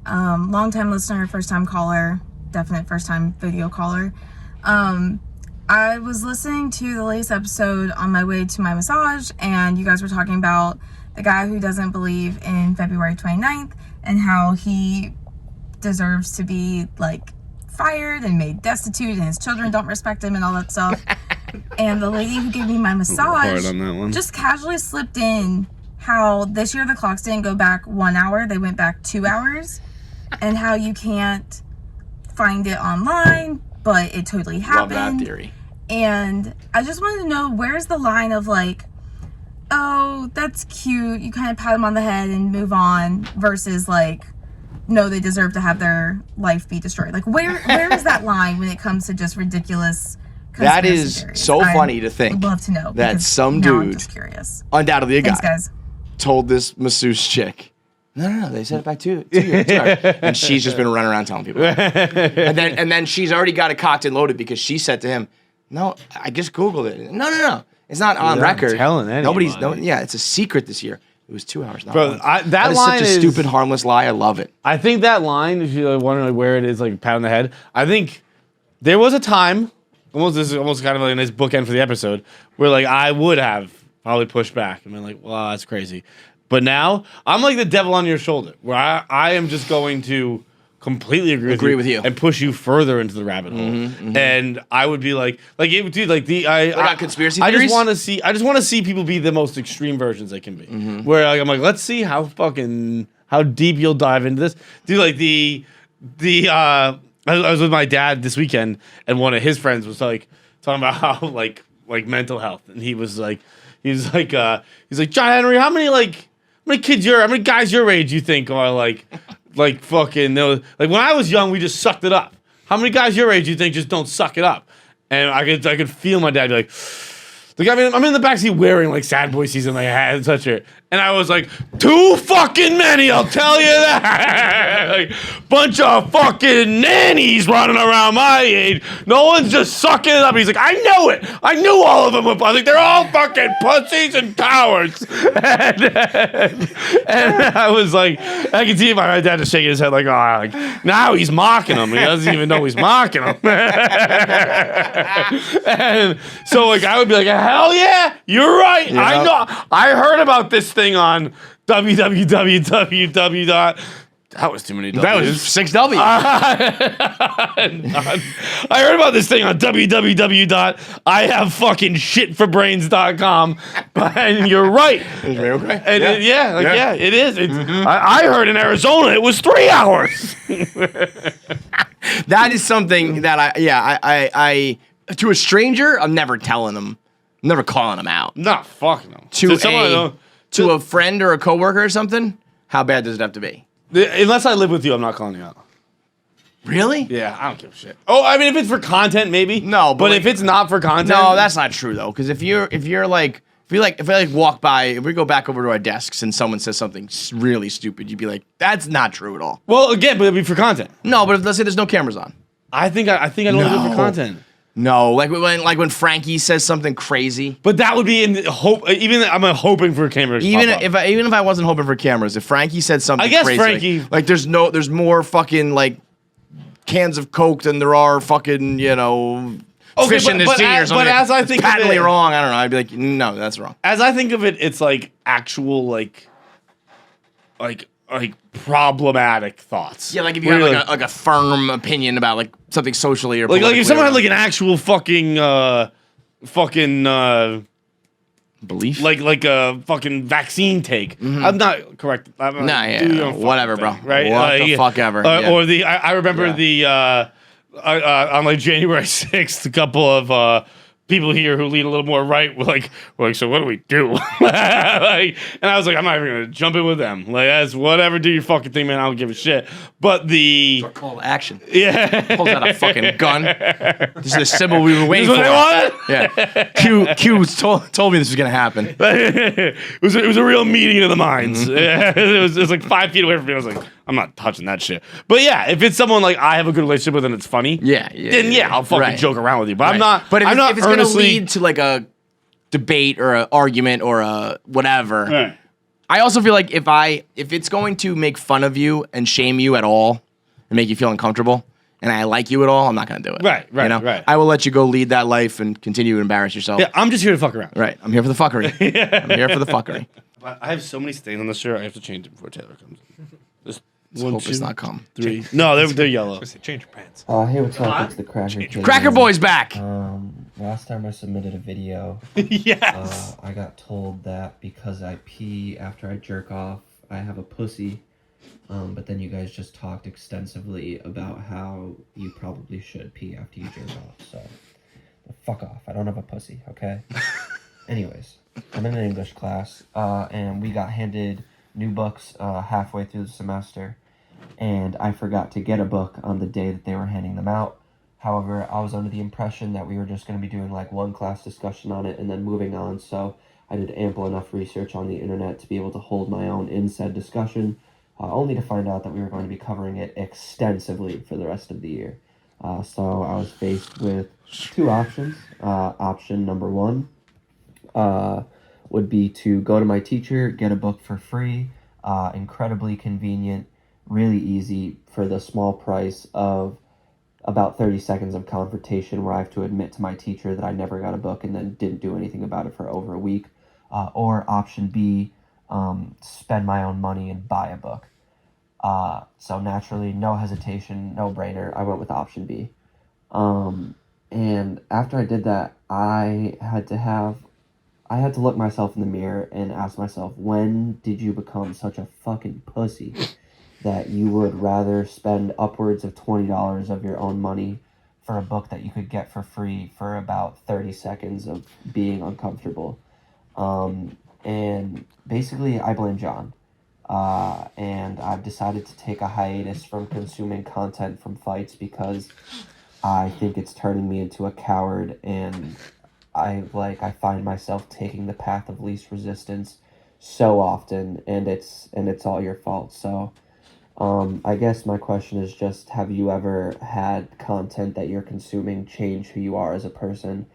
Long-time listener, first-time caller, definite first-time video caller. I was listening to the latest episode on my way to my massage, and you guys were talking about the guy who doesn't believe in February 29th and how he deserves to be like fired and made destitute and his children don't respect him and all that stuff. And the lady who gave me my massage just casually slipped in how this year the clocks didn't go back 1 hour, they went back 2 hours, and how you can't find it online, but it totally happened. Love that theory. And I just wanted to know, where's the line of like, oh, that's cute, you kind of pat them on the head and move on, versus like, no, they deserve to have their life be destroyed. Like, where is that line when it comes to just ridiculous That conspiracy is theories? so funny to think. Would love to know. that because some now I'm dude, just curious. undoubtedly a guy, Thanks, guys. told this masseuse chick, no, they said it back to you. And she's just been running around telling people. and then she's already got it cocked and loaded because she said to him, no, I just Googled it. No. It's not on record. telling anyone. Yeah, it's a secret this year. It was 2 hours. Not Bro, one. that That is line such a is stupid, harmless lie. I love it. I think that line, if you wonder like, where it is, like pat on the head. I think there was a time, this is almost kind of like a nice bookend for the episode, where like I would have probably pushed back and been like, "Well, that's crazy." But now I'm like the devil on your shoulder, where I am just going to completely agree with you and push you further into the rabbit hole. And I would be like, dude, like on conspiracy I theories? just want to see people be the most extreme versions they can be. Where like, I'm like, let's see how deep you'll dive into this, dude. Like I was with my dad this weekend, and one of his friends was like talking about how like mental health, and he was like, John Henry, how many guys your age you think are like fucking, like when I was young, we just sucked it up. How many guys your age you think just don't suck it up? And I could feel my dad be like, I'm in the backseat wearing like Sad Boy season, like I had such it. And I was like, too fucking many, I'll tell you that. Like, bunch of fucking nannies running around my age. No one's just sucking it up. He's like, I know it. I knew all of them. I was like, they're all fucking pussies and cowards. And I was like, I can see my dad just shaking his head like, now he's mocking him. He doesn't even know he's mocking him. And so like I would be like, hell yeah, you're right. Yep. I know. I heard about this thing on www. That was too many W's. That was 6 W's. I heard about this thing on www.IhaveFuckingShitForBrains.com. And you're right. Is real okay? And it is. I heard in Arizona it was 3 hours. That is something that I to a stranger, I'm never telling them. I'm never calling them out. No, fuck no. To a friend or a coworker or something, how bad does it have to be? Unless I live with you, I'm not calling you out. Really? Yeah, I don't give a shit. Oh, I mean, if it's for content, maybe. No, but if it's not for content, no, that's not true though. Because if I walk by, if we go back over to our desks and someone says something really stupid, you'd be like, that's not true at all. Well, again, but it'd be for content. No, but let's say there's no cameras on. I think I don't do it for content. No, like when Frankie says something crazy. But that would be in hope. Even I'm hoping for cameras. Even if I wasn't hoping for cameras, if Frankie said something, I guess crazy, Frankie. Like there's more fucking like cans of Coke than there are fucking fish in the sea or something. But as I think patently of it, wrong, I don't know. I'd be like, no, that's wrong. As I think of it, it's like actual like problematic thoughts. Yeah, like if you have like a firm opinion about like something socially or like if someone had like an actual fucking belief, like a fucking vaccine take. I'm not correct. Whatever, bro. Right? What the fuck ever. Or I remember on like January 6th, a couple of people here who lean a little more right were like, so what do we do? And I was like, I'm not even gonna jump in with them. Like, that's whatever, do your fucking thing, man. I don't give a shit. But the call to action. Yeah. Pulls out a fucking gun. This is the symbol we were waiting for. This is what they wanted? Yeah. Q told me this was gonna happen. It was a real meeting of the minds. Mm-hmm. It was like 5 feet away from me. I was like, I'm not touching that shit. But yeah, if it's someone like I have a good relationship with and it's funny, then I'll fucking joke around with you. But I'm not. But if it's gonna lead to like a debate or an argument or a whatever. Right. I also feel like if it's going to make fun of you and shame you at all and make you feel uncomfortable and I like you at all, I'm not gonna do it. Right. I will let you go lead that life and continue to embarrass yourself. Yeah, I'm just here to fuck around. Right. I'm here for the fuckery. I'm here for the fuckery. I have so many stains on this shirt. I have to change it before Taylor comes in. Let's hope it's not come. 3. No, they're yellow. Change your pants. Hey, what's up? It's the Cracker Kid. Cracker Boy's back. Last time I submitted a video, yes. I got told that because I pee after I jerk off, I have a pussy. But then you guys just talked extensively about how you probably should pee after you jerk off. So the fuck off. I don't have a pussy, okay? Anyways, I'm in an English class, and we got handed new books halfway through the semester, and I forgot to get a book on the day that they were handing them out. However, I was under the impression that we were just going to be doing like one class discussion on it and then moving on, so I did ample enough research on the internet to be able to hold my own in said discussion, only to find out that we were going to be covering it extensively for the rest of the year. So I was faced with two options. Option number one would be to go to my teacher, get a book for free, incredibly convenient, really easy for the small price of about 30 seconds of confrontation where I have to admit to my teacher that I never got a book and then didn't do anything about it for over a week. Or option B, spend my own money and buy a book. So naturally, no hesitation, no brainer, I went with option B. And after I did that, I had to look myself in the mirror and ask myself, when did you become such a fucking pussy that you would rather spend upwards of $20 of your own money for a book that you could get for free for about 30 seconds of being uncomfortable? And basically, I blame John. And I've decided to take a hiatus from consuming content from Feits because I think it's turning me into a coward, and I find myself taking the path of least resistance so often, and it's all your fault. So I guess my question is just, have you ever had content that you're consuming change who you are as a person?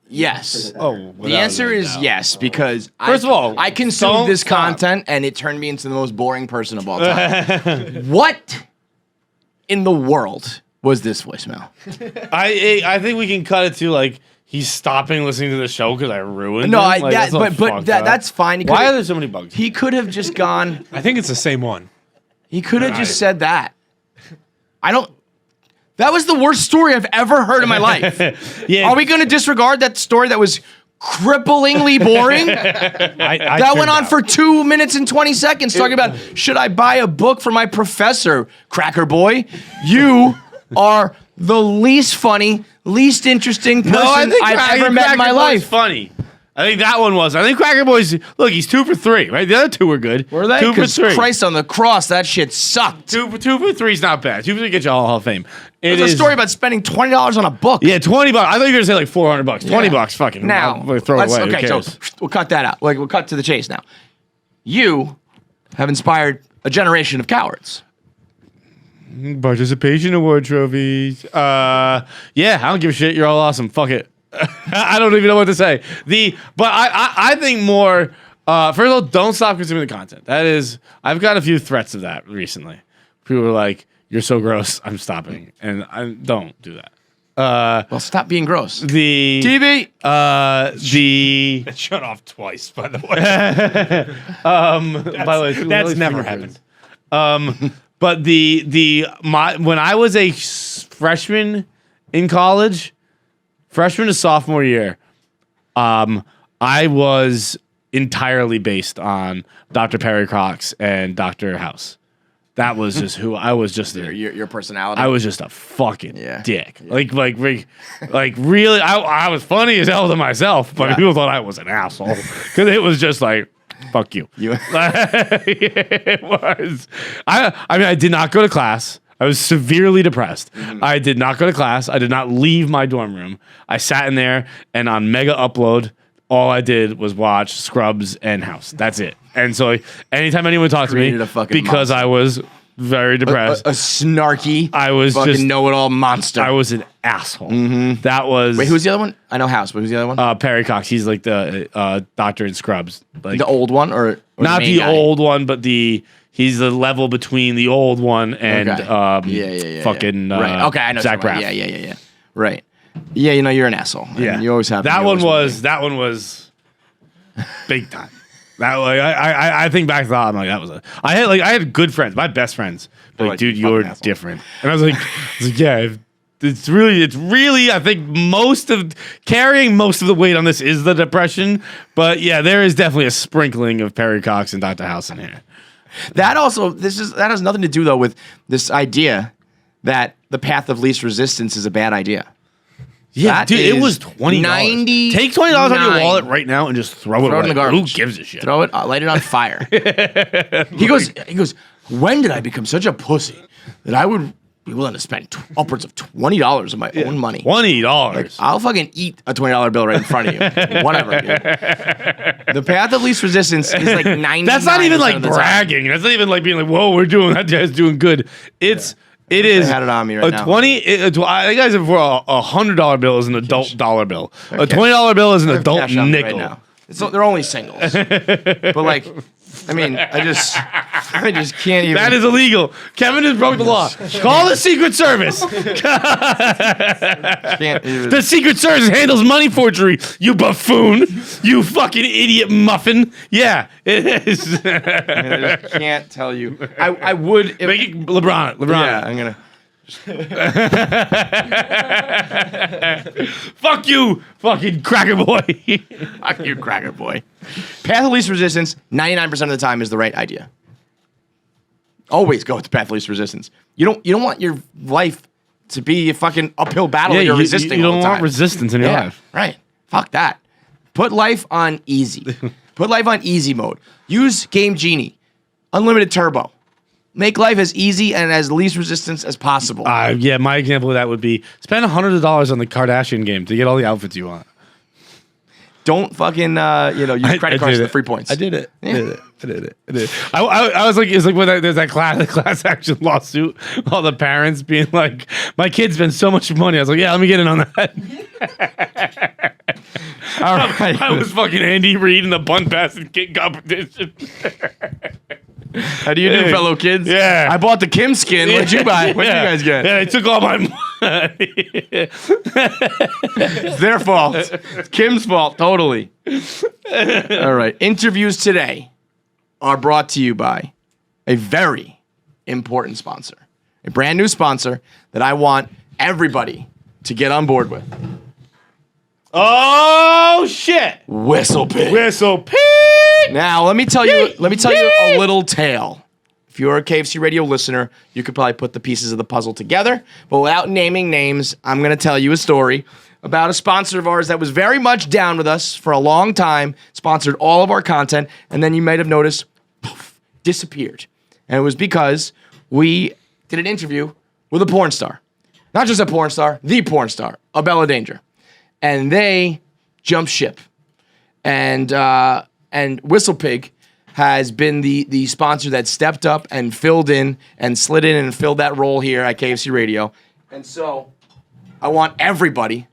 Yes. Oh, The answer is yes, because First of all, I consumed don't this stop. content and it turned me into the most boring person of all time. What in the world was this voicemail? I think we can cut it to like he's stopping listening to the show because I ruined. No, him. Like, that's so fucked up. that's fine. Why are there so many bugs? He could have just gone. I think it's the same one. He could have just said that. That was the worst story I've ever heard in my life. Yeah. Are we going to disregard that story that was cripplingly boring? That went on for 2 minutes and 20 seconds talking about, should I buy a book for my professor, Cracker Boy? You are the least funny, least interesting person I've ever met in my life. Funny. I think that one was. I think Cracker Boys. Look, he's 2 for 3. Right, the other two were good. Were they? 2 for 3. Christ on the cross, that shit sucked. 2 for 3 is not bad. 2 for 3 gets you all Hall of Fame. It's a story about spending $20 on a book. Yeah, $20. I thought you were gonna say like $400. $20. Fucking. Now, we'll throw it away. Okay, Who cares? so we'll cut that out. Like, we'll cut to the chase now. You have inspired a generation of cowards. Participation award trophies. Yeah, I don't give a shit. You're all awesome. Fuck it. I don't even know what to say. But I think more. First of all, don't stop consuming the content. That is, I've got a few threats of that recently. People are like, "You're so gross. I'm stopping," and I don't do that. Well, stop being gross. The TV. It shut off twice, by the way. By the way, That's never happened. But when I was a freshman in college, freshman to sophomore year, I was entirely based on Dr. Perry Cox and Dr. House. That was just who I was. Just your personality. I was just a fucking dick. Yeah. Like really. I was funny as hell to myself, but people thought I was an asshole because it was just like, fuck you. It was. I mean, I did not go to class. I was severely depressed. Mm-hmm. I did not go to class. I did not leave my dorm room. I sat in there, and on Mega Upload, all I did was watch Scrubs and House. That's it. And so anytime anyone talked to me, Created a fucking because monster. I was very depressed, a snarky, I was fucking just know-it-all monster. I was an asshole. That was. Wait, who's the other one? I know House, but who's the other one? Perry Cox? He's like the doctor in Scrubs. Like The old one, or not main the guy? old one, but he's the level between the old one and Okay. fucking right. Okay, I know. Zach Braff. Yeah. Right. Yeah, you know you're an asshole. Yeah, you always have. That one was big time. That like I think back to that, I'm like, that was I had good friends, my best friends. But like, dude, you're different. And I was like, yeah. It's really, I think carrying most of the weight on this is the depression. But yeah, there is definitely a sprinkling of Perry Cox and Dr. House in here. That has nothing to do though with this idea that the path of least resistance is a bad idea. Yeah, That dude, it is was $20. 99. Take $20 out of your wallet right now and just throw it Throw it away. in the garbage. Who gives a shit? Throw it, light it on fire. he goes, when did I become such a pussy that I would be willing to spend upwards of $20 of my own money? $20. I'll fucking eat a $20 bill right in front of you. Whatever, dude. The path of least resistance is like 90. That's not even like bragging. That's not even like being like, whoa, we're doing that guy's doing good. It is. I had it on me right now. I think I said before, $100 bill is an adult dollar bill. A $20 bill is an adult Cash on me nickel. right now. They're only singles. But like, I mean, I just can't even. That is illegal. Kevin has broke the law. Call the Secret Service. Can't even. The Secret Service handles money forgery, you buffoon. You fucking idiot muffin. Yeah, it is. I just can't tell you. I would. If, Make it LeBron. yeah, I'm gonna. Fuck you, fucking cracker boy. Fuck you, cracker boy. Path of least resistance, 99% of the time, is the right idea. Always go with the path of least resistance. You don't want your life to be a fucking uphill battle that you're resisting. You all don't the time. want resistance in your life. Right. Fuck that. Put life on easy. Put life on easy mode. Use Game Genie. Unlimited turbo. Make life as easy and as least resistance as possible. Yeah, my example of that would be spend $100 on the Kardashian game to get all the outfits you want. Don't fucking use credit cards for the free points. I did it. I did it. I was like, it's like when there's that class action lawsuit. All the parents being like, my kid spends so much money. I was like, yeah, let me get in on that. All right. I was fucking Andy Reid in the bun pass and kick competition. How do you do, fellow kids? Yeah. I bought the Kim skin. What'd you buy? What'd you guys get? Yeah, they took all my money. It's their fault. It's Kim's fault, totally. All right. Interviews today are brought to you by a very important sponsor. A brand new sponsor that I want everybody to get on board with. Oh shit! WhistlePig. Now, let me tell you a little tale. If you're a KFC radio listener, you could probably put the pieces of the puzzle together. But without naming names, I'm going to tell you a story about a sponsor of ours that was very much down with us for a long time, sponsored all of our content, and then you might have noticed, poof, disappeared. And it was because we did an interview with a porn star. Not just a porn star, the porn star, Abella Danger. And they jumped ship. And WhistlePig has been the sponsor that stepped up and filled in and slid in and filled that role here at KFC Radio. And so I want everybody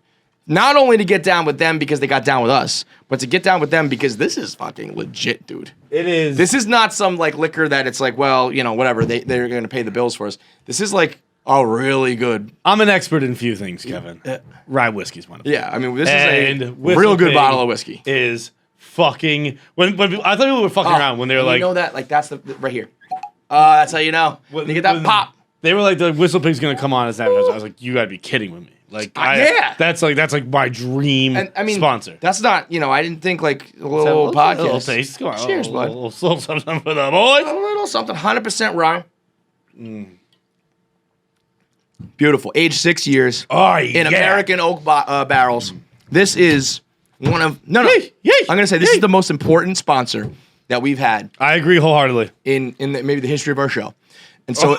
not only to get down with them because they got down with us, but to get down with them because this is fucking legit, dude. It is. This is not some like liquor that it's like, well, whatever, they're going to pay the bills for us. This is like a really good. I'm an expert in a few things, Kevin. Rye whiskey's one of them. Yeah, I mean, this is a WhistlePig real good bottle of whiskey. Is fucking when people, I thought people were fucking around when they were like, that, like that's the right here. That's how you know. When you get that pop. They were like, the WhistlePig's gonna come on as advertiser. I was like, you gotta be kidding with me. Like, that's like my dream sponsor. That's not, I didn't think like a little podcast. A little taste. Come on, cheers, bud. A little something for the boys. A little something, 100% rye. Beautiful. Aged 6 years. In American oak barrels. This is one of I'm gonna say this is the most important sponsor that we've had. I agree wholeheartedly. In maybe the history of our show. And so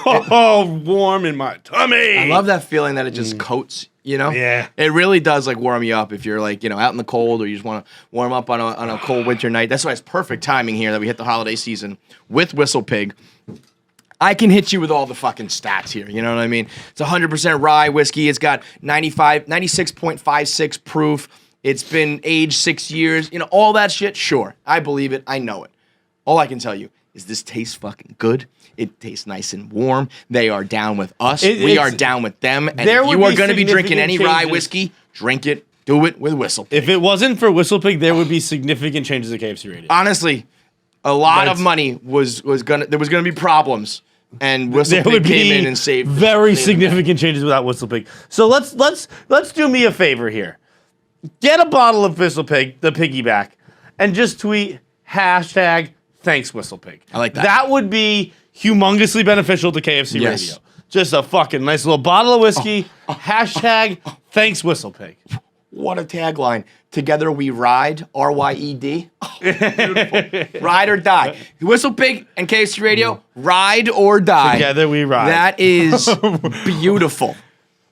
warm in my tummy. I love that feeling that it just coats, Yeah. It really does like warm you up if you're like, out in the cold or you just want to warm up on a cold winter night. That's why it's perfect timing here that we hit the holiday season with WhistlePig. I can hit you with all the fucking stats here. You know what I mean? It's 100% rye whiskey. It's got 96.56 proof. It's been aged 6 years. All that shit. Sure. I believe it. I know it. All I can tell you is this tastes fucking good. It tastes nice and warm. They are down with us. We are down with them. And if you are going to be drinking any rye whiskey, drink it. Do it with WhistlePig. If it wasn't for WhistlePig, there would be significant changes at KFC Radio. Honestly, a lot of money was gonna be problems. And WhistlePig came in and saved. Very significant changes without WhistlePig. So let's do me a favor here. Get a bottle of WhistlePig, the piggyback, and just tweet #thanks WhistlePig. I like that. That would be humongously beneficial to KFC Radio. Just a fucking nice little bottle of whiskey. #thanks Thanks, WhistlePig. What a tagline. Together we ride, R-Y-E-D. Beautiful. Ride or die. WhistlePig and KFC Radio, ride or die. Together we ride. That is beautiful.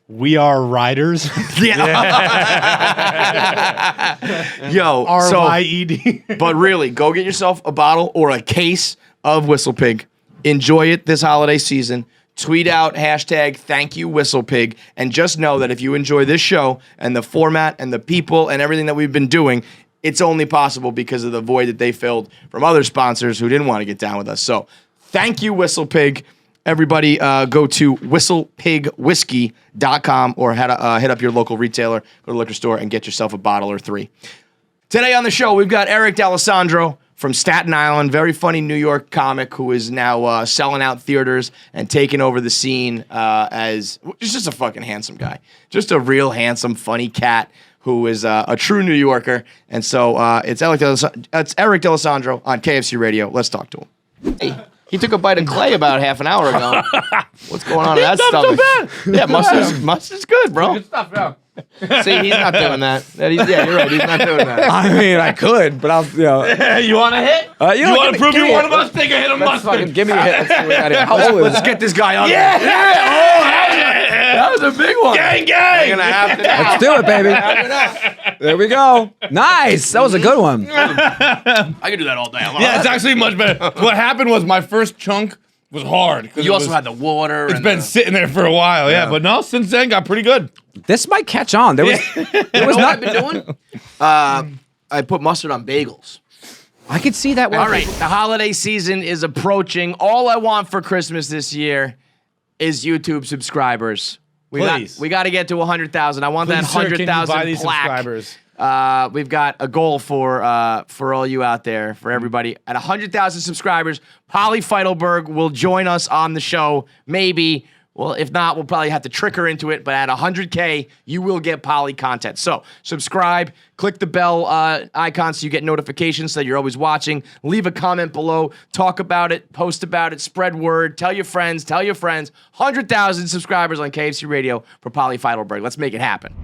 We are riders. Yo, R-Y-E-D. but really, go get yourself a bottle or a case of WhistlePig. Enjoy it this holiday season. Tweet out hashtag thank you WhistlePig, and just know that if you enjoy this show and the format and the people and everything that we've been doing, it's only possible because of the void that they filled from other sponsors who didn't want to get down with us. So thank you, WhistlePig. Everybody go to WhistlePigWhiskey.com or hit up your local retailer, go to the liquor store, and get yourself a bottle or 3. Today on the show, we've got Eric D'Alessandro from Staten Island, very funny New York comic who is now selling out theaters and taking over the scene as he's just a fucking handsome guy. Just a real handsome, funny cat who is a true New Yorker. And so it's Eric D'Alessandro on KFC Radio. Let's talk to him. Hey, he took a bite of clay about half an hour ago. What's going on in that stomach? So yeah, mustard's good, bro. Good stuff, yeah. See, he's not doing that. Yeah, you're right. He's not doing that. I mean, I could, but I'll. You want a hit? You want to prove you one of us? Take a hit of Let's mustard. fucking give me a hit. Let's see what we got here. How old is Let's get this guy on. Yeah. That was a big one. Gang, gang. We're gonna have to Let's do it, baby. There we go. Nice. That was a good one. I can do that all day. Yeah, it's actually much better. What happened was my first chunk was hard. You also had the water. It's been sitting there for a while, yeah. But no, since then got pretty good. This might catch on. There was what I've been doing? I put mustard on bagels. I could see that. All right, the holiday season is approaching. All I want for Christmas this year is YouTube subscribers. We got to get to 100,000. I want that 100,000 plaque. We've got a goal for all you out there, for everybody. At 100,000 subscribers, Polly Feidelberg will join us on the show. Maybe. Well, if not, we'll probably have to trick her into it. But at 100K, you will get Polly content. So subscribe, click the bell icon so you get notifications so that you're always watching. Leave a comment below. Talk about it. Post about it. Spread word. Tell your friends. Tell your friends. 100,000 subscribers on KFC Radio for Polly Feidelberg. Let's make it happen.